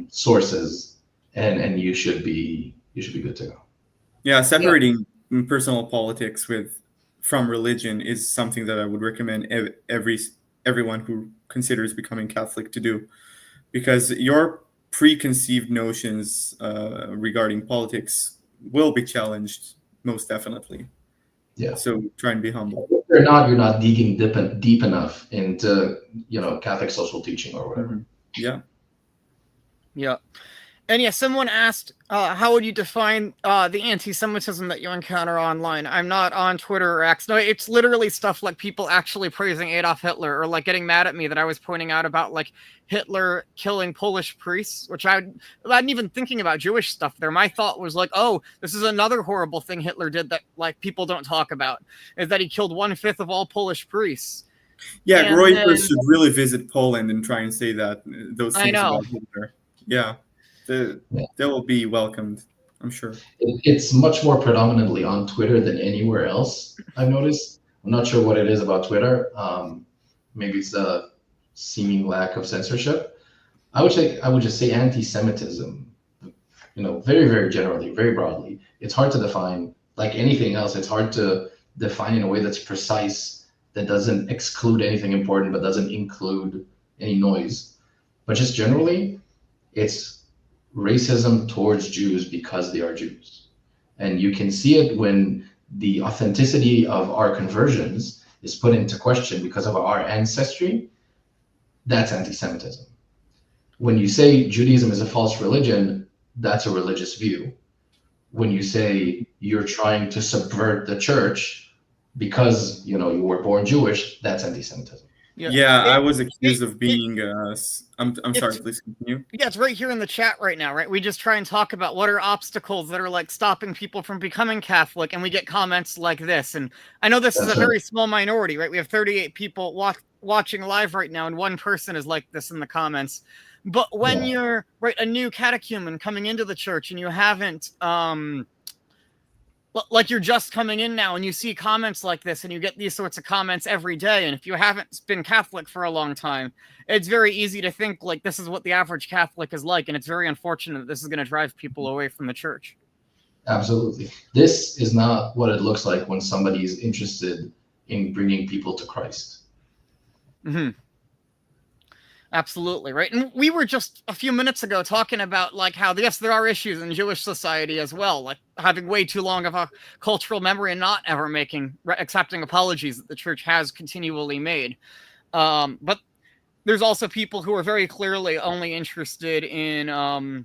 sources. And you should be good to go. Yeah, separating personal politics from religion is something that I would recommend everyone who considers becoming Catholic to do, because your preconceived notions regarding politics will be challenged most definitely. Yeah. So try and be humble. If you're not digging deep enough into Catholic social teaching or whatever. Mm-hmm. Yeah. Yeah. And yeah, someone asked, how would you define the anti-Semitism that you encounter online? I'm not on Twitter or X. No, it's literally stuff like people actually praising Adolf Hitler, or like getting mad at me that I was pointing out about like Hitler killing Polish priests, which I wasn't even thinking about Jewish stuff there. My thought was like, oh, this is another horrible thing Hitler did that like people don't talk about, is that he killed 1/5 of all Polish priests. Yeah, And Reuters then, should really visit Poland and try and say that those I things know. about Hitler. Yeah, they will be welcomed, I'm sure. It's much more predominantly on Twitter than anywhere else, I've noticed. I'm not sure what it is about Twitter. Maybe it's the seeming lack of censorship. I would just say anti-Semitism, very, very generally, very broadly. It's hard to define. Like anything else, it's hard to define in a way that's precise, that doesn't exclude anything important, but doesn't include any noise. But just generally, it's racism towards Jews because they are Jews. And you can see it when the authenticity of our conversions is put into question because of our ancestry. That's anti-Semitism. When you say Judaism is a false religion, that's a religious view. When you say you're trying to subvert the church because you were born Jewish, that's anti-Semitism. Yeah, I was accused of being. I'm sorry. Please continue. Yeah, it's right here in the chat right now, right? We just try and talk about what are obstacles that are like stopping people from becoming Catholic, and we get comments like this. And I know this is a very small minority, right? We have 38 people watching live right now, and one person is like this in the comments. But when you're a new catechumen coming into the church, and you haven't like you're just coming in now and you see comments like this and you get these sorts of comments every day. And if you haven't been Catholic for a long time, it's very easy to think like this is what the average Catholic is like. And it's very unfortunate that this is going to drive people away from the church. Absolutely. This is not what it looks like when somebody is interested in bringing people to Christ. Mm-hmm. Absolutely, right. And we were just a few minutes ago talking about like how, yes, there are issues in Jewish society as well, like having way too long of a cultural memory and not ever accepting apologies that the church has continually made. But there's also people who are very clearly only interested in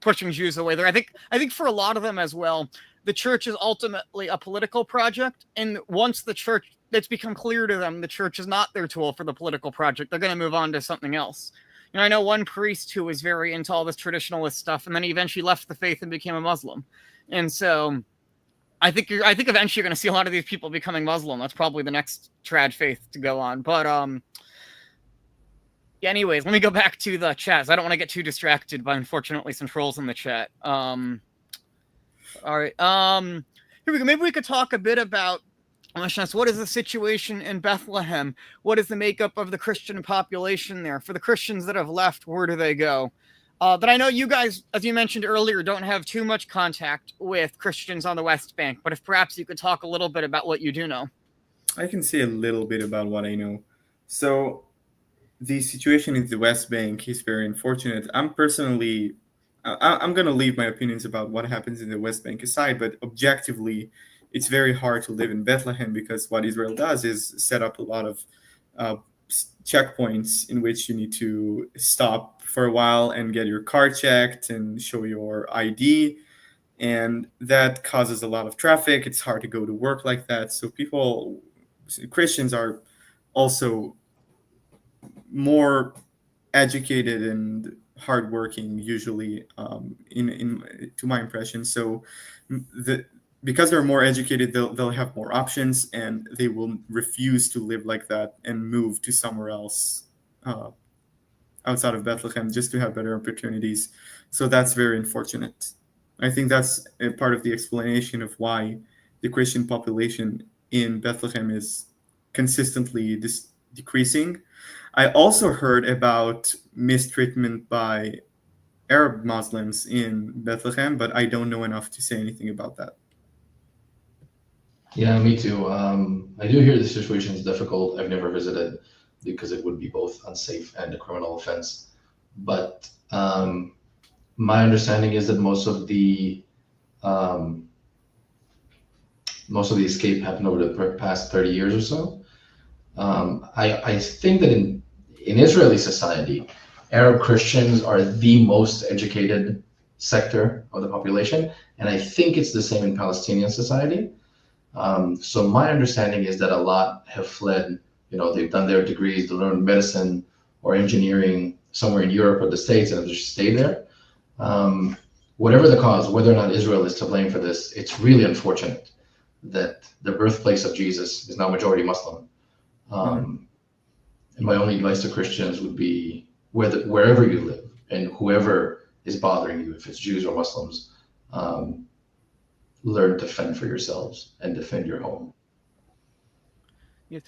pushing Jews away there. I think for a lot of them as well, the church is ultimately a political project. And once it's become clear to them the church is not their tool for the political project, they're going to move on to something else. I know one priest who was very into all this traditionalist stuff, and then he eventually left the faith and became a Muslim. And so I think eventually you're going to see a lot of these people becoming Muslim. That's probably the next trad faith to go on. But anyways, let me go back to the chat. I don't want to get too distracted by, unfortunately, some trolls in the chat. All right. Here we go. Maybe we could talk a bit about what is the situation in Bethlehem? What is the makeup of the Christian population there? For the Christians that have left, where do they go? But I know you guys, as you mentioned earlier, don't have too much contact with Christians on the West Bank, but if perhaps you could talk a little bit about what you do know. I can say a little bit about what I know. So the situation in the West Bank is very unfortunate. I'm going to leave my opinions about what happens in the West Bank aside, but objectively, it's very hard to live in Bethlehem because what Israel does is set up a lot of checkpoints in which you need to stop for a while and get your car checked and show your ID. And that causes a lot of traffic. It's hard to go to work like that. So Christians are also more educated and hardworking usually, to my impression. So because they're more educated, they'll have more options, and they will refuse to live like that and move to somewhere else outside of Bethlehem just to have better opportunities. So that's very unfortunate. I think that's a part of the explanation of why the Christian population in Bethlehem is consistently decreasing. I also heard about mistreatment by Arab Muslims in Bethlehem, but I don't know enough to say anything about that. Yeah, me too. I do hear the situation is difficult. I've never visited because it would be both unsafe and a criminal offense. But my understanding is that most of the escape happened over the past 30 years or so. I think that in Israeli society, Arab Christians are the most educated sector of the population, and I think it's the same in Palestinian society. So my understanding is that a lot have fled. They've done their degrees to learn medicine or engineering somewhere in Europe or the States and have just stayed there. Whatever the cause, whether or not Israel is to blame for this, it's really unfortunate that the birthplace of Jesus is now majority Muslim. And my only advice to Christians would be wherever you live and whoever is bothering you, if it's Jews or Muslims, learn to fend for yourselves and defend your home. Yes.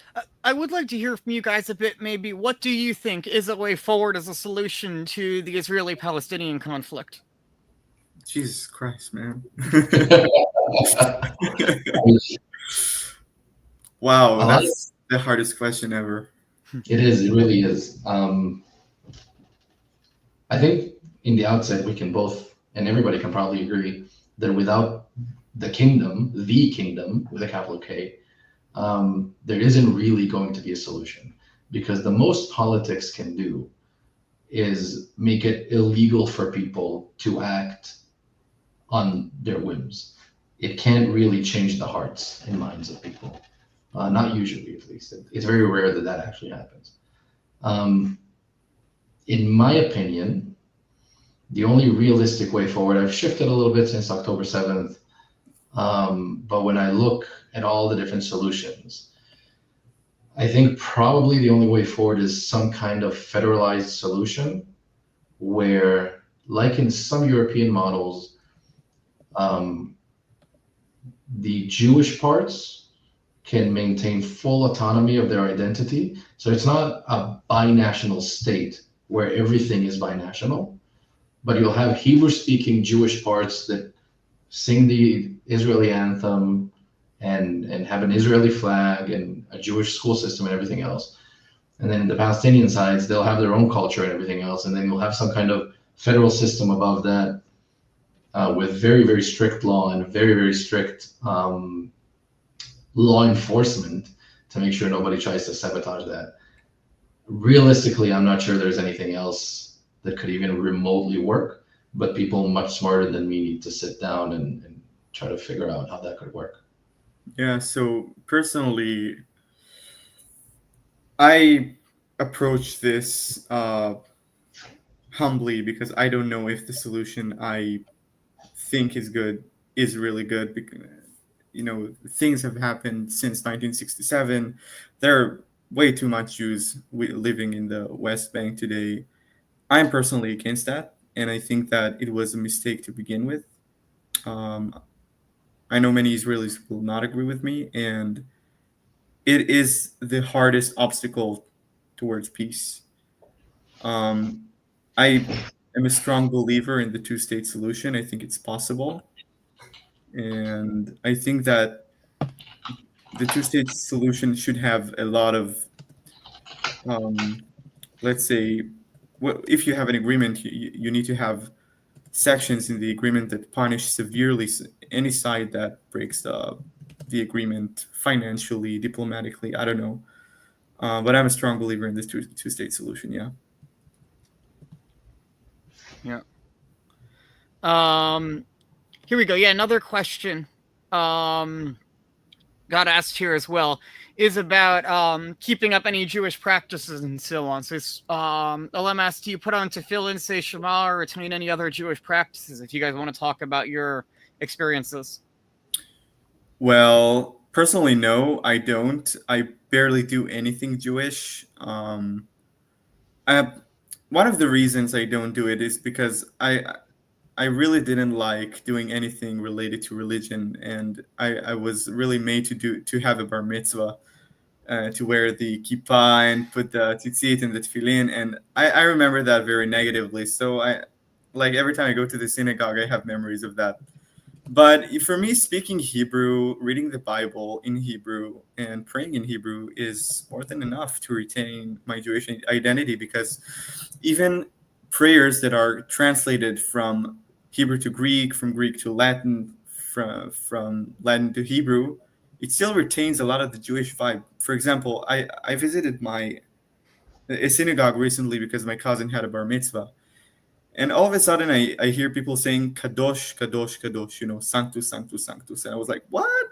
I would like to hear from you guys a bit, maybe. What do you think is a way forward as a solution to the Israeli-Palestinian conflict? Jesus Christ, man. Wow, that's the hardest question ever. It is. It really is. I think in the outset, we can both, and everybody can probably agree, that without the kingdom with a capital K, there isn't really going to be a solution, because the most politics can do is make it illegal for people to act on their whims. It can't really change the hearts and minds of people. Not usually, at least. It's very rare that actually happens. In my opinion, the only realistic way forward, I've shifted a little bit since October 7th, but when I look at all the different solutions, I think probably the only way forward is some kind of federalized solution where, like in some European models, the Jewish parts can maintain full autonomy of their identity. So it's not a binational state where everything is binational, but you'll have Hebrew-speaking Jewish parts that sing the Israeli anthem and have an Israeli flag and a Jewish school system and everything else. And then the Palestinian sides, they'll have their own culture and everything else. And then you'll have some kind of federal system above that with very, very strict law and very, very strict law enforcement to make sure nobody tries to sabotage that. Realistically, I'm not sure there's anything else that could even remotely work, but people much smarter than me need to sit down and try to figure out how that could work. Yeah, so personally, I approach this humbly, because I don't know if the solution I think is good is really good. Because, things have happened since 1967. There are way too much Jews living in the West Bank today. I'm personally against that, and I think that it was a mistake to begin with. I know many Israelis will not agree with me, and it is the hardest obstacle towards peace. I am a strong believer in the two-state solution. I think it's possible. And I think that the two-state solution should have a lot of, let's say, if you have an agreement, you need to have sections in the agreement that punish severely any side that breaks the agreement financially, diplomatically. I don't know. But I'm a strong believer in this two-state solution, yeah. Yeah. Here we go. Yeah, another question got asked here as well is about keeping up any Jewish practices and so on. So Alem asked, do you put on tefillin, say Shema, or retain any other Jewish practices, if you guys want to talk about your experiences? Well, personally, no, I don't. I barely do anything Jewish. One of the reasons I don't do it is because I really didn't like doing anything related to religion, and I was really made to have a bar mitzvah, to wear the kippah and put the tzitzit and the tefillin, and I remember that very negatively. So every time I go to the synagogue, I have memories of that. But for me, speaking Hebrew, reading the Bible in Hebrew, and praying in Hebrew is more than enough to retain my Jewish identity, because even prayers that are translated from Hebrew to Greek, from Greek to Latin, from Latin to Hebrew, it still retains a lot of the Jewish vibe. For example, I visited my a synagogue recently because my cousin had a bar mitzvah. And all of a sudden, I hear people saying "kadosh, kadosh, kadosh," sanctus, sanctus, sanctus, and I was like, "What?"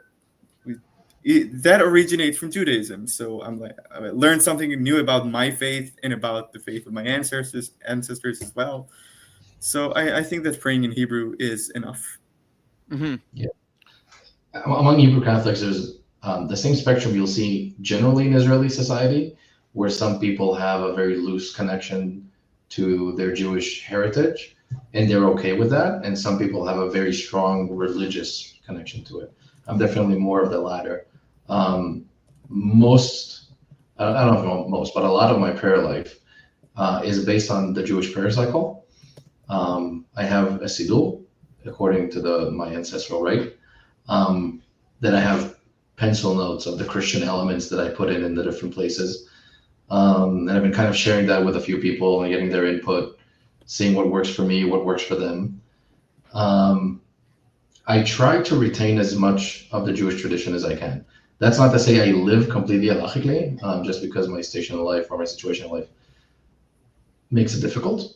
That originates from Judaism. So I'm like, I learned something new about my faith and about the faith of my ancestors as well. So I think that praying in Hebrew is enough. Mm-hmm. Yeah. Among Hebrew Catholics, there's the same spectrum you'll see generally in Israeli society, where some people have a very loose connection to their Jewish heritage, and they're okay with that. And some people have a very strong religious connection to it. I'm definitely more of the latter. Most, I don't know if most, but a lot of my prayer life is based on the Jewish prayer cycle. I have a siddur, according to my ancestral rite. Then I have pencil notes of the Christian elements that I put in the different places. And I've been kind of sharing that with a few people and getting their input, seeing what works for me, what works for them. I try to retain as much of the Jewish tradition as I can. That's not to say I live completely halachically, just because my station in life or my situation in life makes it difficult.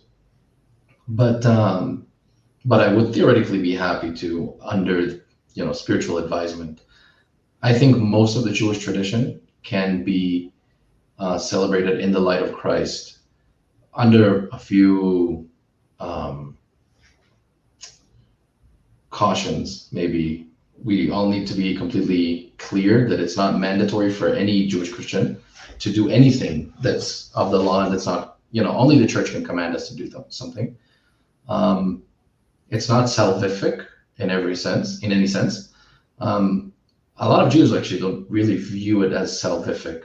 But I would theoretically be happy to, under spiritual advisement. I think most of the Jewish tradition can be celebrated in the light of Christ under a few cautions. Maybe we all need to be completely clear that it's not mandatory for any Jewish Christian to do anything that's of the law, and that's not, only the church can command us to do something. It's not salvific in any sense. A lot of Jews actually don't really view it as salvific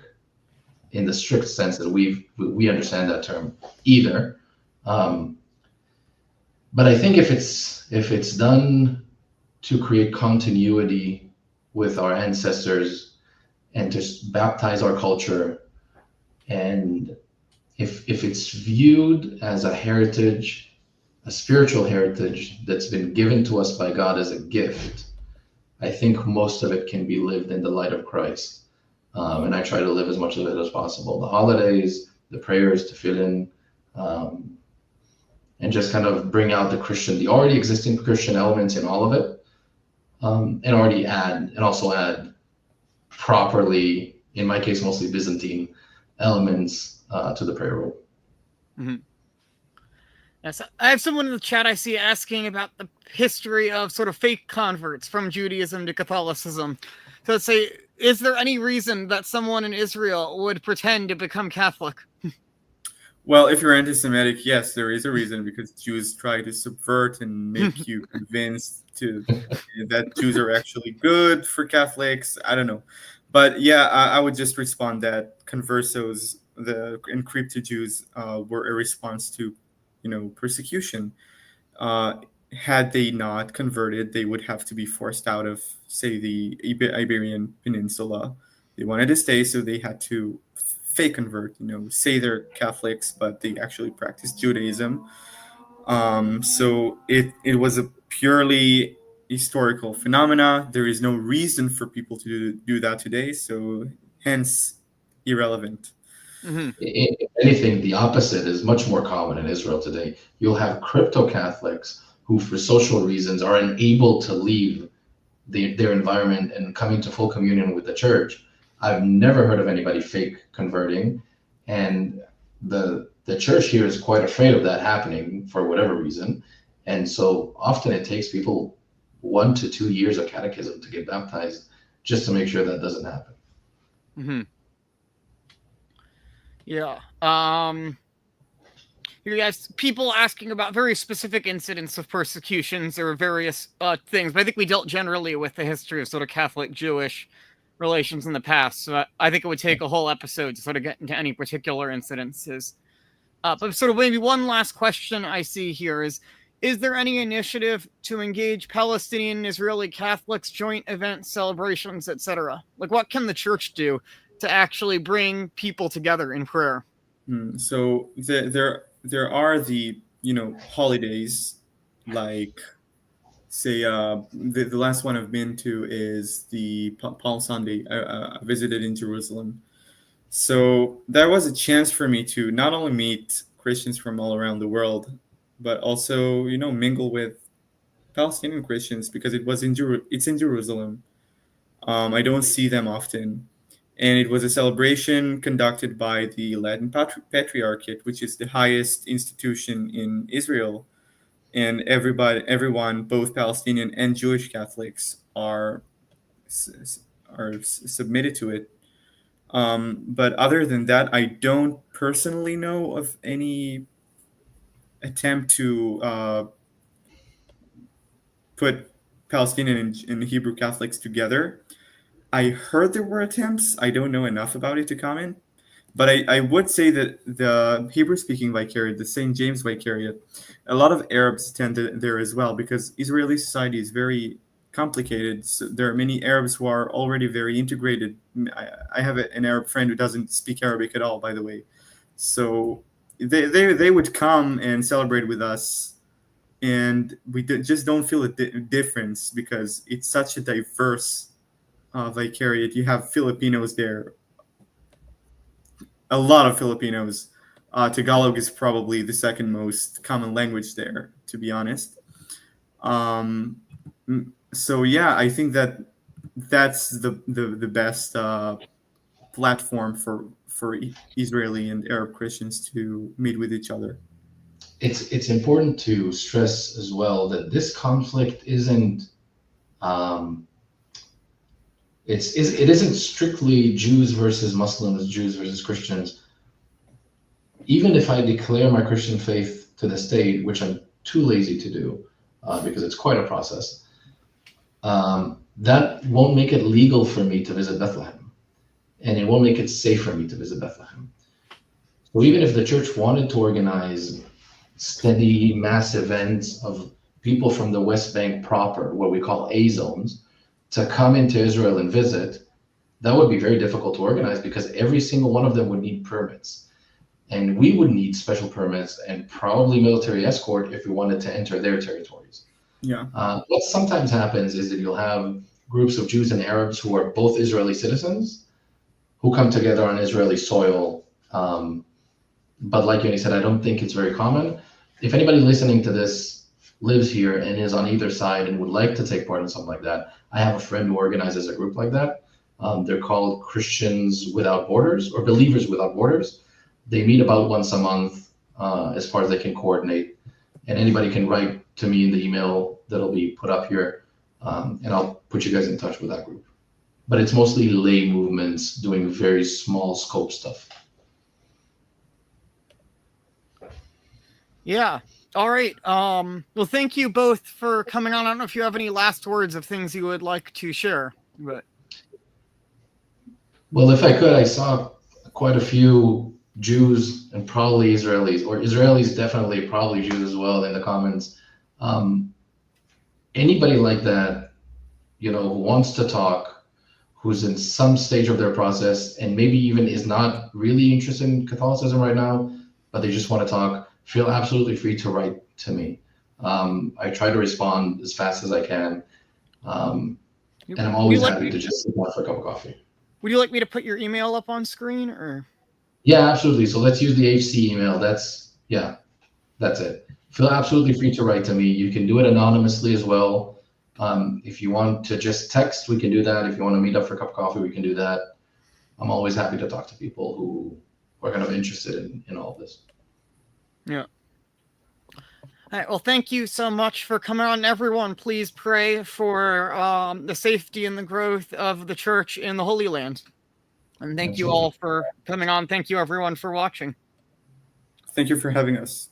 in the strict sense that we understand that term either. But I think if it's done to create continuity with our ancestors and just baptize our culture, and if it's viewed as a heritage, a spiritual heritage that's been given to us by God as a gift, I think most of it can be lived in the light of Christ. And I try to live as much of it as possible. The holidays, the prayers, to fill in, and just kind of bring out the already existing Christian elements in all of it, and also add properly, in my case, mostly Byzantine elements to the prayer roll. Mm-hmm. Yes, I have someone in the chat I see asking about the history of sort of fake converts from Judaism to Catholicism. So let's say, is there any reason that someone in Israel would pretend to become Catholic? Well, if you're anti-Semitic, yes, there is a reason, because Jews try to subvert and make you convinced that Jews are actually good for Catholics. I don't know. But yeah, I would just respond that conversos, the encrypted Jews, were a response to persecution. Had they not converted, they would have to be forced out of, say, the Iberian Peninsula. They wanted to stay, so they had to fake convert, say they're Catholics, but they actually practice Judaism. So it was a purely historical phenomena. There is no reason for people to do that today, so hence irrelevant. Mm-hmm. If anything, the opposite is much more common in Israel today. You'll have crypto-Catholics who, for social reasons, are unable to leave their environment and coming to full communion with the church. I've never heard of anybody fake converting, and the church here is quite afraid of that happening for whatever reason. And so often it takes people 1 to 2 years of catechism to get baptized just to make sure that doesn't happen. Mm-hmm. Yeah. You guys, people asking about very specific incidents of persecutions or various things, but I think we dealt generally with the history of sort of Catholic-Jewish relations in the past. So I think it would take a whole episode to sort of get into any particular incidences. But sort of maybe one last question I see here is there any initiative to engage Palestinian and Israeli Catholics, joint events, celebrations, etc.? Like, what can the church do to actually bring people together in prayer? So there are the holidays, like, say, the last one I've been to is the Palm Sunday. I visited in Jerusalem. So that was a chance for me to not only meet Christians from all around the world, but also, mingle with Palestinian Christians, because it's in Jerusalem. I don't see them often. And it was a celebration conducted by the Latin Patriarchate, which is the highest institution in Israel. And everyone, both Palestinian and Jewish Catholics, are submitted to it. But other than that, I don't personally know of any attempt to put Palestinian and Hebrew Catholics together. I heard there were attempts. I don't know enough about it to comment. But I would say that the Hebrew-speaking Vicariat, the St. James Vicariat, a lot of Arabs attend there as well, because Israeli society is very complicated. So there are many Arabs who are already very integrated. I have an Arab friend who doesn't speak Arabic at all, by the way. So they would come and celebrate with us, and we just don't feel a difference, because it's such a diverse Vicariat. You have Filipinos there, a lot of Filipinos. Tagalog is probably the second most common language there, to be honest. So yeah, I think that's the best platform for Israeli and Arab Christians to meet with each other. It's important to stress as well that this conflict isn't it isn't strictly Jews versus Muslims, Jews versus Christians. Even if I declare my Christian faith to the state, which I'm too lazy to do, because it's quite a process, that won't make it legal for me to visit Bethlehem, and it won't make it safe for me to visit Bethlehem. So even if the church wanted to organize steady mass events of people from the West Bank proper, what we call A zones, to come into Israel and visit, that would be very difficult to organize, because every single one of them would need permits. And we would need special permits and probably military escort if we wanted to enter their territories. Yeah. What sometimes happens is that you'll have groups of Jews and Arabs who are both Israeli citizens who come together on Israeli soil. But like Yoni said, I don't think it's very common. If anybody listening to this lives here and is on either side and would like to take part in something like that, I have a friend who organizes a group like that. They're called Christians Without Borders, or Believers Without Borders. They meet about once a month, as far as they can coordinate. And anybody can write to me in the email that'll be put up here, and I'll put you guys in touch with that group. But it's mostly lay movements doing very small scope stuff. Yeah. All right. Well, thank you both for coming on. I don't know if you have any last words of things you would like to share, but. Well, if I could, I saw quite a few Jews and probably Israelis, or Israelis definitely, probably Jews as well, in the comments. Anybody like that, who wants to talk, who's in some stage of their process, and maybe even is not really interested in Catholicism right now, but they just want to talk, feel absolutely free to write to me. I try to respond as fast as I can. And I'm always happy to just sit down for a cup of coffee. Would you like me to put your email up on screen, or? Yeah, absolutely. So let's use the HC email. That's it. Feel absolutely free to write to me. You can do it anonymously as well. If you want to just text, we can do that. If you want to meet up for a cup of coffee, we can do that. I'm always happy to talk to people who are kind of interested in all of this. Yeah. All right, well, thank you so much for coming on. Everyone, please pray for the safety and the growth of the church in the Holy Land. And thank you all for coming on. Thank you, everyone, for watching. Thank you for having us.